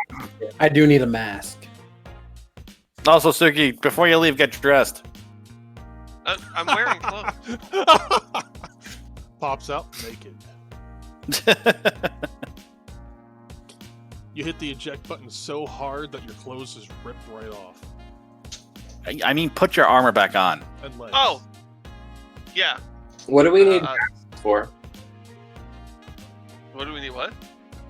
I do need a mask. Also, Suki, before you leave, get dressed. I'm wearing clothes. Pops out naked. You hit the eject button so hard that your clothes is ripped right off. I mean, put your armor back on. And legs. Oh, yeah. What do we need masks for? What do we need? What?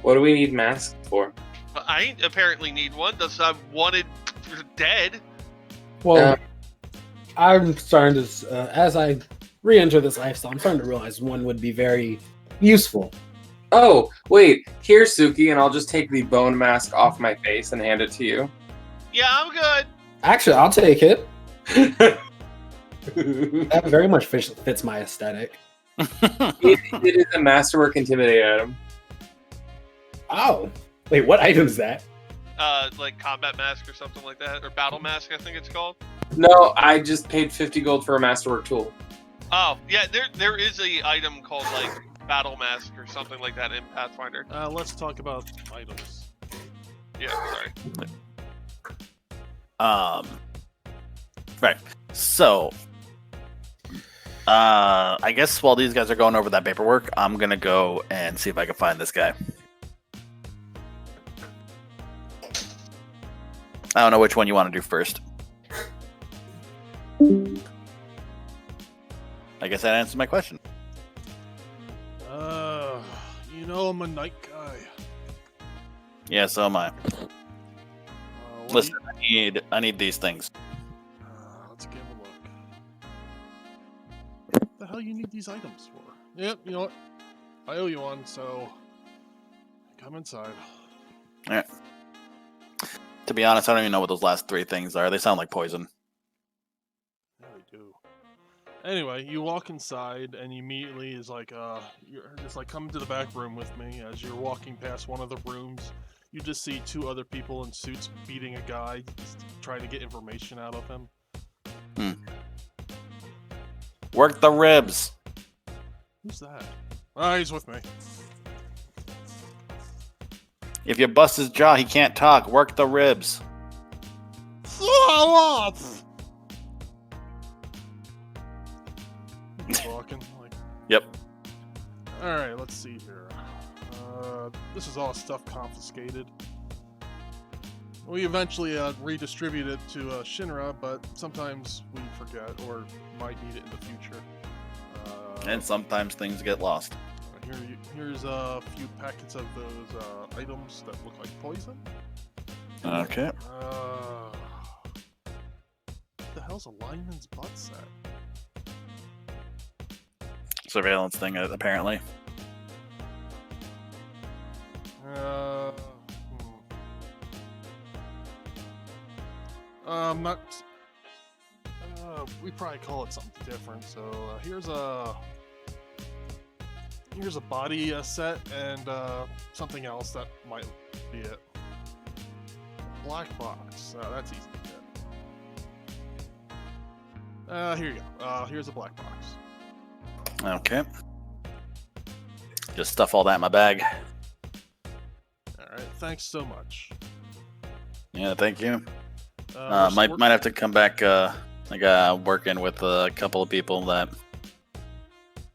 What do we need masks for? I apparently need one. Thus, I'm wanted dead. Well, I'm starting to, as I re-enter this lifestyle, I'm starting to realize one would be very useful. Oh, wait. Here, Suki, and I'll just take the bone mask off my face and hand it to you. Yeah, I'm good. Actually, I'll take it. That very much fits my aesthetic. It is a masterwork intimidate item. Oh. Wait, what item is that? Like combat mask or something like that, or battle mask, I think it's called. No, I just paid 50 gold for a masterwork tool. Oh, yeah, there is a item called like battle mask or something like that in Pathfinder. Let's talk about items. Yeah, sorry. Right. So, I guess while these guys are going over that paperwork, I'm gonna go and see if I can find this guy. I don't know which one you want to do first. I guess that answers my question. You know, I'm a night guy. Yeah, so am I. What Listen, do you- I need these things. Let's give a look. What the hell you need these items for? Yep, you know what? I owe you one, so come inside. All right. To be honest, I don't even know what those last three things are. They sound like poison. Yeah, they do. Anyway, you walk inside, and immediately is like, you're just like, come to the back room with me. As you're walking past one of the rooms, you just see two other people in suits beating a guy, just trying to get information out of him. Work the ribs. Who's that? Ah, he's with me. If you bust his jaw, he can't talk. Work the ribs. He's walking. Like, Yep. all right, let's see here. This is all stuff confiscated. We eventually redistribute it to Shinra, but sometimes we forget or might need it in the future. And sometimes things get lost. Here's a few packets of those items that look like poison. Okay. What the hell's a lineman's butt set? Surveillance thing, apparently. Not. We probably call it something different. So here's a body set and something else that might be it. Black box. That's easy to get. Here you go. Here's a black box. Okay. Just stuff all that in my bag. All right. Thanks so much. Yeah, thank you. We're Might have to come back. Working with a couple of people that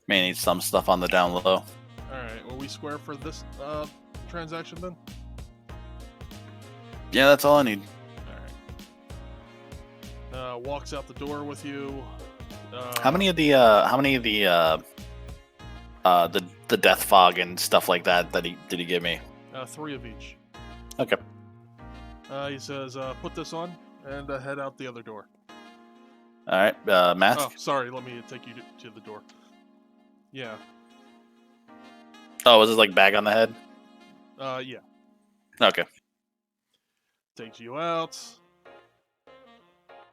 may need some stuff on the down low. All right. Will we square for this transaction then? Yeah, that's all I need. All right. Walks out the door with you. How many of the death fog and stuff like that did he give me? 3 of each. Okay. He says, "Put this on and head out the other door." All right. Mask. Oh, sorry. Let me take you to the door. Yeah. Oh, was this like bag on the head? Yeah. Okay. Takes you out,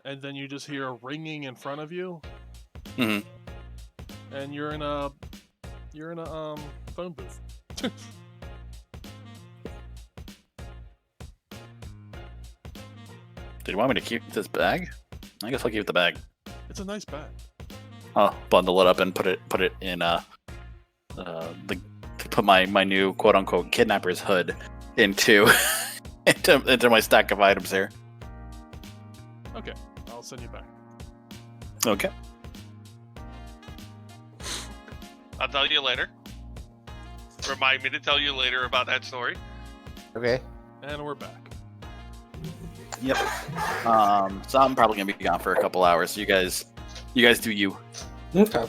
and then you just hear a ringing in front of you. Mm-hmm. And you're in a phone booth. Did you want me to keep this bag? I guess I'll keep the bag. It's a nice bag. I'll bundle it up and put it in put my new quote unquote kidnapper's hood into into my stack of items here. Okay, I'll send you back. Okay. I'll tell you later. Remind me to tell you later about that story. Okay. And we're back. Yep. So I'm probably gonna be gone for a couple hours. So you guys do you. Okay.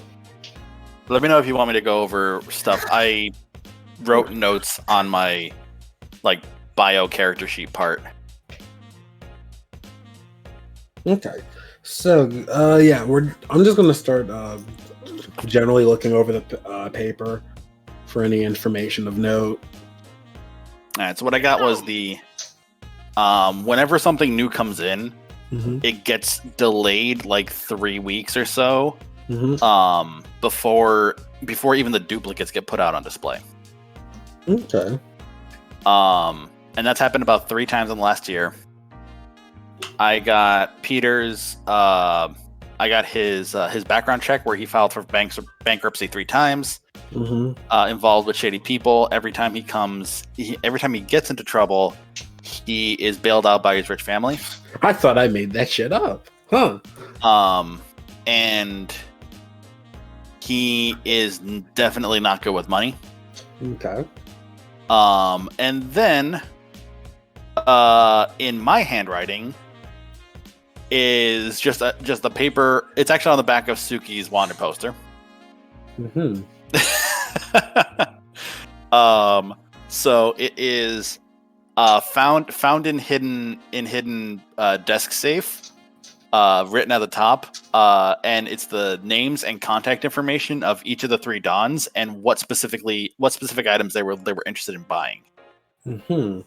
Let me know if you want me to go over stuff. I wrote notes on my bio character sheet part. Okay. So yeah, I'm just gonna start generally looking over the paper for any information of note. All right. So what I got was the whenever something new comes in, Mm-hmm. it gets delayed like 3 weeks or so. Mm-hmm. Before even the duplicates get put out on display. Okay. And that's happened about 3 times in the last year. I got Peter's. I got his background check where he filed for bankruptcy 3 times. Mm-hmm. Involved with shady people. Every time he gets into trouble, he is bailed out by his rich family. I thought I made that shit up. Huh. And he is definitely not good with money. Okay. And then, in my handwriting, is just the paper. It's actually on the back of Suki's wanted poster. Mm-hmm. So it is found in hidden desk safe. Written at the top, and it's the names and contact information of each of the 3 Dons and what specific items they were interested in buying. Mm-hmm.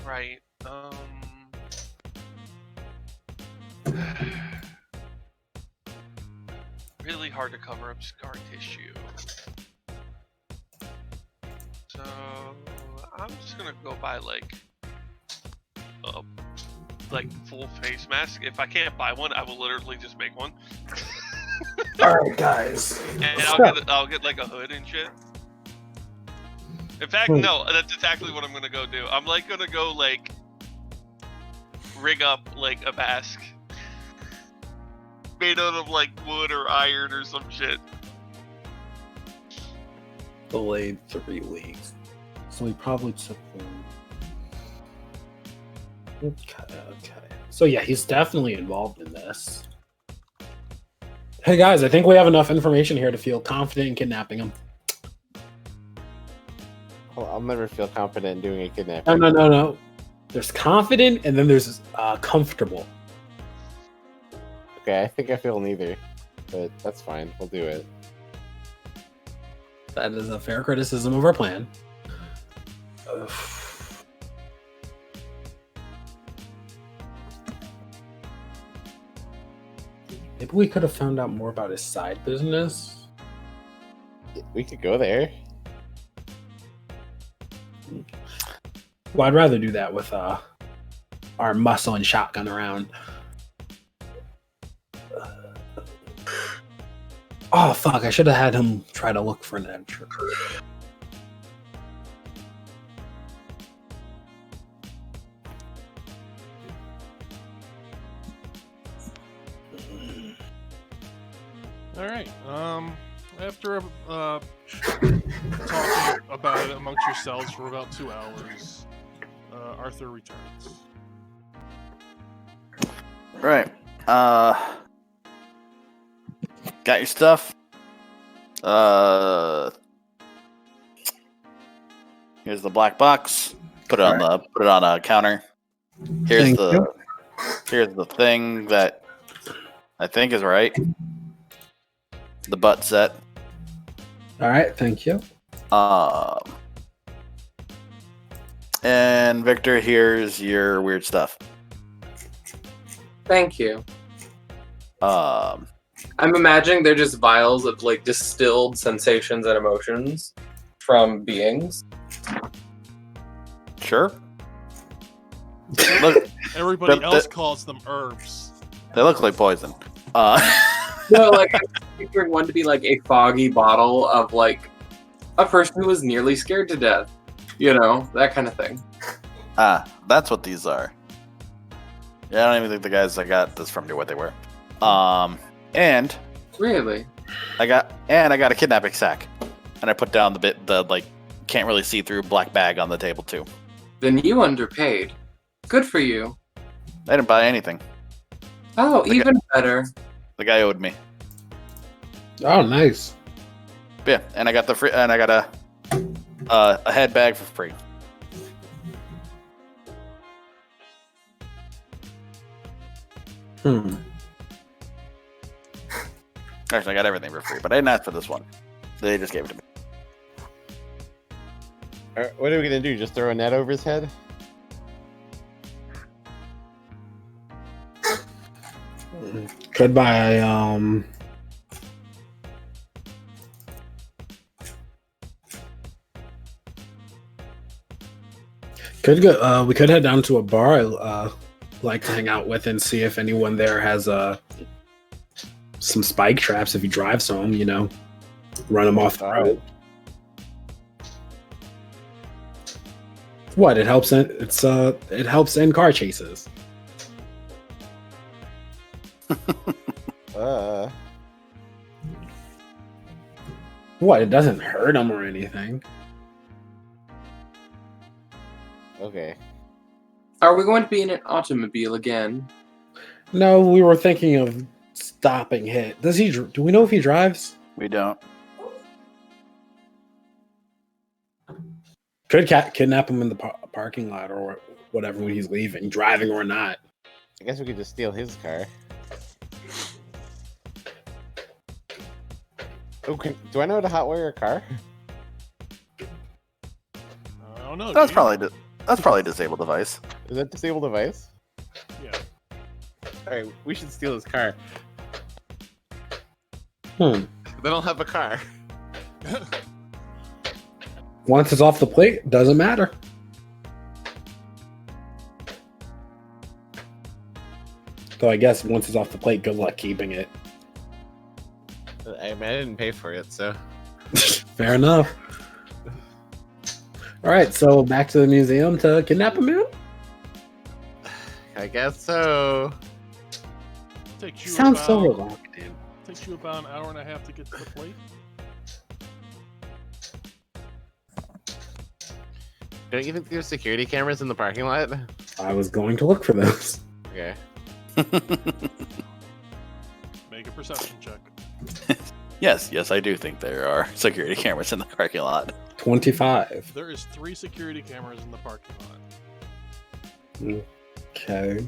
Right. Really hard to cover up scar tissue. So I'm just gonna go buy like full face mask. If I can't buy one, I will literally just make one. All right, guys. And I'll get like a hood and shit. In fact, no, that's exactly what I'm gonna go do. I'm gonna go rig up a mask made out of wood or iron or some shit. Delayed 3 weeks. So we probably took them. Okay. So yeah, he's definitely involved in this. Hey guys, I think we have enough information here to feel confident in kidnapping him. I'll never feel confident in doing a kidnapping. No. There's confident, and then there's comfortable. Okay, I think I feel neither, but that's fine. We'll do it. That is a fair criticism of our plan. Maybe we could have found out more about his side business. We could go there. Well, I'd rather do that with our muscle and shotgun around. Oh, fuck. I should have had him try to look for an entrance. All right. After talking about it amongst yourselves for about 2 hours, Arthur returns. Right. Got your stuff. Here's the black box. Put it on a counter. Here's here's the thing that I think is right. The butt set. All right, thank you. And Victor, here's your weird stuff. Thank you. Um, I'm imagining they're just vials of like distilled sensations and emotions from beings. sure. Look, Everybody The- else calls them herbs. they look like poison. No, like I'm picturing one to be like a foggy bottle of like a person who was nearly scared to death. You know, that kind of thing. That's what these are. Yeah, I don't even think the guys I got this from knew what they were. And Really? I got a kidnapping sack, and I put down the like can't really see through black bag on the table too. Then you underpaid. Good for you. I didn't buy anything. Oh, Okay. even better. The guy owed me. Oh, nice. But yeah, and I got a head bag for free. Actually, I got everything for free, but I didn't ask for this one. They just gave it to me. Alright, what are we gonna do? Just throw a net over his head? Could buy could go we could head down to a bar I like to hang out with and see if anyone there has some spike traps if he drives home, you know. Run him off the road. What? It helps it helps end car chases. What? It doesn't hurt him or anything. Okay. Are we going to be in an automobile again? No, we were thinking of stopping hit. Does he? Do we know if he drives? We don't. Could kidnap him in the parking lot or whatever when he's leaving, driving or not. I guess we could just steal his car. Oh, do I know how to hotwire a car? I don't know. That's do you? probably a disabled device. Is that disable device? Yeah. Alright, we should steal his car. Hmm. They don't have a car. Once it's off the plate, doesn't matter. So I guess once it's off the plate, good luck keeping it. I mean, I didn't pay for it, so. Fair enough. All right, so back to the museum to kidnap a man. I guess so. Takes you Sounds so about- reluctant. Takes you about an hour and a half to get to the plate. Don't you think there's security cameras in the parking lot? I was going to look for those. Okay. Make a perception check. Yes, I do think there are security cameras in the parking lot. 25. There is 3 security cameras in the parking lot. Okay.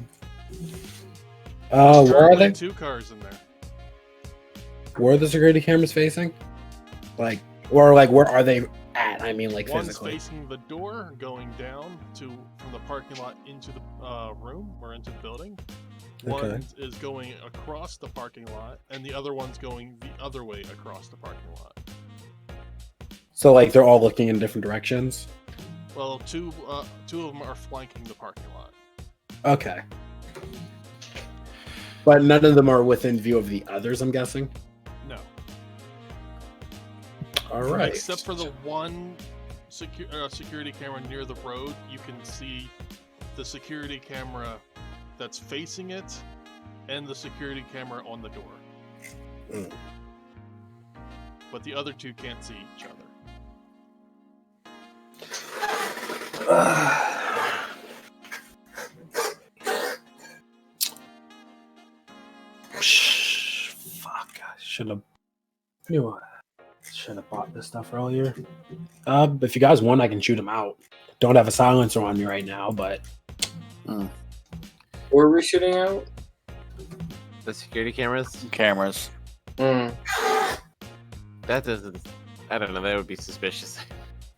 There's Where are currently they? 2 cars in there. Where are the security cameras facing? Like, or like, where are they at? I mean, like One's physically. facing the door, going down from the parking lot into the room or into the building. Okay. One is going across the parking lot, and the other one's going the other way across the parking lot. So like they're all looking in different directions. Well, two of them are flanking the parking lot. Okay. But none of them are within view of the others, I'm guessing. No. All right. Except for the one security camera near the road, you can see the security camera that's facing it and the security camera on the door. Mm. But the other 2 can't see each other. Fuck! I should have bought this stuff earlier. If you guys want, I can shoot them out. Don't have a silencer on me right now, but Were we shooting out? The security cameras. Cameras. Mm. That doesn't. I don't know. That would be suspicious.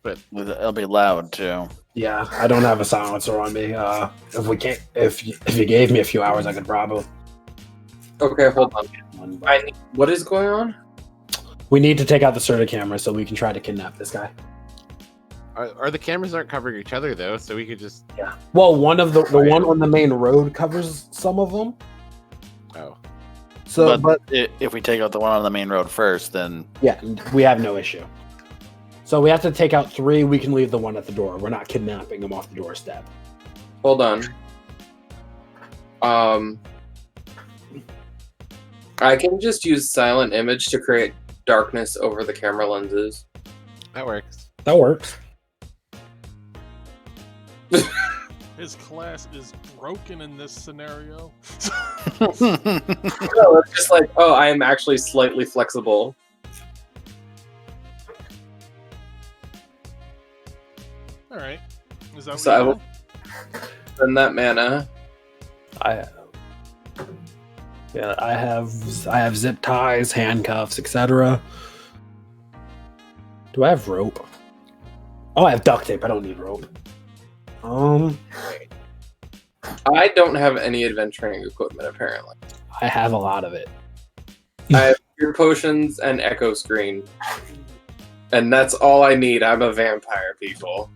But It'll be loud too. yeah, I don't have a silencer on me. If you gave me a few hours, I could probably. Okay, hold on. What is going on? We need to take out the Serta camera so we can try to kidnap this guy. are the cameras aren't covering each other though, so we could just. Yeah. Well, one of the one on the main road covers some of them. Oh. So, but if we take out the one on the main road first, then yeah, we have no issue. So we have to take out 3. We can leave the one at the door. We're not kidnapping him off the doorstep. Hold on. I can just use silent image to create darkness over the camera lenses. That works. That works. His class is broken in this scenario. No, it's just like, oh, I am actually slightly flexible. All right. Is that So what I you will do? spend that mana. I have zip ties, handcuffs, etc. Do I have rope? Oh, I have duct tape. I don't need rope. I don't have any adventuring equipment, apparently. I have a lot of it. I have cure potions and echo screen. And that's all I need. I'm a vampire, people.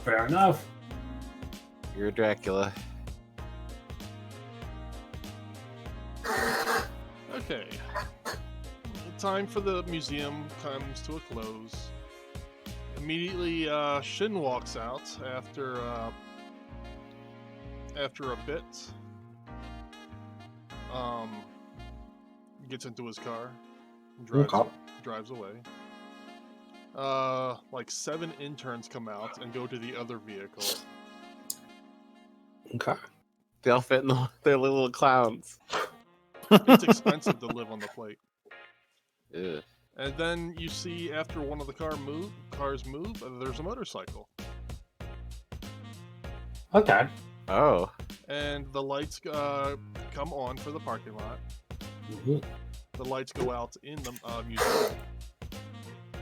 Fair enough. You're Dracula. Okay. Time for the museum comes to a close. Immediately, Shin walks out after a bit. Gets into his car, and drives away. Like 7 interns come out and go to the other vehicle. Okay. They all fit in their little clowns. It's expensive to live on the plate. Ugh. And then you see after one of the cars move, there's a motorcycle. Okay. Oh. And the lights come on for the parking lot. Mhm. The lights go out in the museum.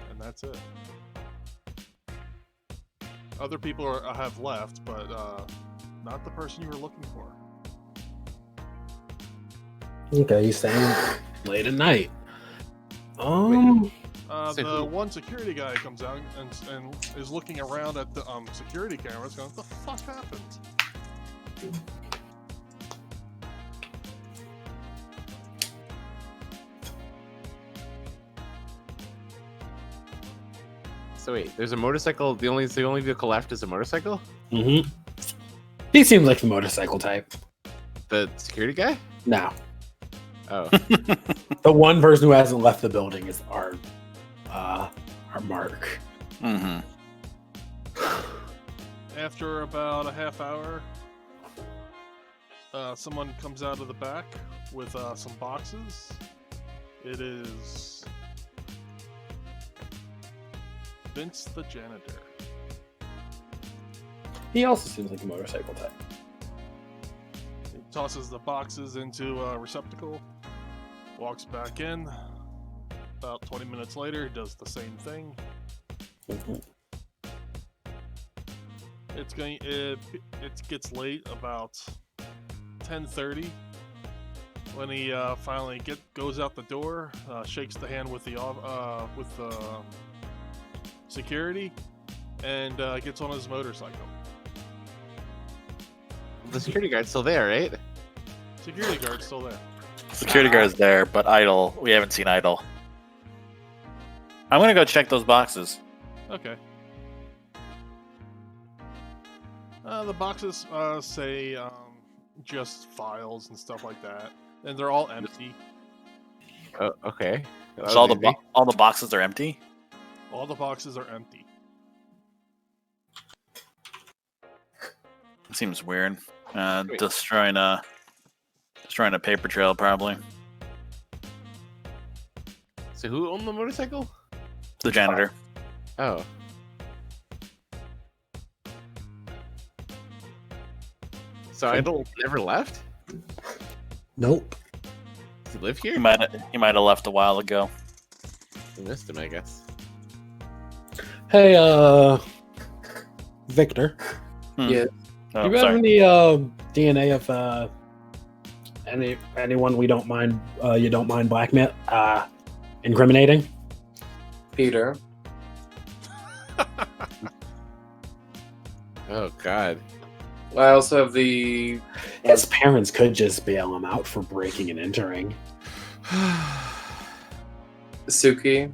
And that's it. Other people have left, but not the person you were looking for. Okay, you're staying late at night. So The who- one security guy comes out and is looking around at the security cameras going, what the fuck happened? So wait, there's a motorcycle. The only vehicle left is a motorcycle. Mm-hmm. He seems like the motorcycle type. The security guy. No. Oh. The one person who hasn't left the building is our Mark. mm-hmm. After about a half hour, someone comes out of the back with some boxes It is Vince the janitor. He also seems like a motorcycle type. He tosses the boxes into a receptacle, walks back in. About 20 minutes later, does the same thing. It gets late about 10:30 when he finally goes out the door, shakes the hand with the security, and gets on his motorcycle. The security guard's still there, right? Security guard's still there. Security guard's there, but Idle. We haven't seen Idle. I'm gonna go check those boxes. Okay. The boxes say just files and stuff like that, and they're all empty. Oh, okay. That So was easy. all the boxes are empty. All the boxes are empty. Seems weird. Destroying a paper trail, probably. So who owned the motorcycle? The janitor. Oh. So Idle never left? Nope. Does he live here? He might have left a while ago. We missed him, I guess. Hey, Victor. Yeah. Oh, Do you have sorry. any DNA of anyone we don't mind? You don't mind blackmail? Incriminating? Peter. Oh God. I also have the. His parents could just bail him out for breaking and entering. Suki.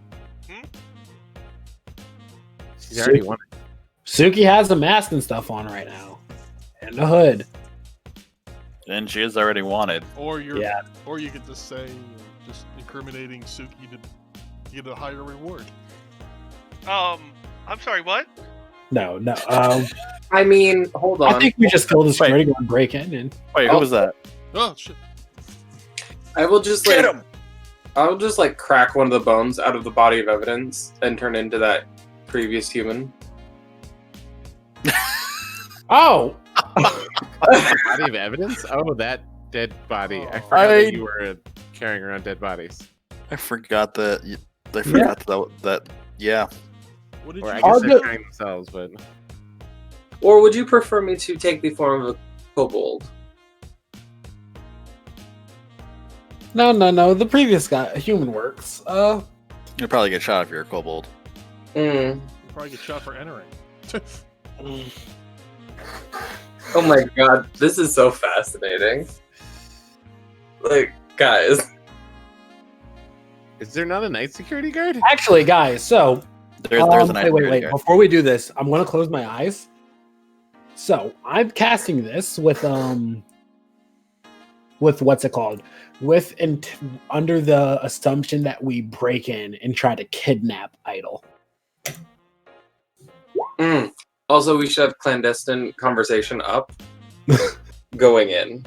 She's already won it. Suki has a mask and stuff on right now, and a hood. And she is already wanted. Or you Yeah. could just say just incriminating Suki to get a higher reward. I'm sorry, what? No. I mean, hold on. I think we just killed the security guard and break in. And Wait, who was that? Oh shit! I will just Get like. him! I'll just like crack one of the bones out of the body of evidence and turn into that previous human. oh, Body of evidence? Oh, that dead body. I forgot that you were carrying around dead bodies. I forgot that. I forgot that. Yeah. What did Or I you? guess I'll they're do- carrying themselves, but Or would you prefer me to take the form of a kobold? no. The previous guy, human works. You'll probably get shot if you're a kobold. Mm. You probably get shot for entering. Oh my god, this is so fascinating. Like, guys. is there not a night security guard? Actually, guys, so There's a night wait. security guard. Before we do this, I'm gonna close my eyes. So I'm casting this with what's it called? Under the assumption that we break in and try to kidnap Idle. Mm. Also, we should have clandestine conversation up. Going in.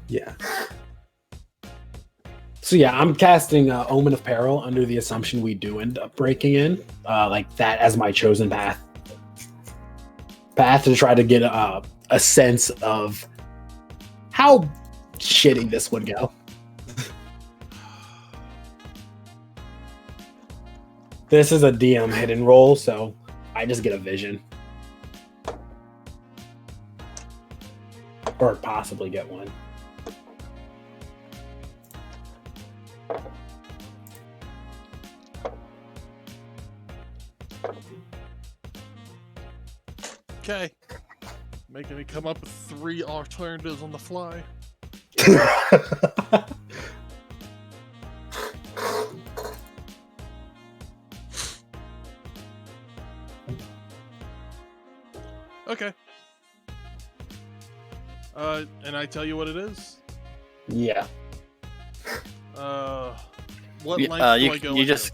Yeah. So yeah, I'm casting Omen of Peril under the assumption we do end up breaking in, like that as my chosen path to try to get a sense of how shitty this would go. This is a DM hidden roll, so I just get a vision. Or possibly get one. Okay. Making me come up with 3 alternatives on the fly. Okay. And I tell you what it is? Yeah. What You, length do I go you into? just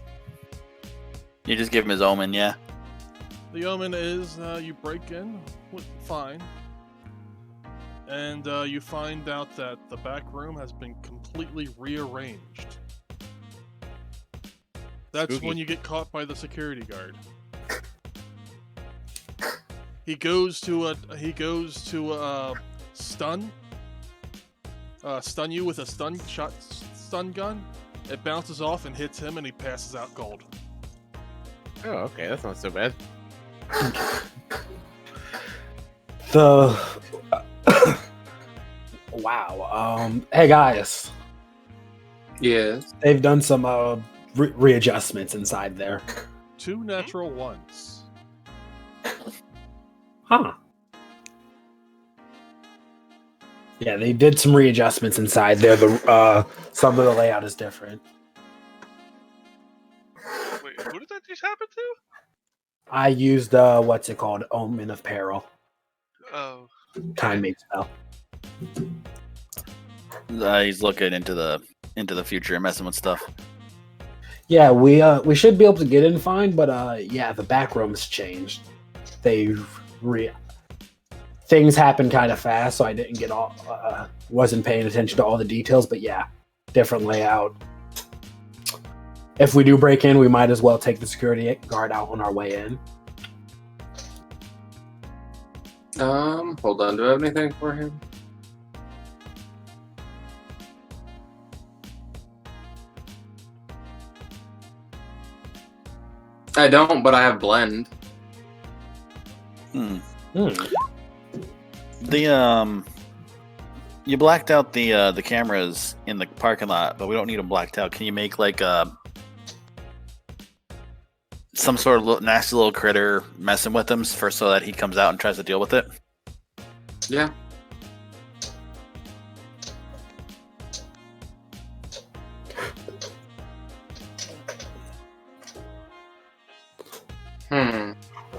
give him his omen, yeah. The omen is you break in, fine, and you find out that the back room has been completely rearranged. That's Spooky. when you get caught by the security guard. He goes to stun you with a stun gun. It bounces off and hits him, and he passes out cold. Oh, okay, that's not so bad. Wow. Hey guys, Yes. they've done some readjustments inside there. 2 natural ones. Huh. Yeah, they did some readjustments inside there. Some of the layout is different. Wait, who did that just happen to? I used what's it called? Omen of Peril. Oh. Time made spell. He's looking into the future and messing with stuff. Yeah, we should be able to get in fine, but yeah, the back room's changed. Things happened kind of fast, so I didn't get wasn't paying attention to all the details. But yeah, different layout. If we do break in, we might as well take the security guard out on our way in. Hold on. Do I have anything for him? I don't, but I have blend. You blacked out the cameras in the parking lot, but we don't need them blacked out. Can you make like some sort of nasty little critter messing with him first, so that he comes out and tries to deal with it? Yeah.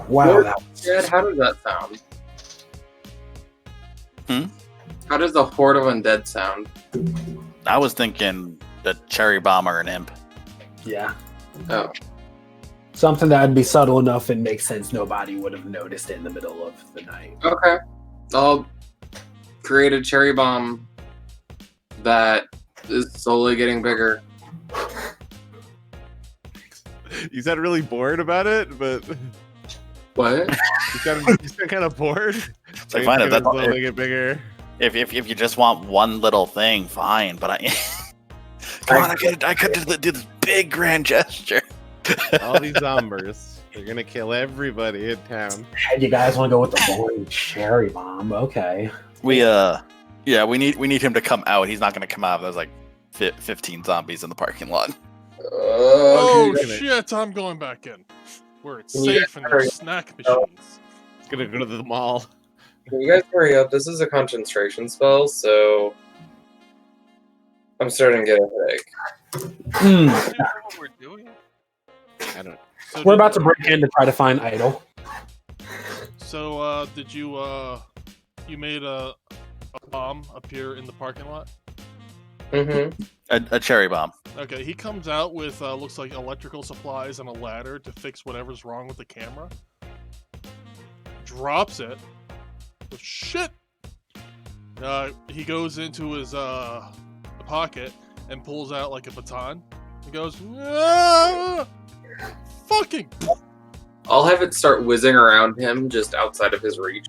Wow, Lord, that was Dad, how does that sound? How does the Horde of Undead sound? I was thinking the cherry bomb or an imp. yeah. Oh. Something that would be subtle enough and make sense nobody would have noticed it in the middle of the night. Okay. I'll create a cherry bomb that is slowly getting bigger. You sound really bored about it, but What? you sound kind of bored. It's like, fine, if that's slowly get bigger. if you just want one little thing, fine. But come on, I could do this big grand gesture. All these zombies, they're gonna kill everybody in town. Hey, you guys want to go with the boring cherry bomb? Okay. We need him to come out. He's not gonna come out. There's like 15 zombies in the parking lot. Oh Okay. shit! I'm going back in. Where it's Yeah, safe and there's snack machines. It's gonna go to the mall. Can you guys hurry up? This is a concentration spell, so I'm starting to get a headache. I don't know what we're doing. I don't. So We're did- about to break in to try to find Idol. So did you you made a bomb appear in the parking lot? Mm-hmm. A cherry bomb. Okay, he comes out with looks like electrical supplies and a ladder to fix whatever's wrong with the camera. Drops it. Oh, shit! He goes into his pocket and pulls out like a baton. He goes, "Ah! Fucking!" I'll have it start whizzing around him just outside of his reach.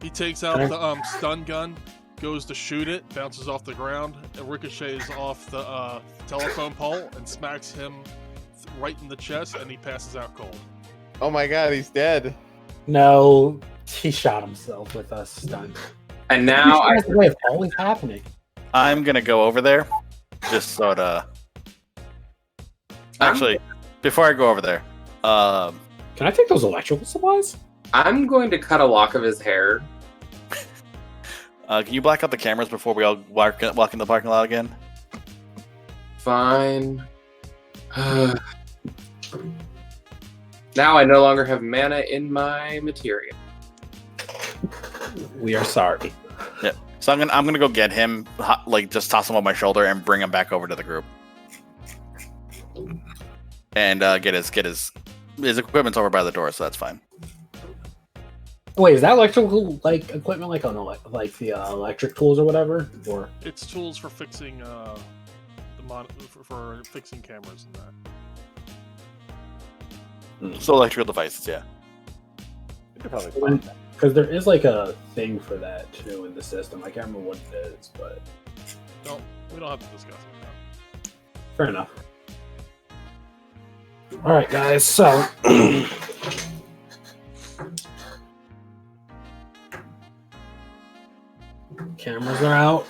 He takes out the stun gun, goes to shoot it, bounces off the ground, and ricochets off the telephone pole and smacks him right in the chest, and he passes out cold. Oh my god, he's dead. No, he shot himself with a stun. And now I That's the way it's always happening. I'm gonna go over there, just sort of. Actually, before I go over there, Can I take those electrical supplies? I'm going to cut a lock of his hair. can you black out the cameras before we all walk in the parking lot again? Fine. Now I no longer have mana in my materia. We are sorry. Yeah. So I'm gonna go get him, like just toss him on my shoulder and bring him back over to the group. and get his equipment's over by the door, so that's fine. Wait, is that electrical like equipment like on like the electric tools or whatever? Or It's tools for fixing for fixing cameras and that. So electrical devices, yeah. We could probably find that. because there is like a thing for that too in the system. I can't remember what it is, but We don't have to discuss it now. fair enough. All right, guys. So cameras are out.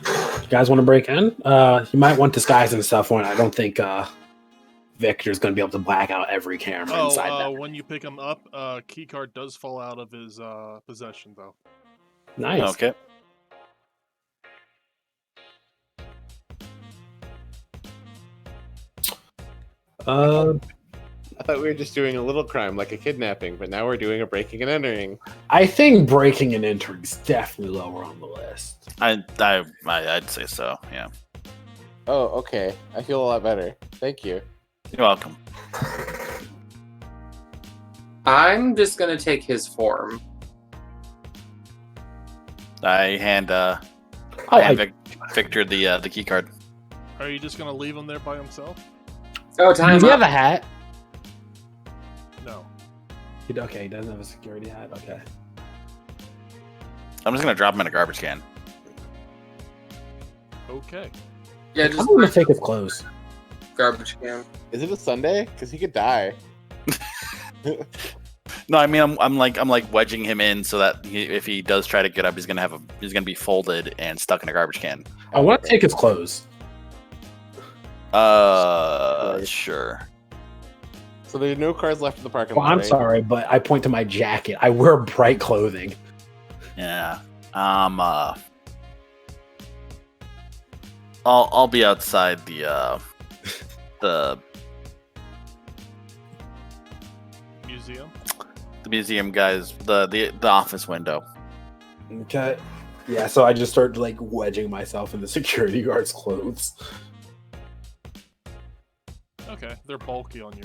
You guys want to break in? You might want disguise and stuff on. I don't think Victor's going to be able to black out every camera inside that. When you pick him up, key card does fall out of his possession, though. Nice. Okay. I thought we were just doing a little crime like a kidnapping, but now we're doing a breaking and entering. I think breaking and entering is definitely lower on the list. I'd say so. Yeah. Oh, okay. I feel a lot better. Thank you. You're welcome. I'm just gonna take his form. I hand Victor the key card. Are you just gonna leave him there by himself? Oh, time Does he have up. a hat? No. Okay, he doesn't have a security hat. Okay. I'm just gonna drop him in a garbage can. Okay. Yeah, I'm just going to take his clothes. garbage can. Is it a Sunday? Because he could die. No, I mean I'm like wedging him in so that if he does try to get up, he's gonna be folded and stuck in a garbage can. I want to take his clothes. Sure. So there's no cars left in the parking Well, lot. I'm right? sorry, but I point to my jacket. I wear bright clothing. Yeah. I'll be outside the Museum. museum guys, the office window. Okay. Yeah, so I just started like wedging myself in the security guard's clothes. Okay, they're bulky on you.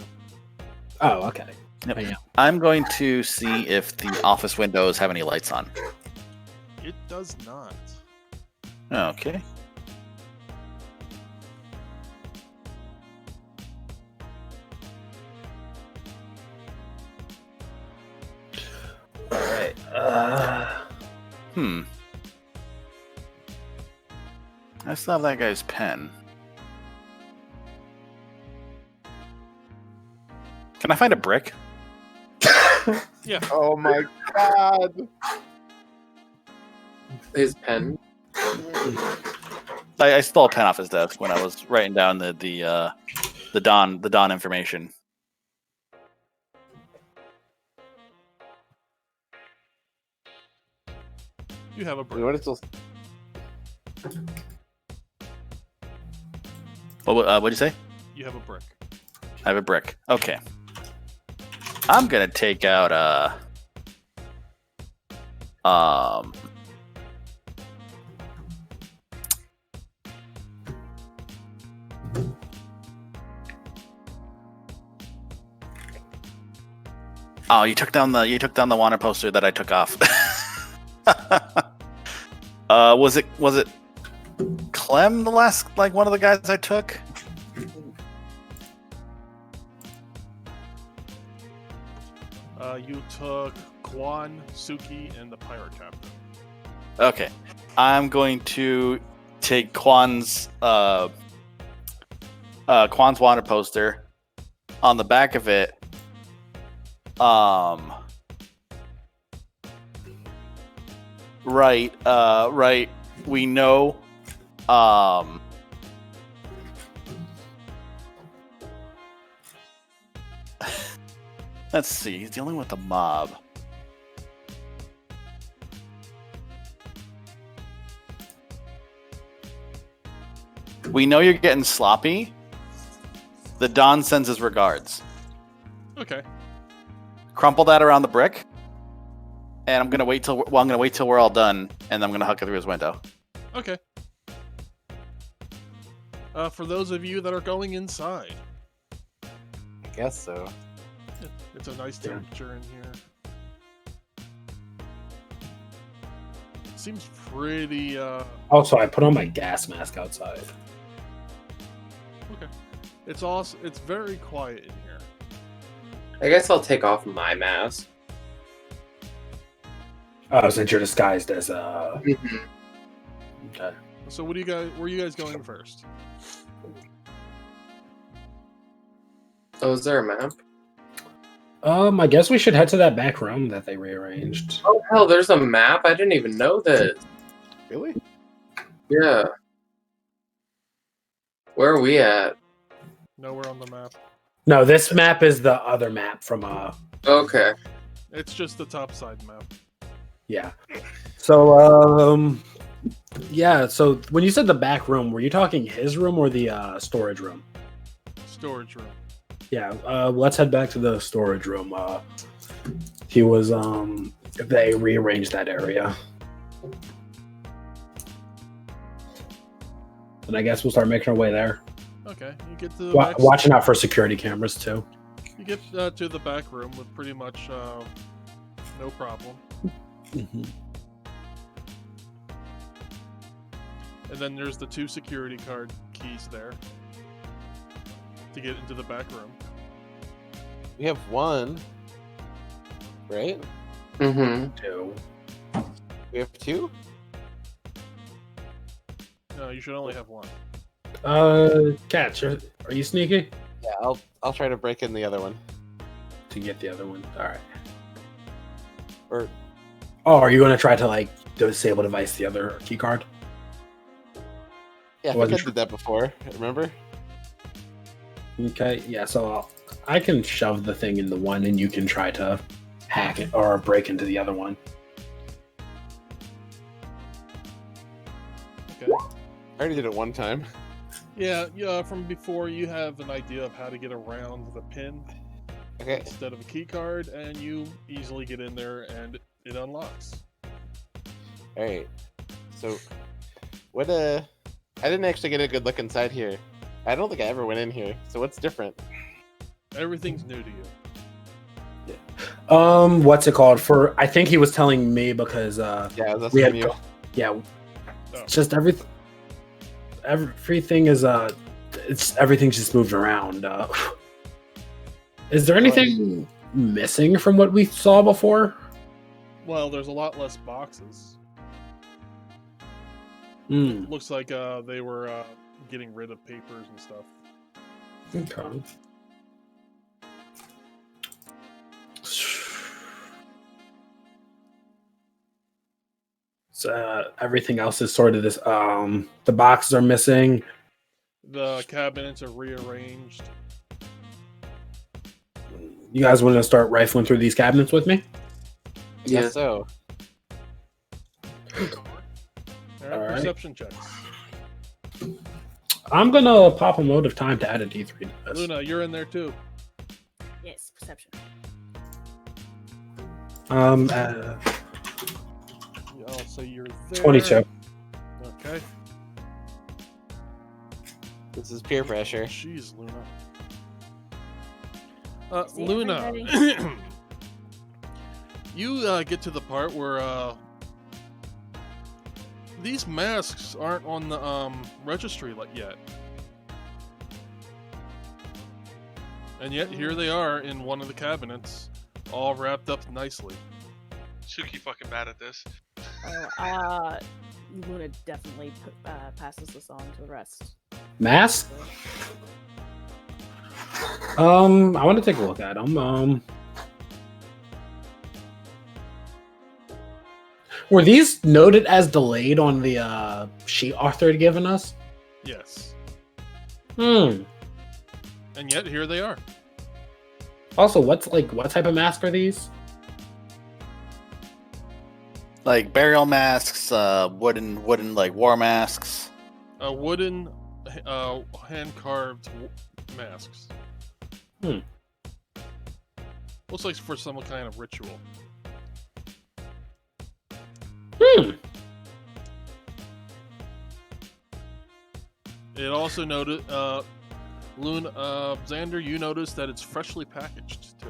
Oh, okay. Yep. Yeah. I'm going to see if the office windows have any lights on. It does not. Okay. All right. I still have that guy's pen. Can I find a brick? Yeah. Oh my god. His pen. I stole a pen off his desk when I was writing down the Don information. You have a You brick. know what it's still... What'd you say? You have a brick. I have a brick. Okay. I'm gonna take out Oh, you took down the wanted poster that I took off. Was it Clem the last one of the guys I took? You took Kwan, Suki, and the pirate captain. Okay. I'm going to take Quan's wanted poster. On the back of it, right. We know, let's see. He's dealing with the mob. We know you're getting sloppy. The Don sends his regards. Okay. Crumple that around the brick, and I'm gonna wait till we're all done, and I'm gonna huck it through his window. Okay. For those of you that are going inside, guess so. It's a nice temperature in here. Seems pretty. Also, I put on my gas mask outside. Okay. It's also very quiet in here. I guess I'll take off my mask. Oh, since you're disguised as Okay. So what do you guys? Where are you guys going first? Oh, is there a map? I guess we should head to that back room that they rearranged. Oh hell, there's a map. I didn't even know this. Really? Yeah. Where are we at? Nowhere on the map. No, this map is the other map from Okay. It's just the top side map. yeah. So yeah, so when you said the back room, were you talking his room or the storage room? Storage room. Yeah, let's head back to the storage room. He was they rearranged that area. And I guess we'll start making our way there. Okay, you get to the back. Watching out for security cameras too. You get to the back room with pretty much no problem. Mm-hmm. And then there's the 2 security card keys there to get into the back room. We have one, right? Mm-hmm. Two. We have 2. No, you should only have 1. Catch, are you sneaky? Yeah, I'll try to break in the other one. To get the other one. Alright. Or Oh, are you gonna try to like disable device the other key card? yeah, I think Wasn't I sure. did that before. Remember? Okay, yeah, so I can shove the thing in the one and you can try to hack it or break into the other one. Okay. I already did it one time. Yeah, from before you have an idea of how to get around the pin Okay. instead of a key card, and you easily get in there and it unlocks. All right. So, what? I didn't actually get a good look inside here. I don't think I ever went in here. So what's different? Everything's new to you. What's it called? I think he was telling me because Yeah, I was we asking had you. yeah, Oh. it's just everything is everything's just moved around. Is there anything missing from what we saw before? Well, there's a lot less boxes. Hmm. Looks like they were getting rid of papers and stuff. Okay. So everything else is sort of this. The boxes are missing. The cabinets are rearranged. You guys want to start rifling through these cabinets with me? Yeah. Guess so. All right, Alright. perception checks. I'm gonna pop a mode of time to add a D3 to this. Luna, you're in there too. Yes, perception. Yeah, I'll say you're there. 22. Okay. This is peer pressure. Jeez, Luna. See Luna, everybody? you get to the part where these masks aren't on the registry yet, and yet here they are in one of the cabinets, all wrapped up nicely. Suki fucking bad at this. Oh, Luna definitely passes this on to the rest. Mask? I want to take a look at them. Were these noted as delayed on the sheet Arthur had given us? Yes, And yet here they are. also, what type of mask are these? Like burial masks, wooden like war masks. Wooden, hand-carved masks. Looks like for some kind of ritual. It also noted Xander, you notice that it's freshly packaged too.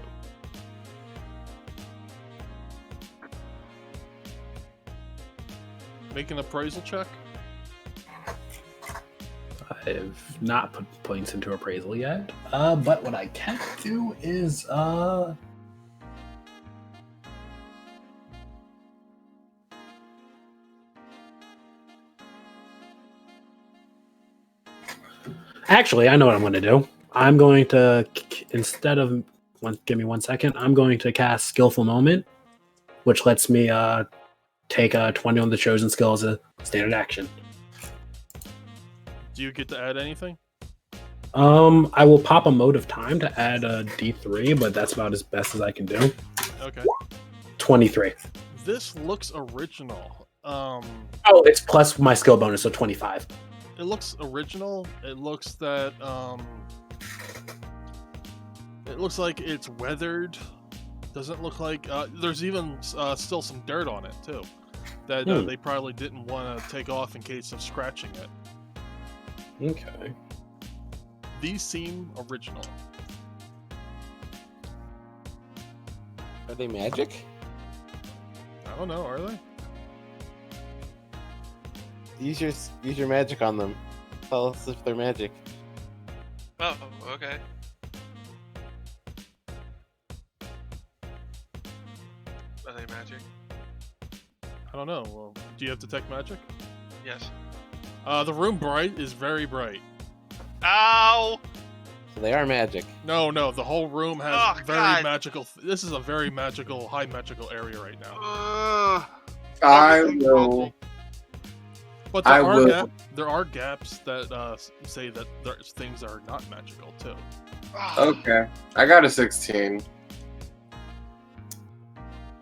Make an appraisal check. I've not put points into appraisal yet. But what I can do is actually, I know what I'm going to do. I'm going to, instead of give me 1 second, I'm going to cast Skillful Moment, which lets me take a 20 on the chosen skill as a standard action. Do you get to add anything? I will pop a Mode of Time to add a D3, but that's about as best as I can do. Okay. 23. This looks original. Oh, it's plus my skill bonus, so 25. It looks original. It looks that it looks like it's weathered. Doesn't look like there's even still some dirt on it too. That they probably didn't want to take off in case of scratching it. Okay. These seem original. Are they magic? I don't know. Are they? Use your magic on them. Tell us if they're magic. Oh, okay. Are they magic? I don't know. Well, do you have detect magic? Yes. The room is very bright. Ow! So they are magic. No, the whole room has Oh, very God. magical. This is a very magical, high magical area right now. I will. But I there are will. there are gaps that say that things are not magical too. Okay. I got a 16.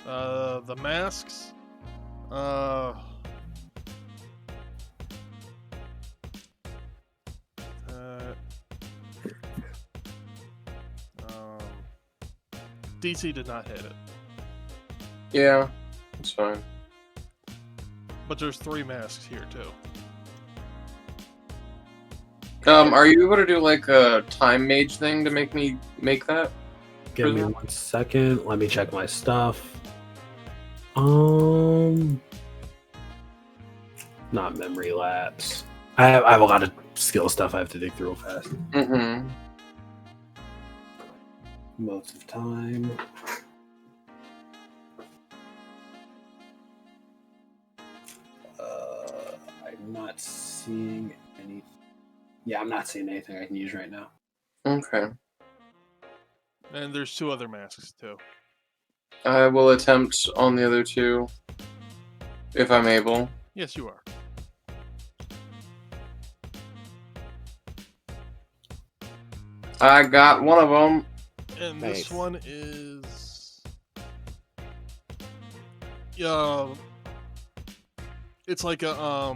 The masks. DC did not hit it, Yeah, it's fine. but there's 3 masks here too. Are you able to do like a time mage thing to make me make that? Give me 1 second. Let me check my stuff. Not memory lapse. I have a lot of skill stuff I have to dig through real fast. Mm-hmm. Most of time. I'm not seeing any. Yeah, I'm not seeing anything I can use right now. Okay. And there's 2 other masks too. I will attempt on the other 2. If I'm able. Yes, you are. I got one of them. And Nice. this one is it's like a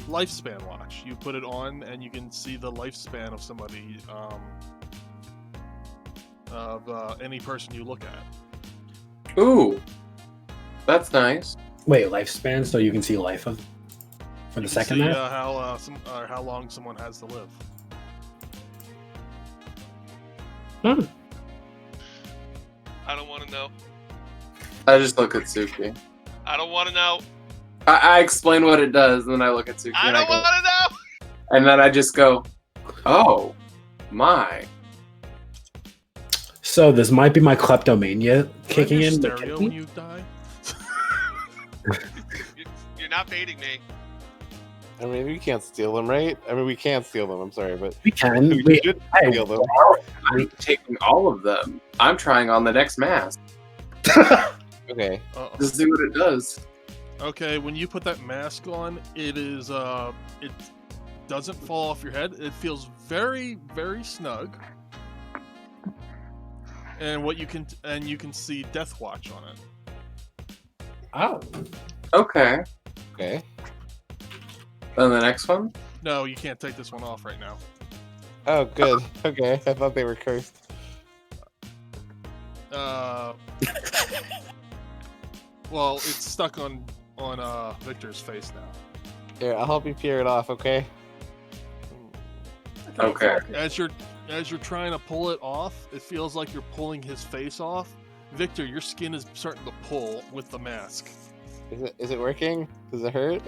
lifespan watch. You put it on and you can see the lifespan of somebody, of any person you look at. Ooh. That's nice. Wait, lifespan, so you can see life of for the You can second see, map? how long someone has to live. I don't want to know. I just look at Suki. I don't want to know. I explain what it does, and then I look at Suki I and I don't go, want to know. and then I just go, oh, my. So this might be my kleptomania Do I kicking hear in. stereo when you die? You're not baiting me. I mean, we can't steal them, right? I mean, we can't steal them. I'm sorry, but We can. we We, should hey, steal them. I'm taking all of them. I'm trying on the next mask Okay. Uh-oh. to see what it does. Okay, when you put that mask on, it is it doesn't fall off your head. It feels very, very snug. And you can see Death Watch on it. oh. Okay. Okay. Then the next one? No, you can't take this one off right now. Oh, good. Okay. I thought they were cursed. Well, it's stuck on Victor's face now. Here, I'll help you peer it off, okay? Okay. As you're trying to pull it off, it feels like you're pulling his face off. Victor, your skin is starting to pull with the mask. Is it working? Does it hurt?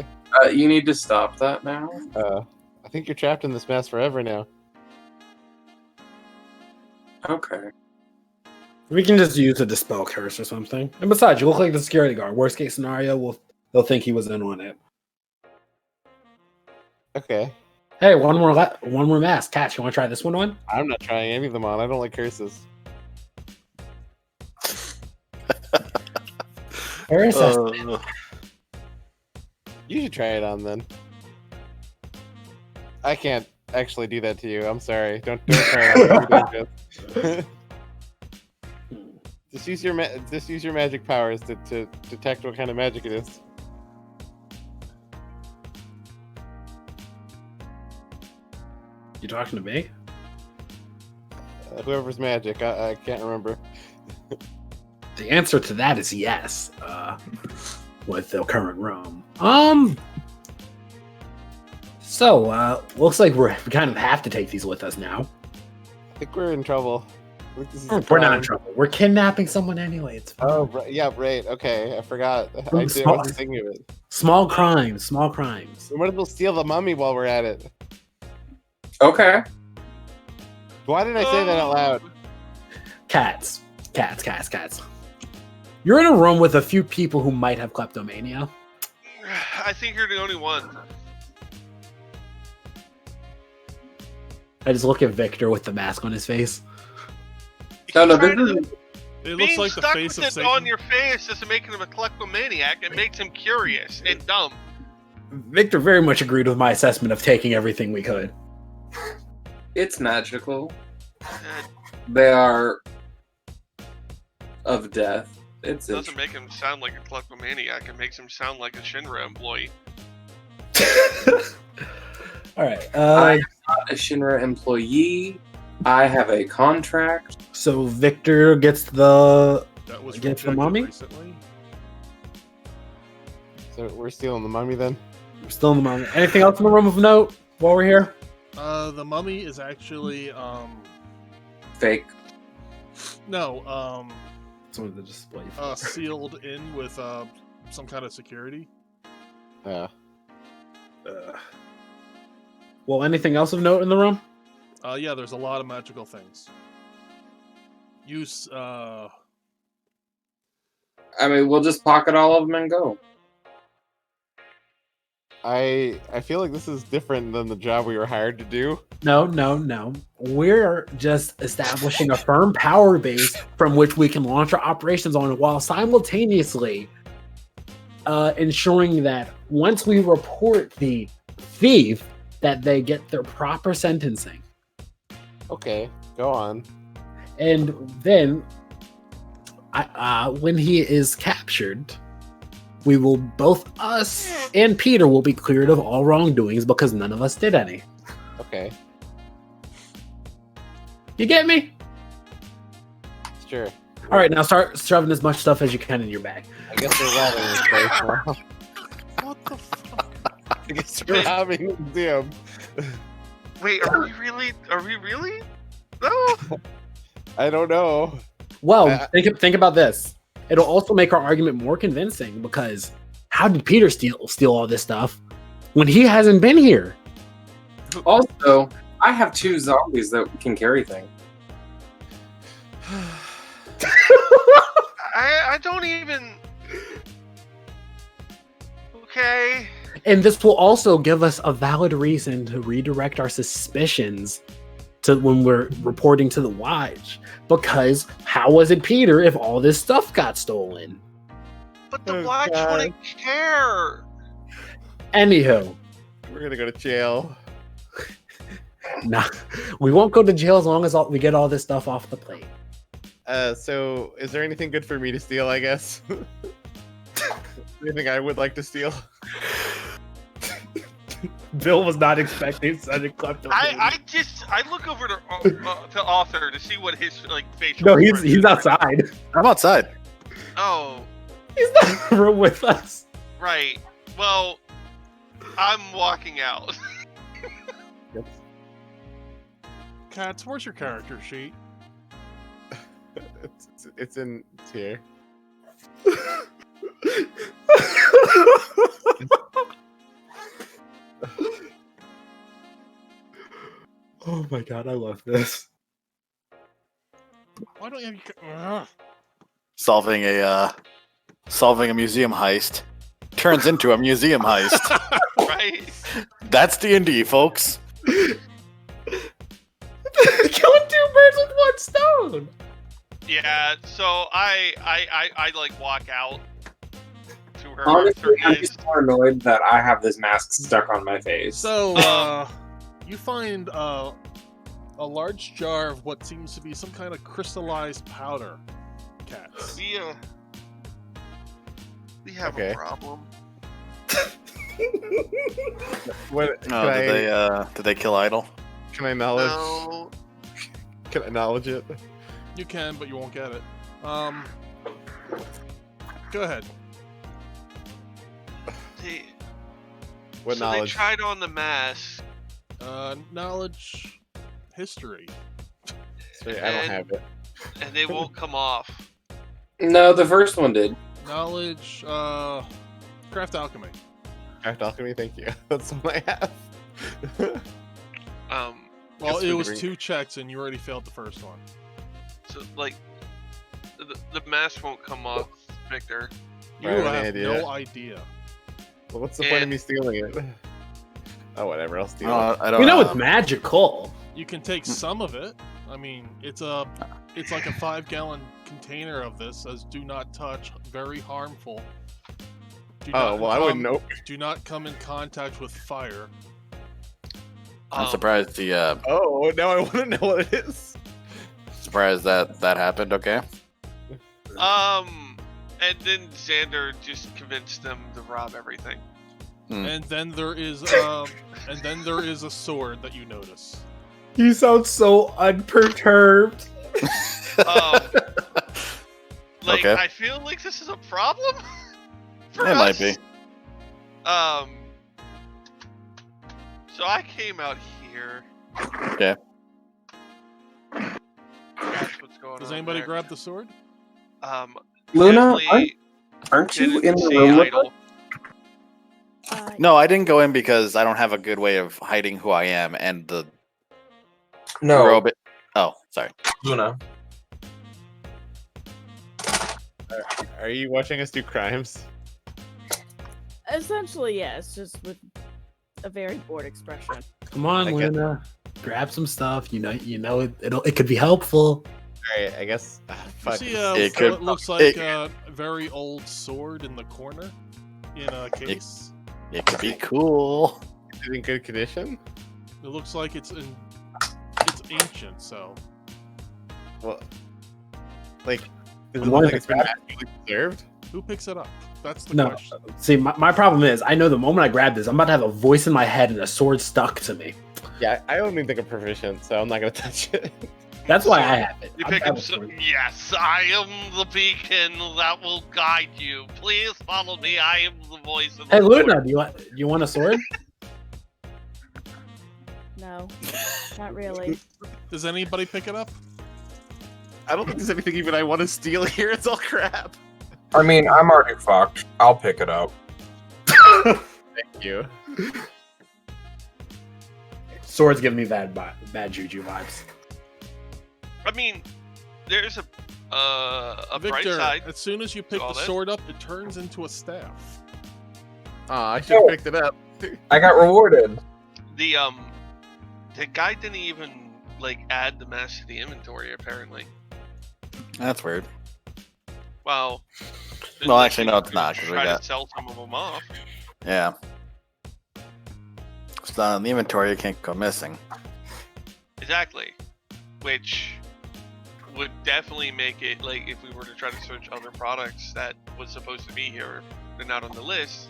You need to stop that now. I think you're trapped in this mask forever now. Okay. We can just use a dispel curse or something. And besides, you look like the security guard. Worst case scenario, they'll think he was in on it. Okay. Hey, one more mask. Cat, you want to try this one on? I'm not trying any of them on. I don't like curses. Fair assessment. You should try it on then. I can't actually do that to you. I'm sorry. Don't try it on. Just use your magic powers to detect what kind of magic it is. You talking to me? Whoever's magic, I can't remember. The answer to that is yes. With the current room. So, looks like we kind of have to take these with us now. I think we're in trouble. I think this is a We're not problem. in trouble. We're kidnapping someone anyway. It's fine. Oh, right, yeah, right. Okay, I forgot. I Small- wasn't thinking of it. Small crimes. Small crimes. We might as well steal the mummy while we're at it. Okay. Why did I say that out loud? Cats. You're in a room with a few people who might have kleptomania. I think you're the only one. I just look at Victor with the mask on his face. No, this Trying to- is It looks Being like the stuck face with of it Satan. on your face doesn't make him a kleptomaniac. It makes him curious and dumb. Victor very much agreed with my assessment of taking everything we could. it's magical. It They are of death. It's doesn't make him sound like a kleptomaniac. It makes him sound like a Shinra employee. All right. I'm not a Shinra employee. I have a contract. So Victor gets the. That was Against the rejected mummy? recently. So we're stealing the mummy then? We're still in the moment. Anything else in the room of note while we're here? The mummy is actually Fake. no Some of the display. sealed in with some kind of security. Yeah. Well, anything else of note in the room? Yeah, there's a lot of magical things. Use I mean, we'll just pocket all of them and go. I feel like this is different than the job we were hired to do. No. We're just establishing a firm power base from which we can launch our operations on while simultaneously ensuring that once we report the thief, that they get their proper sentencing. Okay, go on. And then, when he is captured, we will both us and Peter will be cleared of all wrongdoings because none of us did any. Okay, You get me? sure. All right, now start shoving as much stuff as you can in your bag. I guess we're robbing this place now. what the fuck? I guess we're robbing the museum. Wait, are we really? Are we really? No. I don't know. Well, think about this. It'll also make our argument more convincing because how did Peter steal all this stuff when he hasn't been here? Also, I have 2 zombies that can carry things. I don't even. Okay. And this will also give us a valid reason to redirect our suspicions to when we're reporting to the Watch. Because how was it Peter if all this stuff got stolen? But the Oh, Watch God. wouldn't care. Anywho, We're gonna go to jail. nah, we won't go to jail as long as we get all this stuff off the plate. So is there anything good for me to steal, I guess? Anything I would like to steal? Bill was not expecting such a kleptomaniac. I look over to Arthur to see what his facial. No, expression he's is. outside. I'm outside. Oh, He's not in the room with us. right. Well, I'm walking out. Cats, where's your character sheet? It's in here. Oh my god, I love this. Why don't you have Solving a museum heist turns into a museum heist. Right? That's D&D, folks. Killing 2 birds with 1 stone. Yeah, so I like walk out to her. Honestly, her I'm kids. just more annoyed that I have this mask stuck on my face. So, you find a large jar of what seems to be some kind of crystallized powder, Cats. We have Okay. a problem. What? Did they kill Idol? Can I knowledge? No, Can I knowledge it? You can, but you won't get it. Go ahead. What so knowledge? they tried on the mask. Knowledge, history. Sorry, I don't have it. And they won't come off. No, the first one did. Knowledge, craft alchemy. Craft alchemy, thank you. That's what I have. Well, Just it for was the 2 checks, and you already failed the first one. So like, the mask won't come off, Victor. You Right, have any idea? no idea. Well, what's the point of me stealing it? Oh, whatever. I'll steal it. I don't We know it's magical. You can take some of it. I mean, it's like a 5-gallon container of this. As do not touch, very harmful. Do Oh, well, I wouldn't know. Do not come in contact with fire. I'm surprised the Oh, now I want to know what it is. surprised that happened. Okay. And then Xander just convinced them to rob everything. And then there is a sword that you notice. You sound so unperturbed. Like, Okay. I feel like this is a problem for It us. might be. So I came out here. Okay. That's what's going Does on anybody there. grab the sword? Luna, definitely aren't you didn't in the see room with Idol. No, I didn't go in because I don't have a good way of hiding who I am, and the No, robot. Oh, sorry. Luna. Are you watching us do crimes? Essentially, yes, just with a very bored expression. Come on, I get- Luna. Grab some stuff. You know it could be helpful. Alright, I guess. You Fuck. see, It could- what looks like it- a very old sword in the corner, in a case. It could be cool. Is it in good condition? It looks like it's ancient. So Well, like, does I'm it look like wondering it's been magically preserved? who picks it up? That's the No. question. See, my problem is, I know the moment I grab this, I'm about to have a voice in my head and a sword stuck to me. Yeah, I don't even think I'm proficient, so I'm not gonna touch it. That's why I have it. You I pick have up a some. sword. Yes, I am the beacon that will guide you. Please follow me. I am the voice of the Hey, Lord. Luna, do you want a sword? No, not really. Does anybody pick it up? I don't think there's anything even I want to steal here. It's all crap. I mean, I'm already fucked. I'll pick it up. Thank you. Swords give me bad juju vibes. I mean, there's a bright Victor, side. as soon as you pick all the this. sword up, it turns into a staff. I should have picked it up. I got rewarded. The guy didn't even like add the mask to the inventory. Apparently, That's weird. well. No, actually, no, it's not, 'cause we Try got- to sell some of them off. Yeah. It's not in the inventory. It can't go missing. Exactly, which would definitely make it like if we were to try to search other products that was supposed to be here, they're not on the list.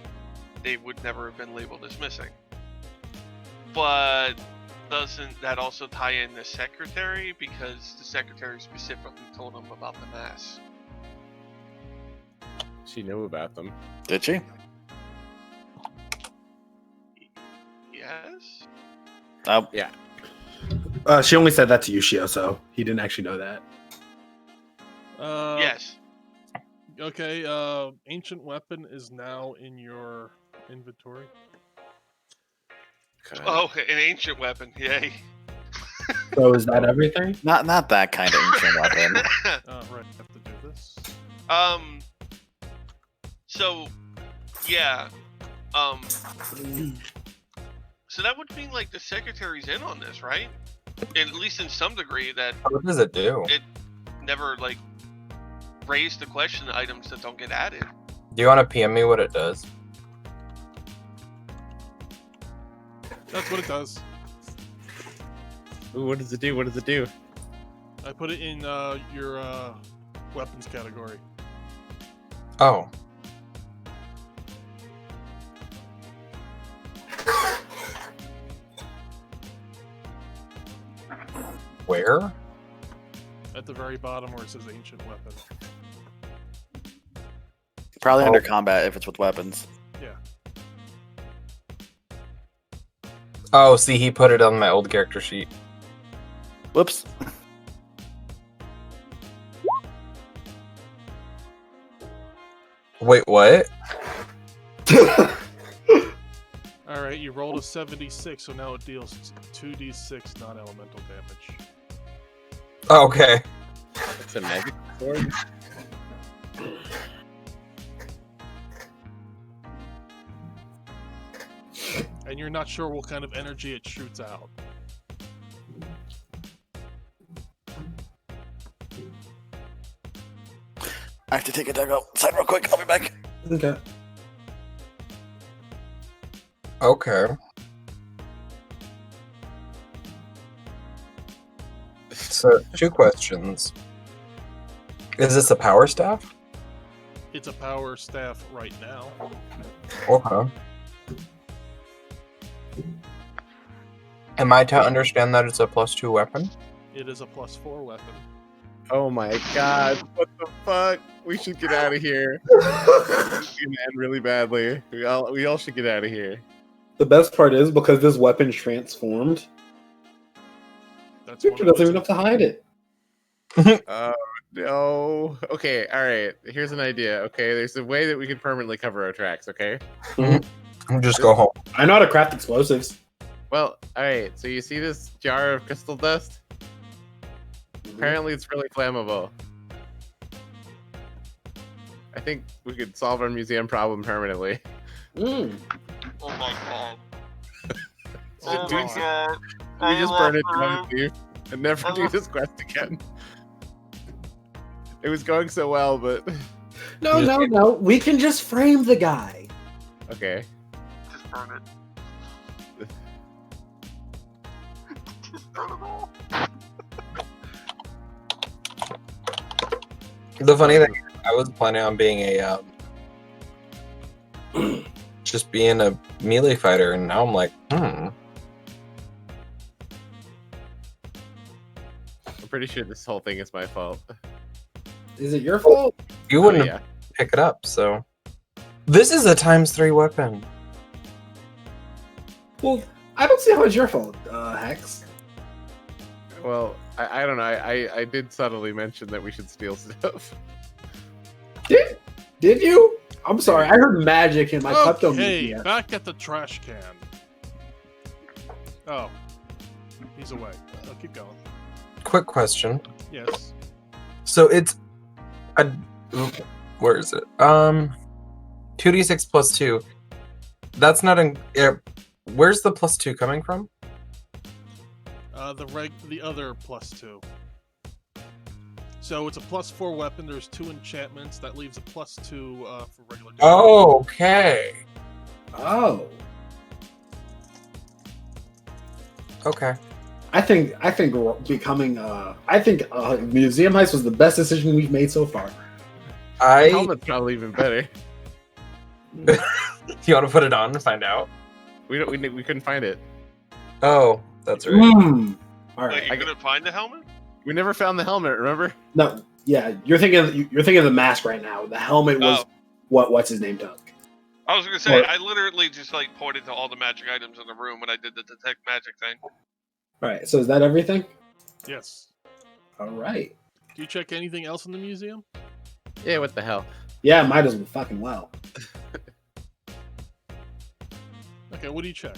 They would never have been labeled as missing. But doesn't that also tie in the secretary, because the secretary specifically told him about the mask? She knew about them. Did she? Yes. Oh, Yeah. She only said that to Yushio, so he didn't actually know that. Yes. Okay, ancient weapon is now in your inventory. Oh, an ancient weapon. Yay. So is that everything? Not that kind of ancient weapon. Right, I have to do this. So, yeah. So that would mean like the secretary's in on this, right? At least in some degree that What does it do? it never like raised the question items that don't get added. Do you want to PM me what it does? That's what it does. Ooh, what does it do? What does it do? I put it in your weapons category. Oh. Where? At the very bottom where it says ancient weapon. Probably under combat if it's with weapons. Yeah. Oh, see, he put it on my old character sheet. Whoops. Wait, what? Alright, you rolled a 76, so now it deals 2d6 non-elemental damage. Okay. It's a magic sword. And you're not sure what kind of energy it shoots out. I have to take a dug outside real quick. I'll be back. Okay. Okay. So, 2 questions. Is this a power staff? It's a power staff right now. Okay. Am I to understand that it's a +2 weapon? It is a +4 weapon. Oh my god! What the fuck? We should get out of here. It's gonna end really badly. We all should get out of here. The best part is because this weapon transformed, That's Victor one of doesn't even those- have to hide it. No. Okay. All right. Here's an idea. Okay. There's a way that we can permanently cover our tracks. Okay. Just go home. I know how to craft explosives. Well. All right. So you see this jar of crystal dust? Apparently, it's really flammable. I think we could solve our museum problem permanently. Mm. Oh my god. Oh my god. We just burn it down and never do this quest again. It was going so well, but No. We can just frame the guy. okay. Just burn it. Just burn it all. The funny thing, I was planning on being a just being a melee fighter, and now I'm like, I'm pretty sure this whole thing is my fault. Is it your fault? you Oh, wouldn't yeah. pick it up. So this is a ×3 weapon. Well, I don't see how it's your fault, Hex. Well, I don't know. I did subtly mention that we should steal stuff. Did you? I'm sorry. I heard magic in my Okay, kleptomania. back at the trash can. Oh, he's away. I'll keep going. Quick question. Yes. So it's a where is it? 2d6 +2. That's not in. Where's the +2 coming from? The other +2. So it's a +4 weapon. There's 2 enchantments. That leaves a +2 for regular damage. Oh, okay. Oh. Okay. I think becoming Museum Heist was the best decision we've made so far. The helmet's probably even better. You want to put it on to find out? We couldn't find it. Oh, that's right. All right. Wait, you couldn't find the helmet? We never found the helmet. Remember? No, yeah, you're thinking of the mask right now. The helmet was what's his name took. I was gonna say, Or- I literally just like pointed to all the magic items in the room when I did the detect magic thing. All right. So is that everything? Yes. All right. Do you check anything else in the museum? Yeah, what the hell? Yeah, might as well fucking well. Okay, what do you check?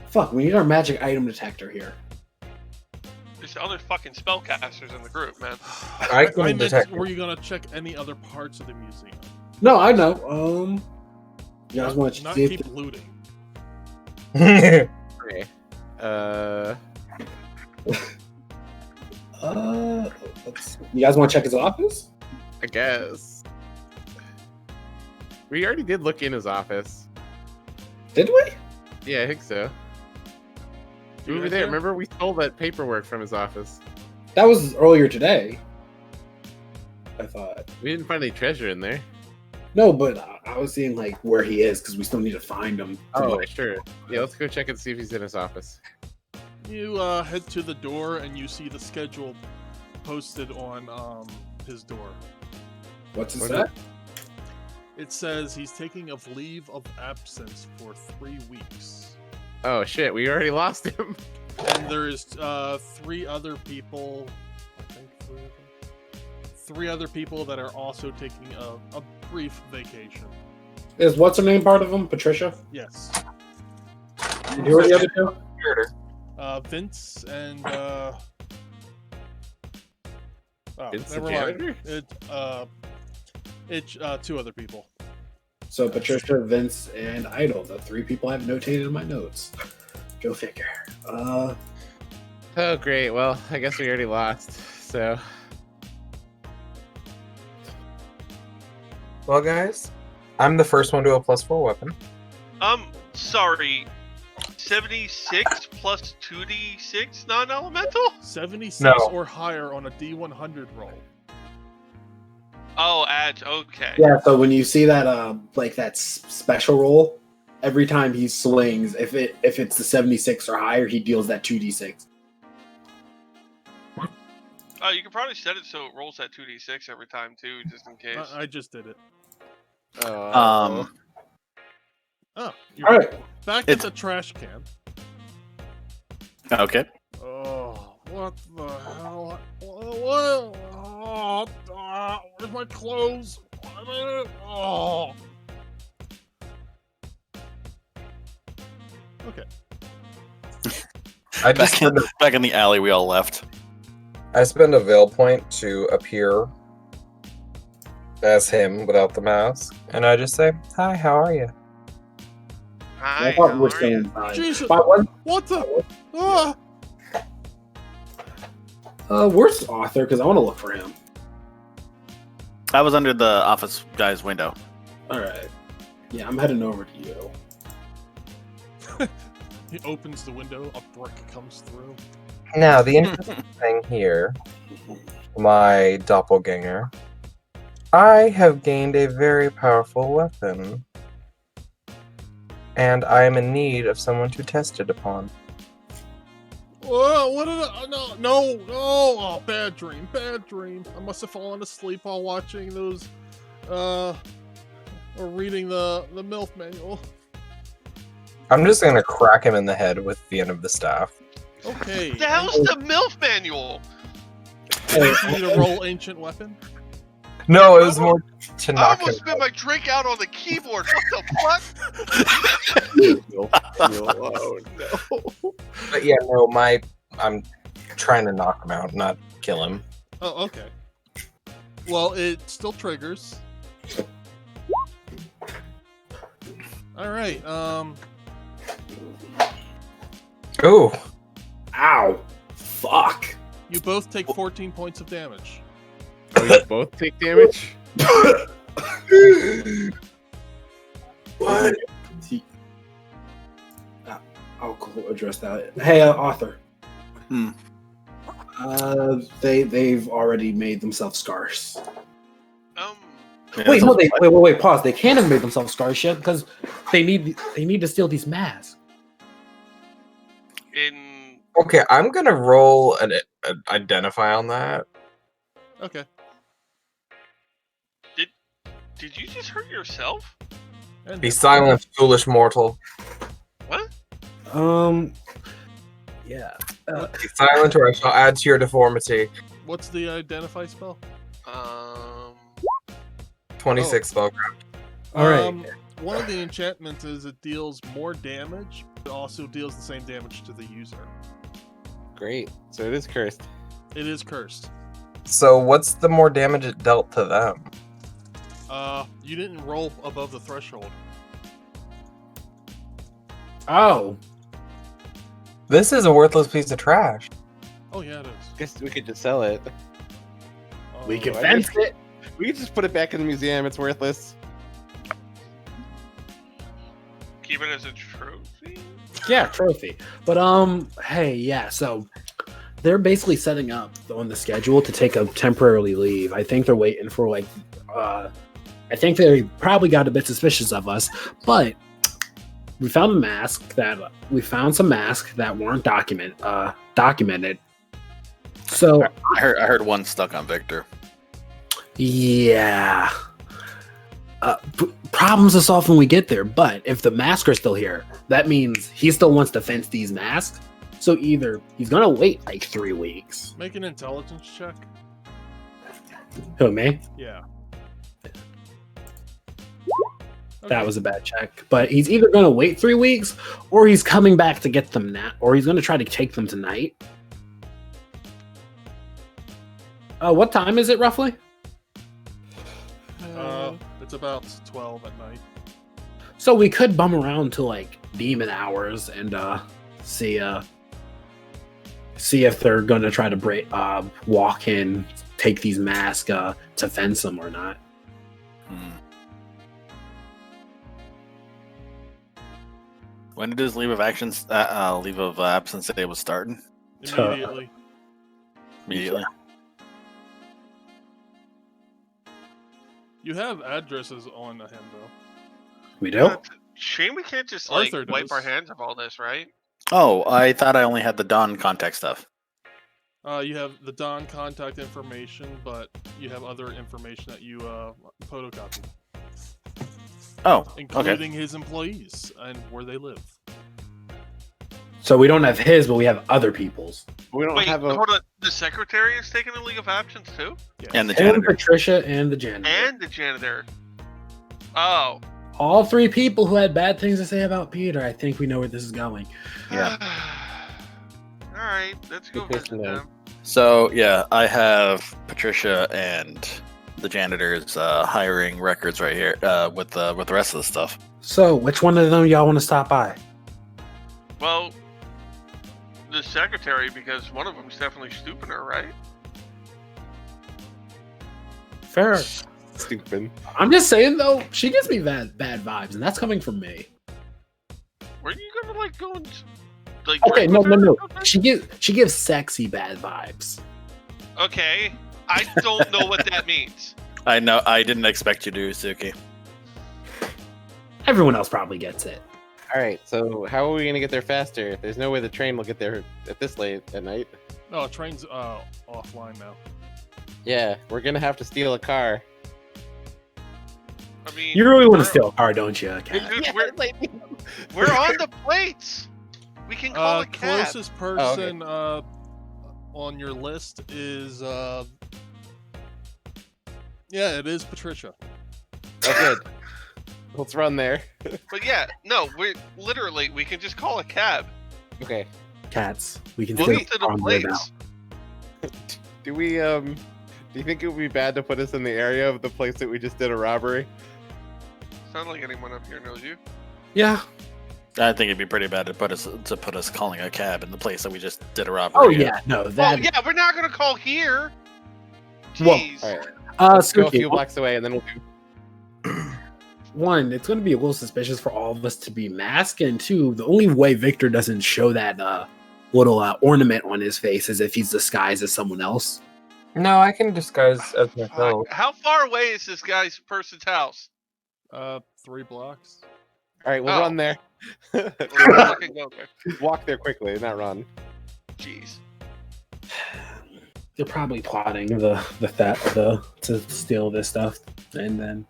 Fuck, we need our magic item detector here. There's other fucking spellcasters in the group, man. I can meant, detect. were you gonna check any other parts of the museum? No, I know. You guys want to Not see if keep looting. Okay. you guys want to check his office? I guess. We already did look in his office. Did we? Yeah, I think so. We were there. Remember, we stole that paperwork from his office. That was earlier today. I thought. We didn't find any treasure in there. No, but I was seeing like where he is because we still need to find him. Oh, sure. Yeah, let's go check and see if he's in his office. You head to the door and you see the schedule posted on his door. What's it What say? It says he's taking a leave of absence for 3 weeks. Oh shit, we already lost him. And there is 3 other people. I think 3 of them. 3 other people that are also taking a brief vacation. Is what's her name part of him? Patricia? Yes. And who are the other two? Vince and oh, Vince never the mind. janitor? It's 2 other people. So Patricia, Vince, and Idol. The 3 people I've notated in my notes. Go figure. Oh great, well, I guess we already lost, so... Well, guys, I'm the first one to a +4 weapon. Sorry. 76 plus 2d6 non-elemental? 76 No. or higher on a D100 roll. Oh, Adge, okay. Yeah, so when you see that like that special roll, every time he swings, if it's the 76 or higher, he deals that 2d6. Oh, you can probably set it so it rolls that 2d6 every time too, just in case. I just did it. Um, Oh, you're All right. back at the trash can. Okay. Oh, what the hell? What? Where's my clothes? Oh. Okay. I just Back in the alley we all left. I spend a veil point to appear as him without the mask, and I just say, "Hi, how are you?" Hi, I thought how we're are still you? inside. Jesus. But What the? Ah. where's Arthur? Because I want to look for him. I was under the office guy's window. All right. Yeah, I'm heading over to you. He opens the window. A brick comes through. Now, the interesting thing here, my doppelganger, I have gained a very powerful weapon, and I am in need of someone to test it upon. Whoa, what did I? No. Oh, bad dream. Bad dream. I must have fallen asleep while watching those, or reading the MILF manual. I'm just gonna crack him in the head with the end of the staff. Okay. The hell's the MILF manual? You need to roll ancient weapon. No, it was more to I knock him almost spit out. my drink out on the keyboard. What the fuck? Oh no. But yeah, no, I'm trying to knock him out, not kill him. Oh, okay. Well, it still triggers. All right. Ooh, Ow! Fuck! You both take 14 points of damage. We both take damage? What? I'll address that. Hey, Arthur. Hmm. They've already made themselves scars. Yeah, Wait, so- no, wait, pause. They can't have made themselves scars yet because they need to steal these masks. In okay, I'm gonna roll an identify on that. Okay. did you just hurt yourself? And Be him. silent, foolish mortal. What? Yeah. Be silent, or I shall add to your deformity. What's the identify spell? 26 spellcraft. All right. One of the enchantments is it deals more damage, but also deals the same damage to the user. Great. So it is cursed. It is cursed. So what's the more damage it dealt to them? You didn't roll above the threshold. Oh, This is a worthless piece of trash. Oh yeah, it is. Guess we could just sell it. we can I fence guess- it. We could just put it back in the museum. It's worthless. Keep it as a trophy? Yeah, trophy. But hey, yeah. So they're basically setting up on the schedule to take a temporary leave. I think they're waiting for like. I think they probably got a bit suspicious of us, but we found some masks that weren't documented. So I heard one stuck on Victor. yeah. Problems to solve when we get there, but if the masks are still here, that means he still wants to fence these masks. So either he's gonna wait like 3 weeks. Make an intelligence check. Who, me? Yeah. That was a bad check. But he's either gonna wait 3 weeks, or he's coming back to get them now, or he's gonna try to take them tonight. What time is it roughly? It's about 12 at night. So we could bum around to like demon hours and see if they're gonna try to walk in, take these masks to fence them or not. When did his leave of absence say it was starting? Immediately. Immediately. You have addresses on him though. We do? Shame we can't just like Arthur wipe does. our hands of all this, right? Oh, I thought I only had the Dawn contact stuff. You have the Don contact information, but you have other information that you photocopied, Oh, okay. including his employees and where they live. So we don't have his, but we have other people's. We don't Wait, have a. hold on. The secretary is taking a leave of absence too, Yes. And the And janitor. Patricia and the janitor. and the janitor. Oh. All 3 people who had bad things to say about Peter. I think we know where this is going. Yeah. All right, let's go Good visit to know. them. So yeah, I have Patricia and the janitor's hiring records right here with the rest of the stuff. So which one of them y'all want to stop by? Well, the secretary, because one of them's definitely stooping her, right? Fair. Stupid. I'm just saying though, she gives me bad vibes, and that's coming from me. Were you gonna like go and like? Okay, drink no, with no, her no. or something? She gives sexy bad vibes. Okay, I don't know what that means. I know. I didn't expect you to, Suki. Everyone else probably gets it. All right. So how are we gonna get there faster? There's no way the train will get there at this late at night. No, train's offline now. Yeah, we're gonna have to steal a car. I mean, You really want to we're- steal a car, don't you, Kat? Dude, we're on the plates. We can call a cab. Closest person on your list is yeah, it is Patricia. Oh, good. Let's run there. But yeah, no, we can just call a cab. Okay. Cats. We can We'll steal get to a the car on the way down. plates. Do we do you think it would be bad to put us in the area of the place that we just did a robbery? Sound like anyone up here knows you. Yeah. I think it'd be pretty bad to put us calling a cab in the place that we just did a robbery. Oh yeah, no, that. Oh yeah, we're not gonna call here. Well, Jeez. All right. Let's go a Suki, few blocks away, and then we'll do. one, it's going to be a little suspicious for all of us to be masked, and two, the only way Victor doesn't show that little ornament on his face is if he's disguised as someone else. No, I can disguise as myself. How far away is this guy's person's house? 3 blocks. All right, we'll Oh. run there. We're gonna fucking go there. Walk there quickly, not run. Jeez. They're probably plotting to steal this stuff, and then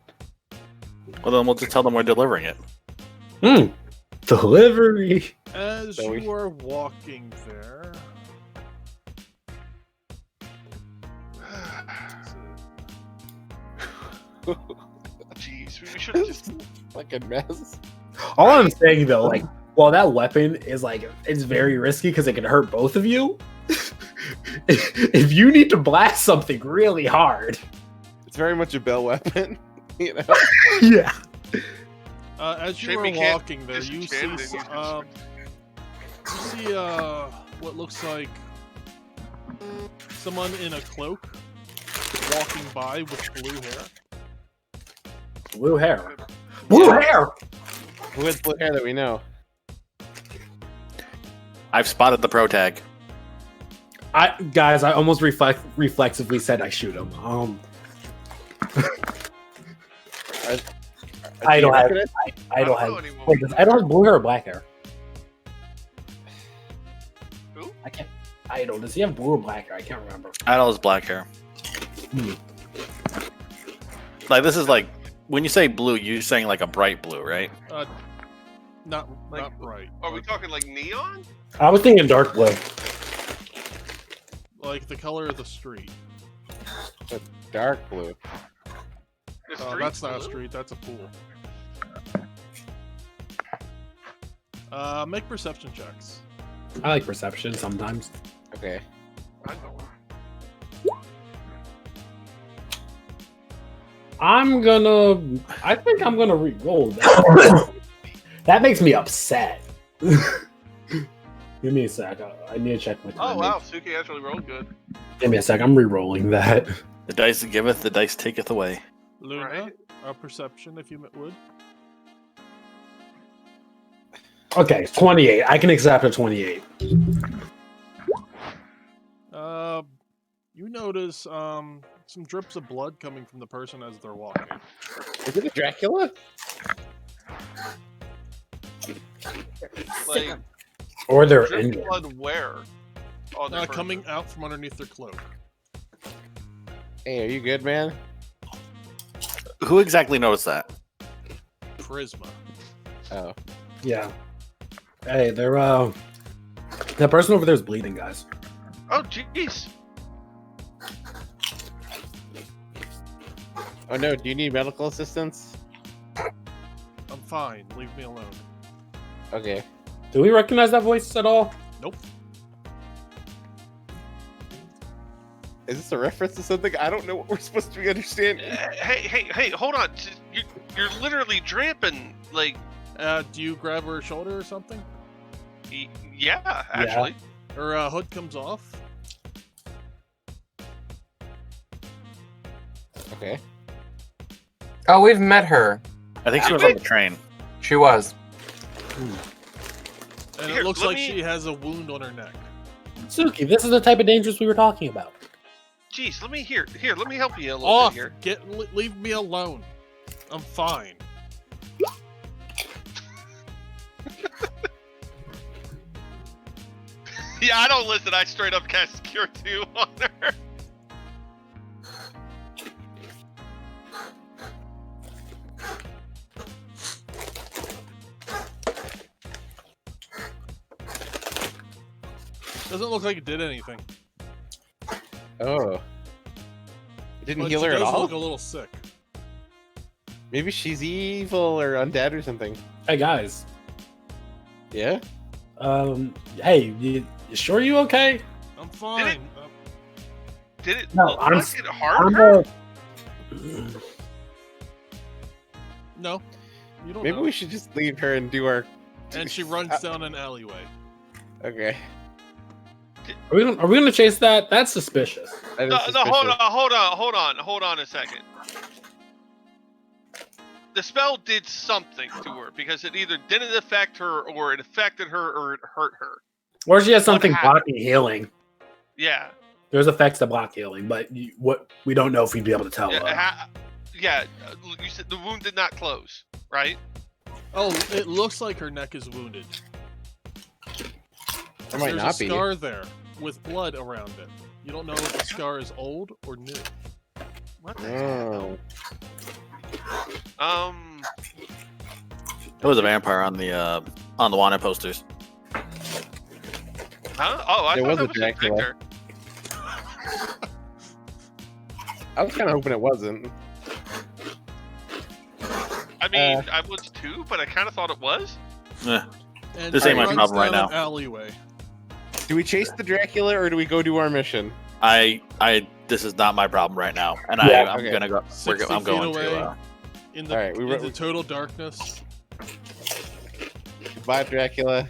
Well, then we'll just tell them we're delivering it. Delivery. As So you are walking there, Jeez, we should have just. Fucking mess. All I'm saying though, like, while that weapon is like, it's very risky because it can hurt both of you. If you need to blast something really hard, It's very much a bell weapon. You know. yeah. as you Shame are we can't walking there, you see, disenchant it and use what looks like someone in a cloak walking by with blue hair. Blue hair. Blue hair. Who has blue hair that we know? I've spotted the pro tag. Guys, I almost reflexively said I shoot him. I don't have. I don't have. anymore. Wait, I don't have blue hair or black hair. Who? I can't. I don't. Does he have blue or black hair? I can't remember. Idol is black hair. Like this is like when you say blue, you're saying like a bright blue, right? Not Like, bright. Are we talking like neon? I was thinking dark blue. Like the color of the street. Dark blue. The Oh, street that's not a blue? street. That's a pool. Make perception checks. I like perception sometimes. Okay. I don't. I think I'm gonna re-roll that. That makes me upset. Give me a sec. I need to check my Oh timing. wow, Suki actually rolled good. Give me a sec. I'm re-rolling that. The dice giveth, the dice taketh away. Luna, Right. perception if you would. Okay, 28. I can accept a 28. You notice some drips of blood coming from the person as they're walking. Is it a Dracula? Like Or they're drip injured. blood where? Oh, they're Coming out from underneath their cloak. Hey, are you good, man? Who exactly noticed that? Prisma. Oh. Yeah. Hey, they're that person over there is bleeding, guys. Oh jeez. Oh no, do you need medical assistance? I'm fine. Leave me alone. Okay. Do we recognize that voice at all? Nope. Is this a reference to something? I don't know what we're supposed to be understanding. Hey, hold on. You're literally tramping. Like, Do you grab her shoulder or something? yeah, actually. Her hood comes off. Okay. Oh, we've met her. I think she was on the train. She was. And Here, it looks let like me- she has a wound on her neck. Suki, this is the type of dangers we were talking about. Jeez, let me let me help you a little Off! bit here. Leave me alone. I'm fine. Yeah, I don't listen. I straight up cast Cure 2 on her. Doesn't look like it did anything. Oh. It didn't But heal she her at does all? look a little sick. Maybe she's evil or undead or something. Hey guys. Yeah? Hey, you sure you okay? I'm fine. Did it No, look I'm- like it harmed I'm her? No, you don't Maybe know. we should just leave her and do our... And she runs down an alleyway. Okay. Are we gonna chase that? That's suspicious. That is No, suspicious. hold on a second. The spell did something to her because it either didn't affect her, or it affected her, or it hurt her. Or she has something happened? blocking healing. Yeah, There's effects that block healing, but we don't know if we'd be able to tell. yeah. You said the wound did not close, right? Oh, it looks like her neck is wounded. There might There's not a be. scar there with blood around it. You don't know if the scar is old or new. What the hell? Oh. It was a vampire on the wanted posters. Huh? Oh, I There thought was that a was Dracula. Victor. I was kind of hoping it wasn't. I mean, I was too, but I kind of thought it was. Yeah. And This ain't he my runs problem right down now. an alleyway. Do we chase the Dracula or do we go do our mission? This is not my problem right now, and Yeah, I'm okay. gonna go. 60 I'm going feet away. to. In the, All right, in the total darkness. Goodbye, Dracula.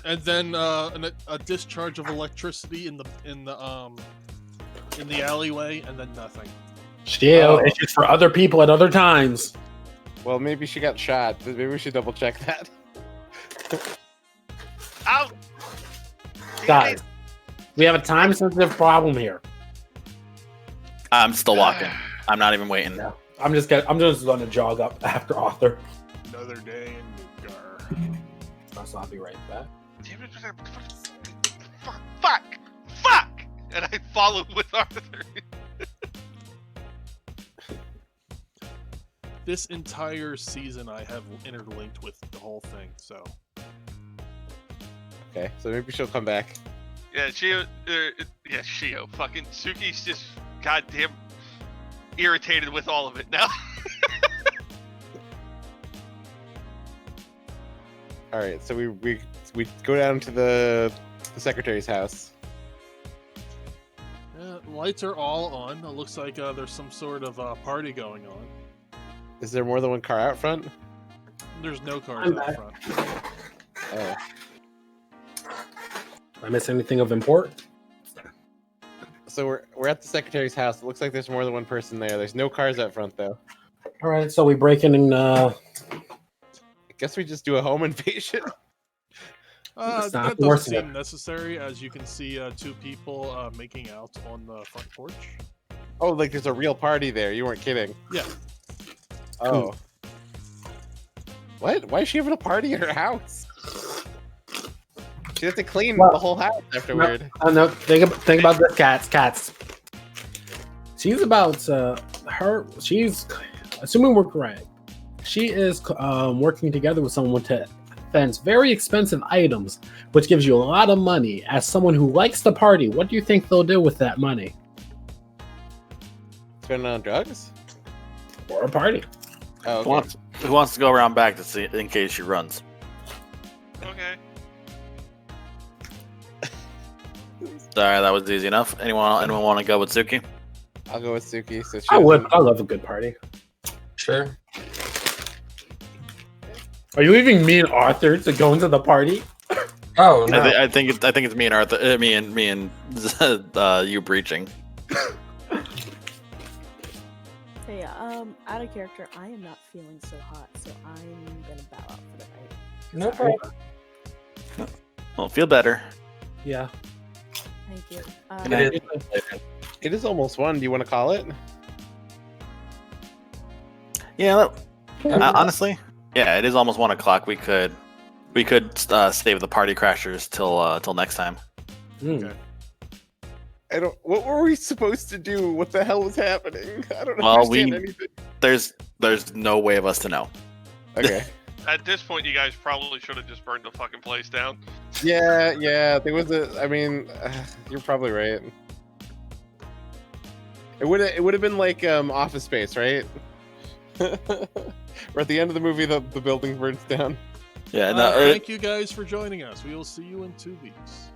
And then a discharge of electricity in the alleyway, and then nothing. Still, Oh. it's just for other people at other times. Well, maybe she got shot. Maybe we should double check that. Ow! Guys, we have a time-sensitive problem here. I'm still walking. I'm not even waiting. No. I'm just going to jog up after Arthur. Another day in Midgar. So I'll be right back. Damn it! Fuck! And I followed with Arthur. This entire season, I have interlinked with the whole thing. So Okay, so maybe she'll come back. Yeah, Shio. Shio. Fucking Suki's just goddamn irritated with all of it now. All right, so we go down to the secretary's house. lights are all on. It looks like there's some sort of party going on. Is there more than one car out front? There's no cars I'm out back. front. Oh, Did I miss anything of import? so we're at the secretary's house. It looks like there's more than one person there. There's no cars out front though. All right, so we break in and I guess we just do a home invasion. It's not That doesn't worth seem it. necessary, as you can see two people making out on the front porch. Oh, like there's a real party there. You weren't kidding. Yeah. Oh. What? Why is she having a party at her house? She has to clean Well, the whole house afterward. no, think about this, cats. She's about she's assuming we're correct. She is working together with someone to fence very expensive items, which gives you a lot of money. As someone who likes to party, what do you think they'll do with that money? Spend it on drugs? Or a party? Oh, Who wants to go around back to see in case she runs? Okay. Sorry, that was easy enough. Anyone want to go with Suki? I'll go with Suki. So she I would. doesn't- I love a good party. Sure. Are you leaving me and Arthur to go into the party? Oh no. I think it's me and Arthur, me and you breaching. Hey, out of character, I am not feeling so hot, so I'm gonna bow out for the night. No problem. Well, feel better. Yeah. Thank you. It is almost 1. Do you want to call it? Yeah. Honestly, yeah, it is almost 1 o'clock. We could save the party crashers till next time. Mm. I don't. What were we supposed to do? What the hell was happening? I don't Well, understand anything. There's no way of us to know. Okay. At this point, you guys probably should have just burned the fucking place down. Yeah. There was a. I mean, you're probably right. It would have been like Office Space, right? Or at the end of the movie, the building burns down. Yeah. No. Thank you guys for joining us. We will see you in 2 weeks.